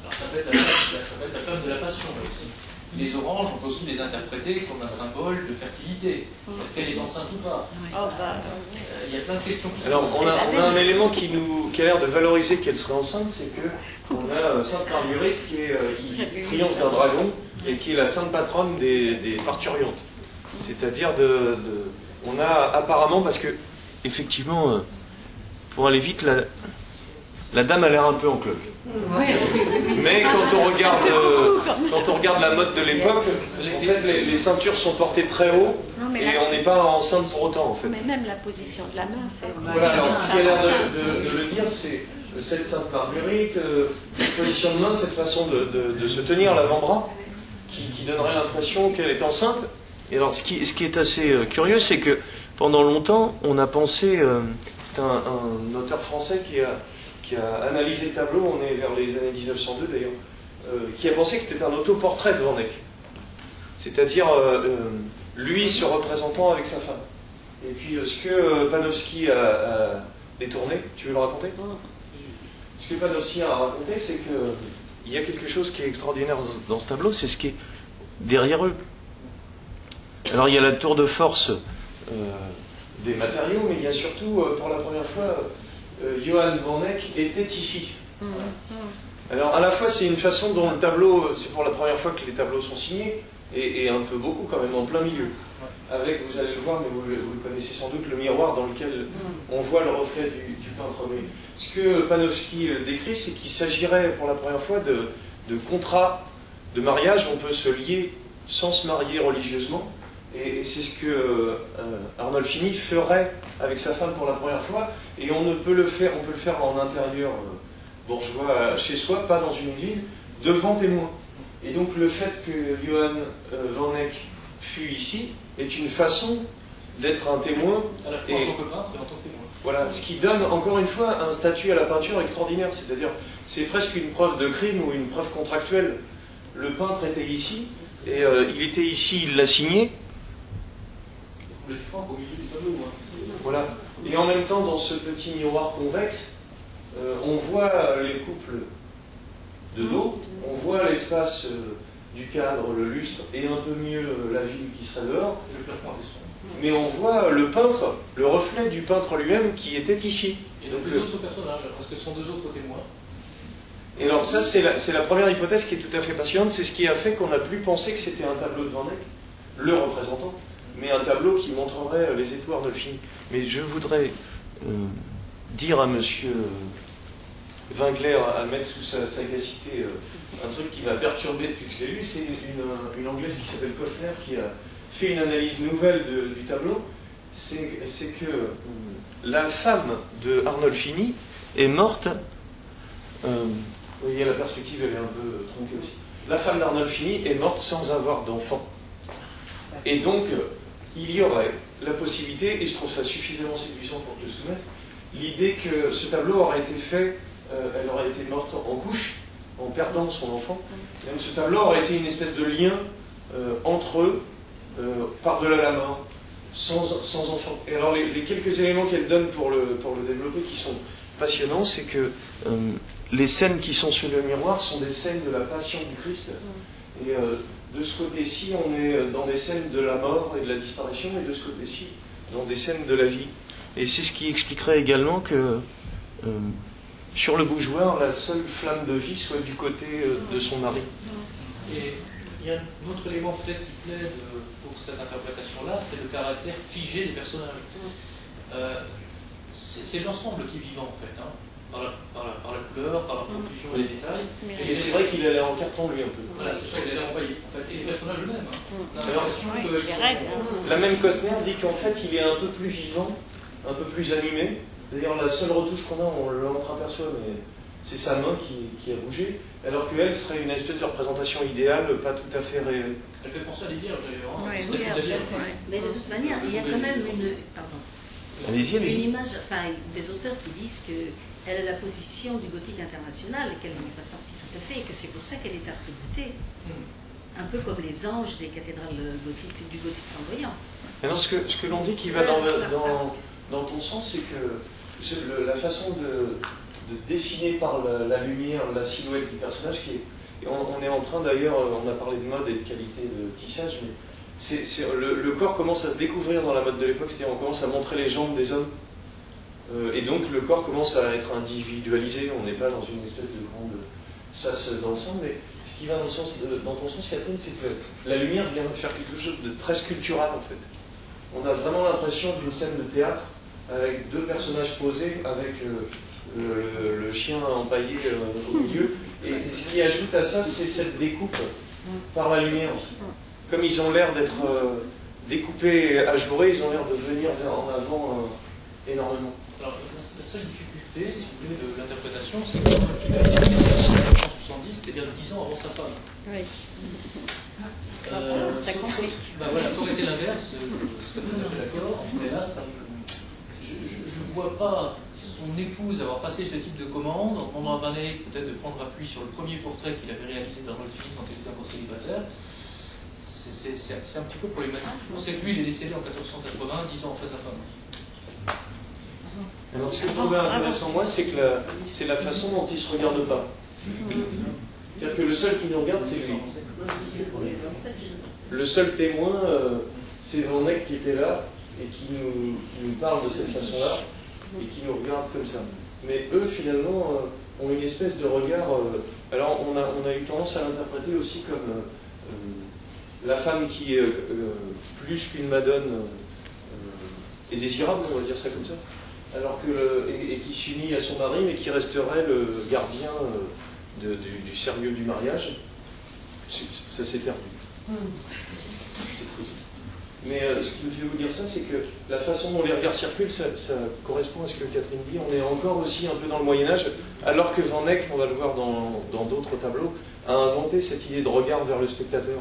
Alors ça peut être la flamme de la passion, là aussi. Les oranges, on peut aussi les interpréter comme un symbole de fertilité. Est-ce qu'elle est enceinte ou pas? Il y a plein de questions qui sont... Alors, on a un élément qui a l'air de valoriser qu'elle serait enceinte, c'est qu'on a Sainte Marguerite qui triomphe d'un dragon, et qui est la sainte patronne des parturiantes. C'est-à-dire on a apparemment, parce que effectivement, pour aller vite, la dame a l'air un peu en cloque. Mais quand on regarde la mode de l'époque, en fait, les ceintures sont portées très haut et on n'est pas enceinte pour autant, en fait. Mais même la position de la main, c'est... Voilà, alors ce qui a l'air de le dire, c'est cette sainte Marguerite, cette position de main, cette façon de se tenir l'avant-bras, qui donnerait l'impression qu'elle est enceinte. Et alors, ce qui est assez curieux, c'est que pendant longtemps, on a pensé, c'est un auteur français qui a analysé le tableau, on est vers les années 1902 d'ailleurs, qui a pensé que c'était un autoportrait de Van Eyck. C'est-à-dire lui se représentant avec sa femme. Et puis ce que Panofsky a détourné, tu veux le raconter ? Ce que Panofsky a raconté, c'est qu'il y a quelque chose qui est extraordinaire dans ce tableau, c'est ce qui est derrière eux. Alors il y a la tour de force des matériaux, mais il y a surtout, pour la première fois, Johann Van Eyck était ici. Alors à la fois c'est une façon dont le tableau, c'est pour la première fois que les tableaux sont signés, et un peu beaucoup quand même en plein milieu. Avec, vous allez le voir, mais vous le connaissez sans doute, le miroir dans lequel on voit le reflet du peintre. Mais ce que Panofsky décrit, c'est qu'il s'agirait pour la première fois de contrat de mariage. On peut se lier sans se marier religieusement. Et c'est ce que Arnolfini ferait avec sa femme pour la première fois. Et on peut le faire en intérieur bourgeois chez soi, pas dans une église, devant témoins. Et donc le fait que Johann Van Eyck fût ici est une façon d'être un témoin. À la fois en tant que peintre et en tant que témoin. Voilà, ce qui donne encore une fois un statut à la peinture extraordinaire. C'est-à-dire, c'est presque une preuve de crime ou une preuve contractuelle. Le peintre était ici, et il était ici, il l'a signé. Le franc au milieu du tableau. Voilà. Et en même temps, dans ce petit miroir convexe, on voit les couples de dos, on voit l'espace du cadre, le lustre, et un peu mieux la ville qui serait dehors. Le plafond des sons. Mais on voit le peintre, le reflet du peintre lui-même qui était ici. Et donc les autres personnages, parce que ce sont deux autres témoins. Et alors ça, c'est la première hypothèse qui est tout à fait passionnante. C'est ce qui a fait qu'on n'a plus pensé que c'était un tableau de Van Eyck, le représentant, mais un tableau qui montrerait les époux Arnolfini. Mais je voudrais dire à monsieur Winkler, à mettre sous sa sagacité un truc qui m'a perturbé depuis que je l'ai lu. C'est une Anglaise qui s'appelle Costner qui a fait une analyse nouvelle du tableau. C'est que la femme de Arnolfini est morte. Vous voyez, la perspective elle est un peu tronquée aussi. La femme d'Arnolfini est morte sans avoir d'enfant. Et donc, il y aurait la possibilité, et je trouve ça suffisamment séduisant pour te le soumettre, l'idée que ce tableau aurait été fait, elle aurait été morte en couche, en perdant son enfant. Et donc ce tableau aurait été une espèce de lien entre eux, par-delà la mort, sans enfant. Et alors les quelques éléments qu'elle donne pour le développer qui sont passionnants, c'est que les scènes qui sont sur le miroir sont des scènes de la passion du Christ. Et de ce côté-ci, on est dans des scènes de la mort et de la disparition, et de ce côté-ci, dans des scènes de la vie. Et c'est ce qui expliquerait également que sur le bougeoir, la seule flamme de vie soit du côté de son mari. Et il y a un autre élément peut-être qui plaide pour cette interprétation-là, c'est le caractère figé des personnages. C'est l'ensemble qui est vivant en fait, hein, par la couleur, par la profusion et les détails. Et c'est vrai qu'il allait en carton lui un peu. Voilà, c'est ça, il allait envoyer en fait. Et les personnages eux-mêmes. Hein. On a Alors, l'impression qu'ils sont... La même Costner dit qu'en fait il est un peu plus vivant, un peu plus animé. D'ailleurs la seule retouche qu'on a, on l'entreaperçoit, mais c'est sa main qui a bougé, alors qu'elle serait une espèce de représentation idéale, pas tout à fait réelle. Elle fait penser à des vierges d'ailleurs. Hein. Oui, C'est oui, vierges. Mais de toute manière, il y a quand même Allez-y, allez-y. une image, enfin des auteurs qui disent qu'elle a la position du gothique international et qu'elle n'est pas sortie tout à fait, et que c'est pour ça qu'elle est arc-boutée. Un peu comme les anges des cathédrales gothiques, du gothique flamboyant. Alors ce que l'on dit qui va dans ton sens, c'est que la façon de dessiner par la lumière la silhouette du personnage, et on est en train d'ailleurs, on a parlé de mode et de qualité de tissage, mais le corps commence à se découvrir dans la mode de l'époque, c'est-à-dire on commence à montrer les jambes des hommes, et donc le corps commence à être individualisé, on n'est pas dans une espèce de grande sas d'ensemble, mais ce qui va dans ton sens, Catherine, c'est que la lumière vient faire quelque chose de très sculptural en fait. On a vraiment l'impression d'une scène de théâtre avec deux personnages posés, avec le chien empaillé au milieu. Et ce qui ajoute à ça, c'est cette découpe par la lumière. Comme ils ont l'air d'être découpés, ajourés, ils ont l'air de venir en avant énormément. Alors, la seule difficulté, si vous voulez, de l'interprétation, c'est que le film est en 1970, c'est-à-dire 10 ans avant sa femme. Oui. Ça aurait été l'inverse, je serais tout à fait d'accord. Mais là, je ne vois pas son épouse avoir passé ce type de commande, en demandant à Van Eyck peut-être de prendre appui sur le premier portrait qu'il avait réalisé d'Arnolfini quand il était encore célibataire. C'est un petit peu problématique. On sait que lui, il est décédé en 1480, 10 ans après sa femme. Alors, ce que je trouvais intéressant, moi, c'est que c'est la façon dont il ne se regarde pas. C'est-à-dire que le seul qui nous regarde, c'est lui. Le seul témoin, c'est Van Eyck qui était là et qui nous parle de cette façon-là et qui nous regarde comme ça. Mais eux, finalement, ont une espèce de regard. Alors, on a eu tendance à l'interpréter aussi comme la femme qui est plus qu'une madone est désirable, on va dire ça comme ça. Alors que et qui s'unit à son mari, mais qui resterait le gardien du sérieux du mariage. Ça s'est perdu. C'est triste. Mais ce qui me fait vous dire ça, c'est que la façon dont les regards circulent, ça correspond à ce que Catherine dit. On est encore aussi un peu dans le Moyen-Âge, alors que Van Eyck, on va le voir dans d'autres tableaux, a inventé cette idée de regard vers le spectateur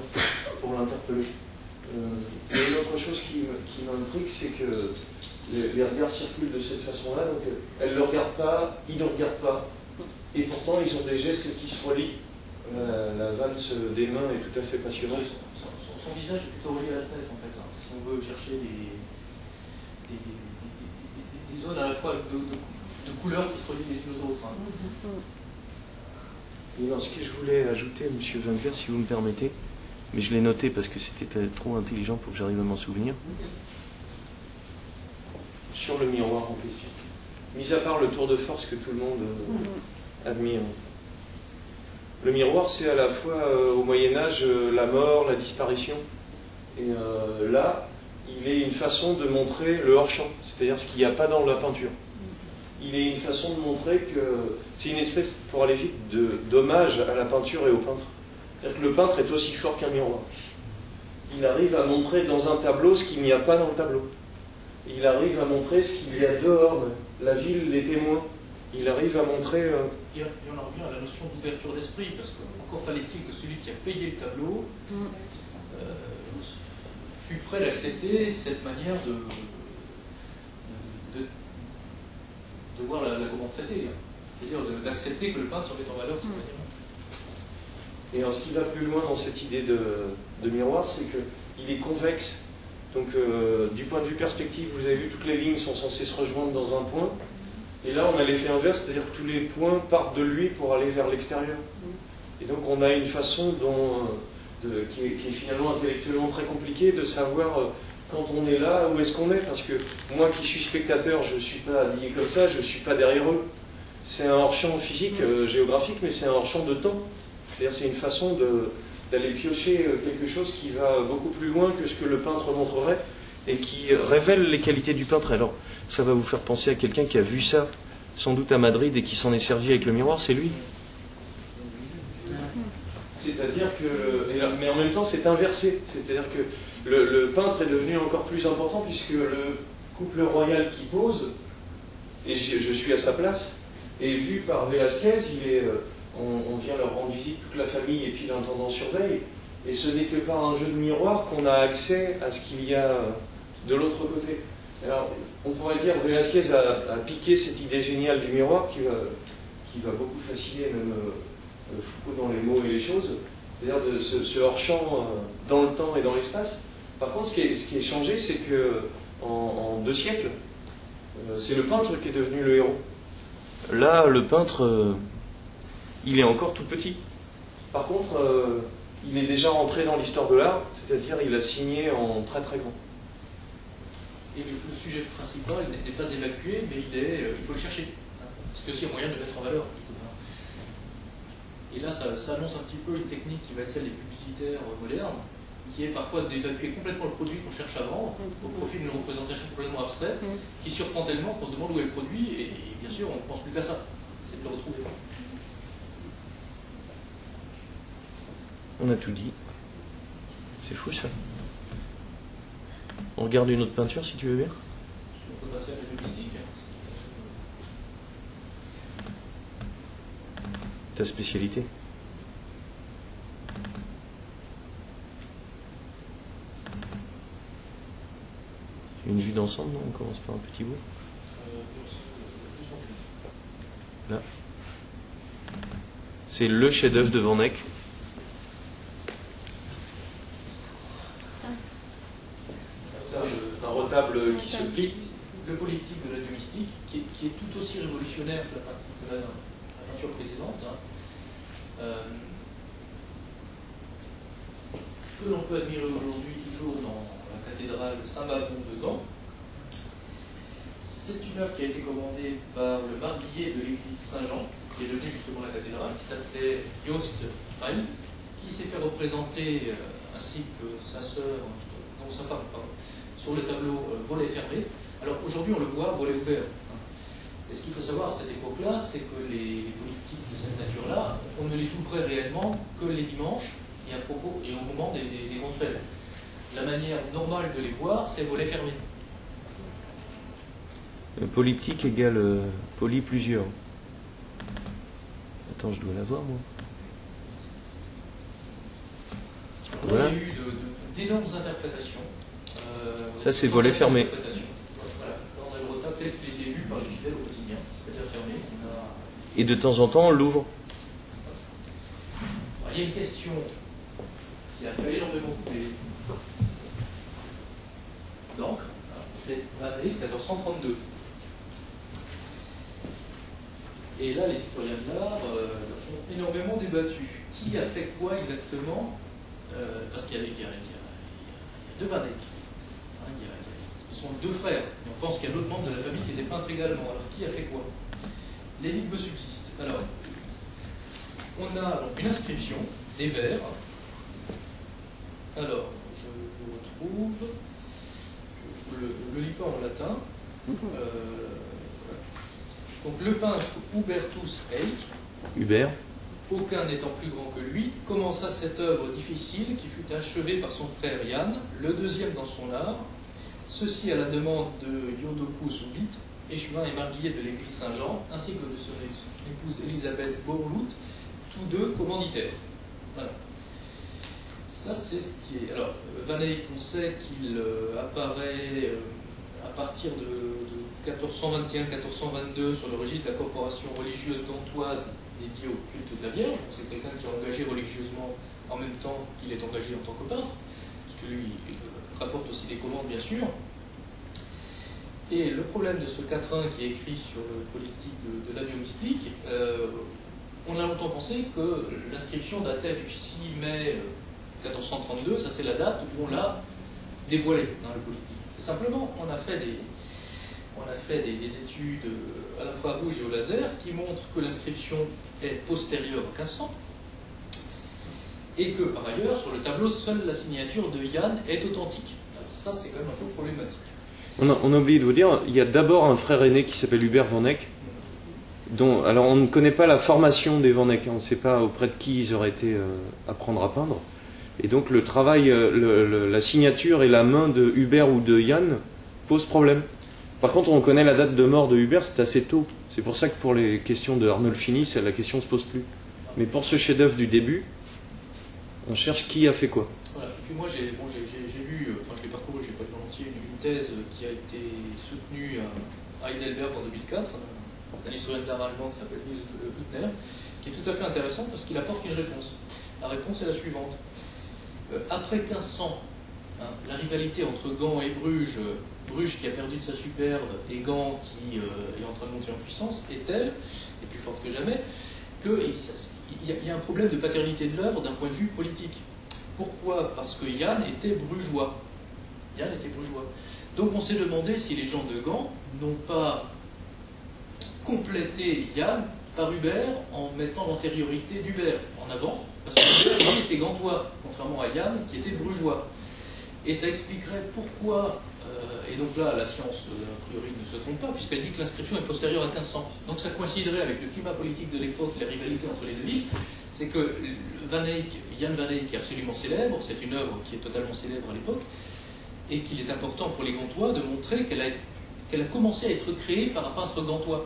pour l'interpeller. Et une autre chose qui m'intrigue, c'est que les regards circulent de cette façon-là, donc elle ne le regarde pas, il ne le regarde pas, et pourtant ils ont des gestes qui se relient. La valse des mains est tout à fait passionnante. Son visage est plutôt relié à la fenêtre en fait, hein. Si on veut chercher des zones à la fois de couleurs qui se relient les unes aux autres. Hein. Et non, ce que je voulais ajouter, M. Wenger, si vous me permettez, mais je l'ai noté parce que c'était trop intelligent pour que j'arrive à m'en souvenir. Sur le miroir en question. Mis à part le tour de force que tout le monde admire. Le miroir, c'est à la fois au Moyen-Âge la mort, la disparition. Et là, il est une façon de montrer le hors-champ, c'est-à-dire ce qu'il n'y a pas dans la peinture. Il est une façon de montrer que c'est une espèce, pour aller vite, d'hommage à la peinture et au peintre. C'est-à-dire que le peintre est aussi fort qu'un miroir. Il arrive à montrer dans un tableau ce qu'il n'y a pas dans le tableau. Il arrive à montrer ce qu'il y a dehors, la ville, les témoins. Il arrive à montrer... Et on en revient à la notion d'ouverture d'esprit, parce qu'encore fallait-il que celui qui a payé le tableau fût prêt à accepter cette manière de voir la commande traitée. C'est-à-dire d'accepter que le peintre se mette en valeur de cette manière-là. Et en ce qui va plus loin dans cette idée de miroir, c'est qu'il est convexe. Donc, du point de vue perspective, vous avez vu, toutes les lignes sont censées se rejoindre dans un point. Et là, on a l'effet inverse, c'est-à-dire que tous les points partent de lui pour aller vers l'extérieur. Et donc, on a une façon qui est finalement intellectuellement très compliquée de savoir quand on est là, où est-ce qu'on est. Parce que moi qui suis spectateur, je ne suis pas habillé comme ça, je ne suis pas derrière eux. C'est un hors-champ physique, géographique, mais c'est un hors-champ de temps. C'est-à-dire c'est une façon d'aller piocher quelque chose qui va beaucoup plus loin que ce que le peintre montrerait et qui révèle les qualités du peintre. Alors, ça va vous faire penser à quelqu'un qui a vu ça, sans doute à Madrid, et qui s'en est servi avec le miroir, c'est lui. C'est-à-dire que... mais en même temps, c'est inversé. C'est-à-dire que le peintre est devenu encore plus important puisque le couple royal qui pose, et je suis à sa place, est vu par Velázquez, on vient leur rendre visite, toute la famille, et puis l'intendant surveille, et ce n'est que par un jeu de miroir qu'on a accès à ce qu'il y a de l'autre côté. Alors, on pourrait dire que Velázquez a piqué cette idée géniale du miroir qui va beaucoup fasciner même Foucault dans les mots et les choses, c'est-à-dire de ce hors-champ dans le temps et dans l'espace. Par contre, ce qui est changé, c'est que en 2 siècles, c'est le peintre qui est devenu le héros. Là, le peintre, il est encore tout petit. Par contre, il est déjà entré dans l'histoire de l'art, c'est-à-dire il a signé en très très grand. Et le sujet principal n'est pas évacué, mais il faut le chercher. Parce que s'il y a moyen de le mettre en valeur. Et là, ça annonce un petit peu une technique qui va être celle des publicitaires modernes, qui est parfois d'évacuer complètement le produit qu'on cherche à vendre au profit d'une représentation complètement abstraite, qui surprend tellement qu'on se demande où est le produit, et bien sûr, on ne pense plus qu'à ça. C'est de le retrouver. On a tout dit. C'est fou ça. On regarde une autre peinture si tu veux bien. On peut passer à la logistique. Ta spécialité. Une vue d'ensemble, non? On commence par un petit bout. Là. C'est le chef-d'œuvre de Van Eyck. Un retable qui se plie. Le polyptyque de la domestique, qui est tout aussi révolutionnaire que la peinture précédente, que l'on peut admirer aujourd'hui toujours dans la cathédrale de Saint-Bavon de Gand. C'est une œuvre qui a été commandée par le marguillier de l'église Saint-Jean, qui est devenu justement la cathédrale, qui s'appelait Joost Freil, qui s'est fait représenter, ainsi que sa sœur, non sa femme, pardon, sur le tableau volet fermé. Alors aujourd'hui on le voit volet ouvert. Et ce qu'il faut savoir à cette époque-là, c'est que les politiques de cette nature-là, on ne les ouvrait réellement que les dimanches et au moment des grandes fêtes. La manière normale de les voir, c'est volet fermé. Polyptyque égale poly plusieurs. Attends, je dois la voir moi. Voilà. Il y a eu d'énormes interprétations. Ça c'est volet fermé. Voilà. Là on a le retable tel qu'il était lu par les fidèles au quotidien, c'est-à-dire fermé. Et de temps en temps on l'ouvre. Alors, il y a une question qui a fait énormément couler d'encre, c'est l'année 1432. Et là, les historiens de l'art ont énormément débattu. Qui a fait quoi exactement? Parce qu'il y a deux Van Eyck. Ils sont deux frères. Et on pense qu'il y a d'autres membres de la famille qui étaient peintres également. Alors, qui a fait quoi? L'énigme subsiste. Alors, on a donc une inscription, des vers. Alors, je vous retrouve. Je le lis pas en latin. Donc le peintre Hubertus Eyck, Hubert, aucun n'étant plus grand que lui, commença cette œuvre difficile qui fut achevée par son frère Yann, le deuxième dans son art, ceci à la demande de Yodoku Subit, échevin et marguillier de l'église Saint-Jean, ainsi que de son épouse Elisabeth Borlout, tous deux commanditaires. Voilà. Ça c'est ce qui est... Alors, Van Eyck, on sait qu'il apparaît à partir de 1421-1422 sur le registre de la corporation religieuse gantoise dédiée au culte de la Vierge. C'est quelqu'un qui est engagé religieusement en même temps qu'il est engagé en tant que peintre, parce que lui il rapporte aussi des commandes bien sûr. Et le problème de ce quatrain qui est écrit sur le politique de la biomystique, on a longtemps pensé que l'inscription datait du 6 mai 1432, ça c'est la date où on l'a dévoilé dans le politique. Et simplement, on a fait des études à l'infrarouge et au laser qui montrent que l'inscription est postérieure à 1500 et que par ailleurs, sur le tableau, seule la signature de Yann est authentique. Alors ça, c'est quand même un peu problématique. on a oublié de vous dire, il y a d'abord un frère aîné qui s'appelle Hubert Van Eyck, dont, alors on ne connaît pas la formation des Van Eyck, on ne sait pas auprès de qui ils auraient été apprendre à peindre. Et donc le travail, la signature et la main de Hubert ou de Yann posent problème. Par contre, on connaît la date de mort de Hubert, c'est assez tôt. C'est pour ça que pour les questions de Arnolfini, la question ne se pose plus. Mais pour ce chef-d'œuvre du début, on cherche qui a fait quoi. Voilà. Et puis moi, j'ai lu, enfin je l'ai parcouru, je l'ai pas lu en entier, une thèse qui a été soutenue à Heidelberg en 2004, d'un historien de l'art allemand qui s'appelle Nils Huttner, qui est tout à fait intéressant parce qu'il apporte une réponse. La réponse est la suivante. Après 1500, la rivalité entre Gand et Bruges, Bruges qui a perdu de sa superbe et Gand qui est en train de monter en puissance, est telle, et plus forte que jamais, qu'il y a un problème de paternité de l'œuvre d'un point de vue politique. Pourquoi? Parce que Yann était brugeois. Donc on s'est demandé si les gens de Gand n'ont pas complété Yann par Hubert en mettant l'antériorité d'Hubert en avant, parce que Hubert, lui, était gantois, contrairement à Yann, qui était brugeois. Et ça expliquerait pourquoi, et donc là, la science, a priori, ne se trompe pas, puisqu'elle dit que l'inscription est postérieure à 1500. Donc ça coïnciderait avec le climat politique de l'époque, les rivalités entre les deux villes. C'est que Jan van Eyck est absolument célèbre, c'est une œuvre qui est totalement célèbre à l'époque, et qu'il est important pour les Gantois de montrer qu'elle a commencé à être créée par un peintre gantois.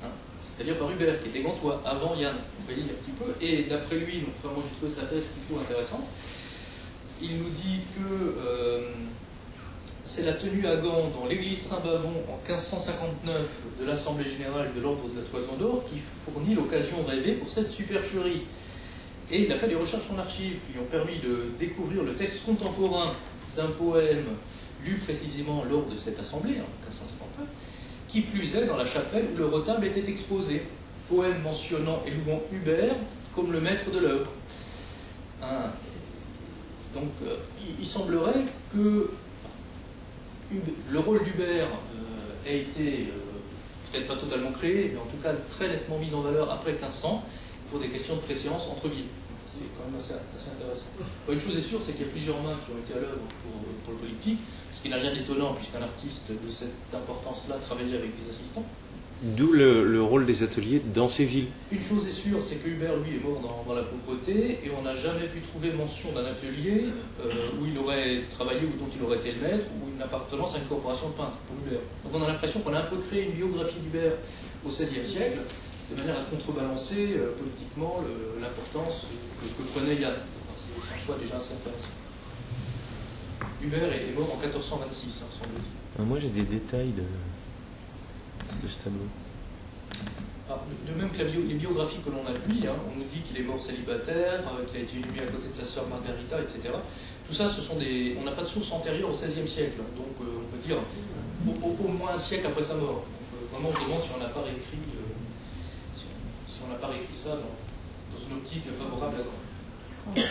Hein, c'est-à-dire par Hubert, qui était gantois, avant Yann. Vous voyez un petit peu. Et d'après lui, enfin, moi j'ai trouvé sa thèse plutôt intéressante, il nous dit que c'est la tenue à Gand dans l'église Saint-Bavon en 1559 de l'Assemblée générale de l'Ordre de la Toison d'Or qui fournit l'occasion rêvée pour cette supercherie. Et il a fait des recherches en archives qui lui ont permis de découvrir le texte contemporain d'un poème lu précisément lors de cette assemblée, en 1559, qui plus est dans la chapelle où le retable était exposé, poème mentionnant et louant Hubert comme le maître de l'œuvre. Hein. Donc il semblerait que le rôle d'Hubert ait été peut-être pas totalement créé, mais en tout cas très nettement mis en valeur après 1500 pour des questions de préséance entre villes. C'est quand même assez intéressant. Une chose est sûre, c'est qu'il y a plusieurs mains qui ont été à l'œuvre pour le polyptyque, ce qui n'a rien d'étonnant puisqu'un artiste de cette importance-là travaillait avec des assistants. D'où le rôle des ateliers dans ces villes. Une chose est sûre, c'est que Hubert, lui, est mort dans la pauvreté et on n'a jamais pu trouver mention d'un atelier où il aurait travaillé ou dont il aurait été le maître ou une appartenance à une corporation de peintres pour Hubert. Donc on a l'impression qu'on a un peu créé une biographie d'Hubert au XVIe siècle de manière à contrebalancer politiquement l'importance que prenait Yann. C'est en soi déjà assez intéressant. Hubert est mort en 1426, semble-t-il. Moi j'ai des détails de ce tableau. Alors, de même que les biographies que l'on a de lui, hein, on nous dit qu'il est mort célibataire, qu'il a été inhumé à côté de sa sœur Margarita, etc. Tout ça, on n'a pas de source antérieure au XVIe siècle, donc on peut dire au moins un siècle après sa mort. Donc, vraiment, on demande si on n'a pas réécrit, ça dans une optique favorable à Gand.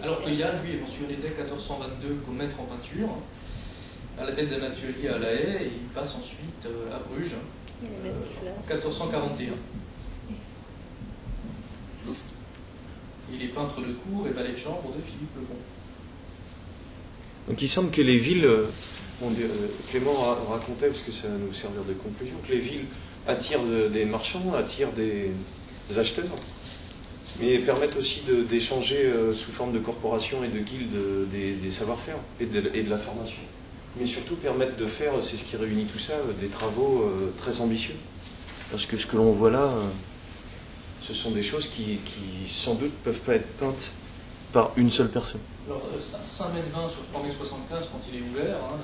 Alors que Yann, lui, est mentionné dès 1422 comme maître en peinture, à la tête d'un atelier à La Haye, et il passe ensuite à Bruges en 1441. Il est peintre de cour et valet de chambre de Philippe le Bon. Donc il semble que les villes, Clément racontait, parce que ça va nous servir de conclusion, que les villes attirent des marchands, attirent des acheteurs, mais permettent aussi d'échanger sous forme de corporations et de guildes des savoir-faire et de la formation. Mais surtout permettre de faire, c'est ce qui réunit tout ça, des travaux très ambitieux. Parce que ce que l'on voit là, ce sont des choses qui sans doute peuvent pas être peintes par une seule personne. Alors 5,20 m sur 3,75 m quand il est ouvert, hein,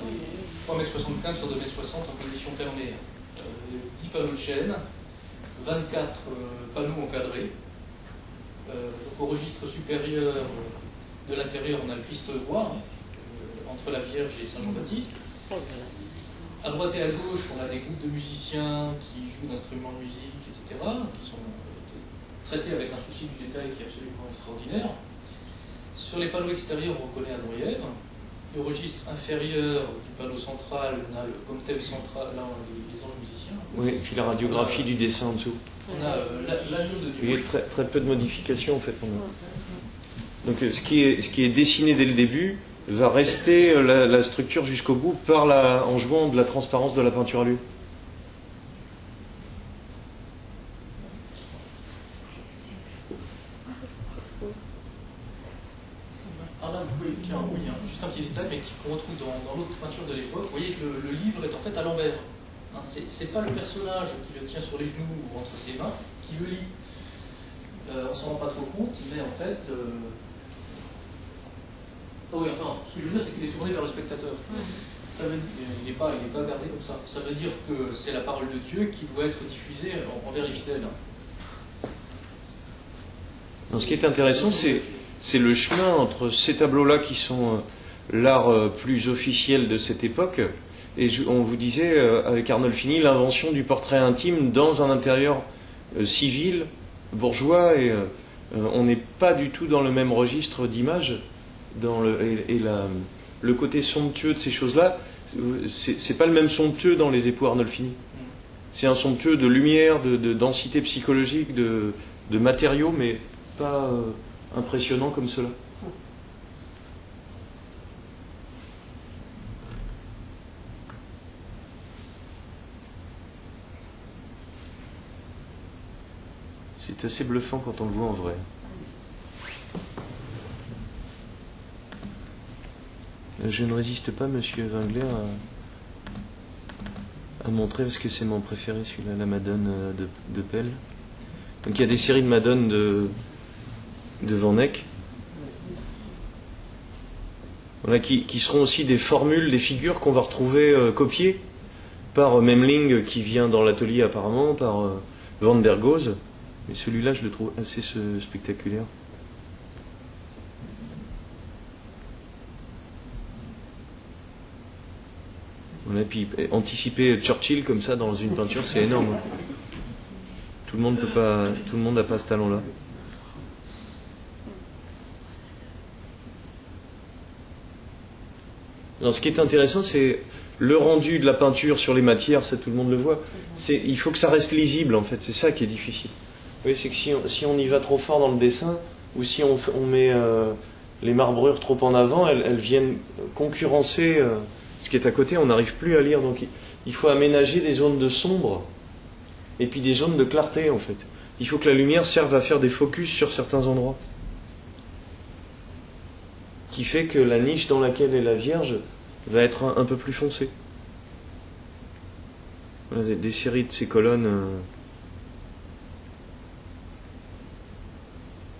3,75 m sur 2,60 m en position fermée. 10 panneaux de chêne, 24 panneaux encadrés. Donc au registre supérieur de l'intérieur, on a le Christ roi, entre la Vierge et Saint Jean-Baptiste. À droite et à gauche, on a des groupes de musiciens qui jouent d'instruments de musique, etc., qui sont traités avec un souci du détail qui est absolument extraordinaire. Sur les panneaux extérieurs, on reconnaît Androïev. Le registre inférieur du panneau central, on a comme thème central là, les anges musiciens. Oui, et puis la radiographie du dessin en dessous. On a l'anneau de Dieu. Il y a très peu de modifications en fait. Donc ce qui est dessiné dès le début va rester la structure jusqu'au bout en jouant de la transparence de la peinture à l'huile. Alors là, juste un petit détail, mais qu'on retrouve dans l'autre peinture de l'époque. Vous voyez que le livre est en fait à l'envers. Hein, c'est pas le personnage qui le tient sur les genoux ou entre ses mains qui le lit. On ne s'en rend pas trop compte, mais en fait... oui, enfin, ce que je veux dire, c'est qu'il est tourné vers le spectateur. Ça veut dire, il n'est pas gardé comme ça. Ça veut dire que c'est la parole de Dieu qui doit être diffusée envers les fidèles. Donc, ce qui est intéressant, c'est le chemin entre ces tableaux-là qui sont l'art plus officiel de cette époque, et on vous disait, avec Arnolfini, l'invention du portrait intime dans un intérieur civil, bourgeois, et on n'est pas du tout dans le même registre d'image. Le côté somptueux de ces choses-là, c'est pas le même somptueux dans les époux Arnolfini. C'est un somptueux de lumière, de densité psychologique, de matériaux, mais pas impressionnant comme cela. C'est assez bluffant quand on le voit en vrai. Je ne résiste pas, monsieur Wengler, à montrer, parce que c'est mon préféré, celui-là, la Madone de Pell. Donc il y a des séries de Madone de Van Eyck, voilà, qui seront aussi des formules, des figures qu'on va retrouver copiées par Memling, qui vient dans l'atelier apparemment, par Van der Goes. Mais celui-là, je le trouve assez spectaculaire. Voilà, puis anticiper Churchill comme ça dans une peinture, c'est énorme. Tout le monde n'a pas ce talent-là. Alors, ce qui est intéressant, c'est le rendu de la peinture sur les matières, ça tout le monde le voit. Il faut que ça reste lisible, en fait, c'est ça qui est difficile. Oui, c'est que si on y va trop fort dans le dessin, ou si on met les marbrures trop en avant, elles viennent concurrencer ce qui est à côté, on n'arrive plus à lire. Donc il faut aménager des zones de sombre et puis des zones de clarté, en fait. Il faut que la lumière serve à faire des focus sur certains endroits. Qui fait que la niche dans laquelle est la Vierge va être un peu plus foncée. Voilà, des séries de ces colonnes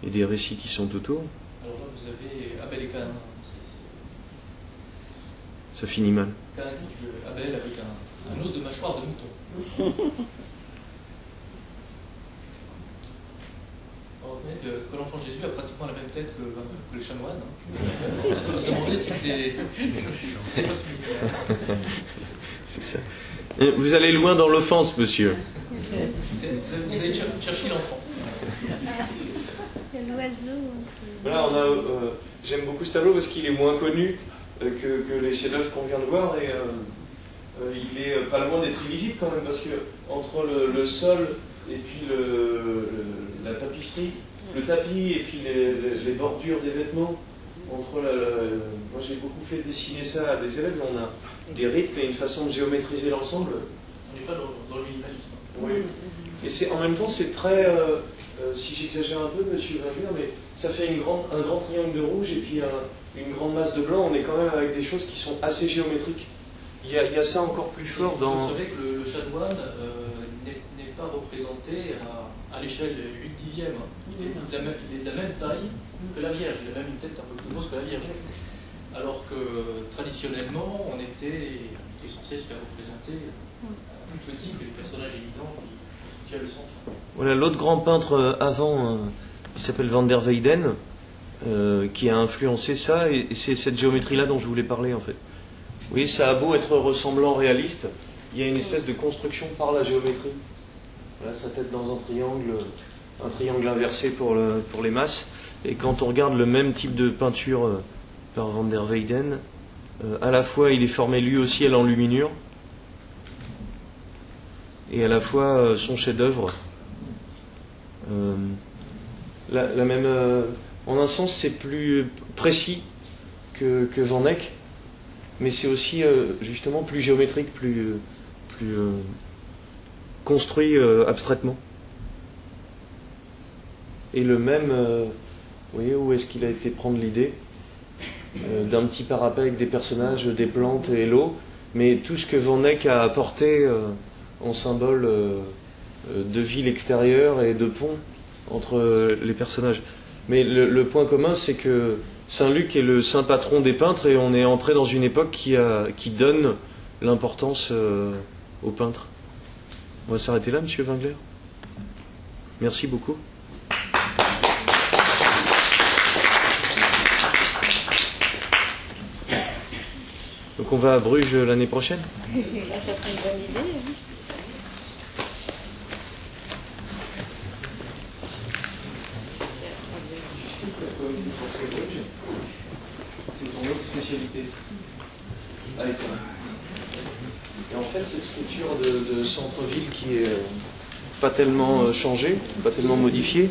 et des récits qui sont autour. Alors là, vous avez Abel et Caïn. Ça finit mal. Caïn qui veut Abel avec un os de mâchoire de mouton. On reconnaît que l'enfant Jésus a pratiquement la même tête que le chanoine. On va se demander si c'est pas celui-là. C'est ça. Vous allez loin dans l'offense, monsieur. Vous allez chercher l'enfant. L'oiseau. Voilà, j'aime beaucoup ce tableau parce qu'il est moins connu que les chefs-d'œuvre qu'on vient de voir et il est pas loin d'être illisible quand même parce que entre le sol et puis la tapisserie, le tapis et puis les bordures des vêtements, moi j'ai beaucoup fait dessiner ça à des élèves, on a des rythmes et une façon de géométriser l'ensemble. On n'est pas dans le minimalisme. Oui. Et en même temps c'est très, si j'exagère un peu, monsieur Wengler, mais ça fait un grand triangle de rouge et puis une grande masse de blanc, on est quand même avec des choses qui sont assez géométriques. Il y a ça encore plus fort dans... Vous savez que le chanoine n'est pas représenté à l'échelle 8/10. Il est de la même taille que la Vierge, il a même une tête un peu plus grosse que la Vierge. Alors que traditionnellement, on était censé se faire représenter plus petit que les personnages évidents qui le sont. Voilà, l'autre grand peintre avant, il s'appelle Van der Weyden, qui a influencé ça, et c'est cette géométrie-là dont je voulais parler en fait. Oui, ça a beau être ressemblant, réaliste, il y a une espèce de construction par la géométrie. Voilà, sa tête dans un triangle inversé pour les masses, et quand on regarde le même type de peinture par Van der Weyden, à la fois il est formé lui aussi à l'enluminure, et à la fois son chef-d'œuvre. La même, en un sens, c'est plus précis que Van Eyck, mais c'est aussi justement plus géométrique, plus construit abstraitement. Et le même, vous voyez où est-ce qu'il a été prendre l'idée d'un petit parapet avec des personnages, des plantes et l'eau, mais tout ce que Van Eyck a apporté en symbole de ville extérieure et de pont entre les personnages. Mais le point commun, c'est que Saint-Luc est le saint patron des peintres et on est entré dans une époque qui donne l'importance aux peintres. On va s'arrêter là, monsieur Wengler. Merci beaucoup. Donc on va à Bruges l'année prochaine. Ça serait une bonne idée. C'est ton autre spécialité. Allez, toi. Et en fait, cette structure de centre-ville qui est pas tellement changée, pas tellement modifiée,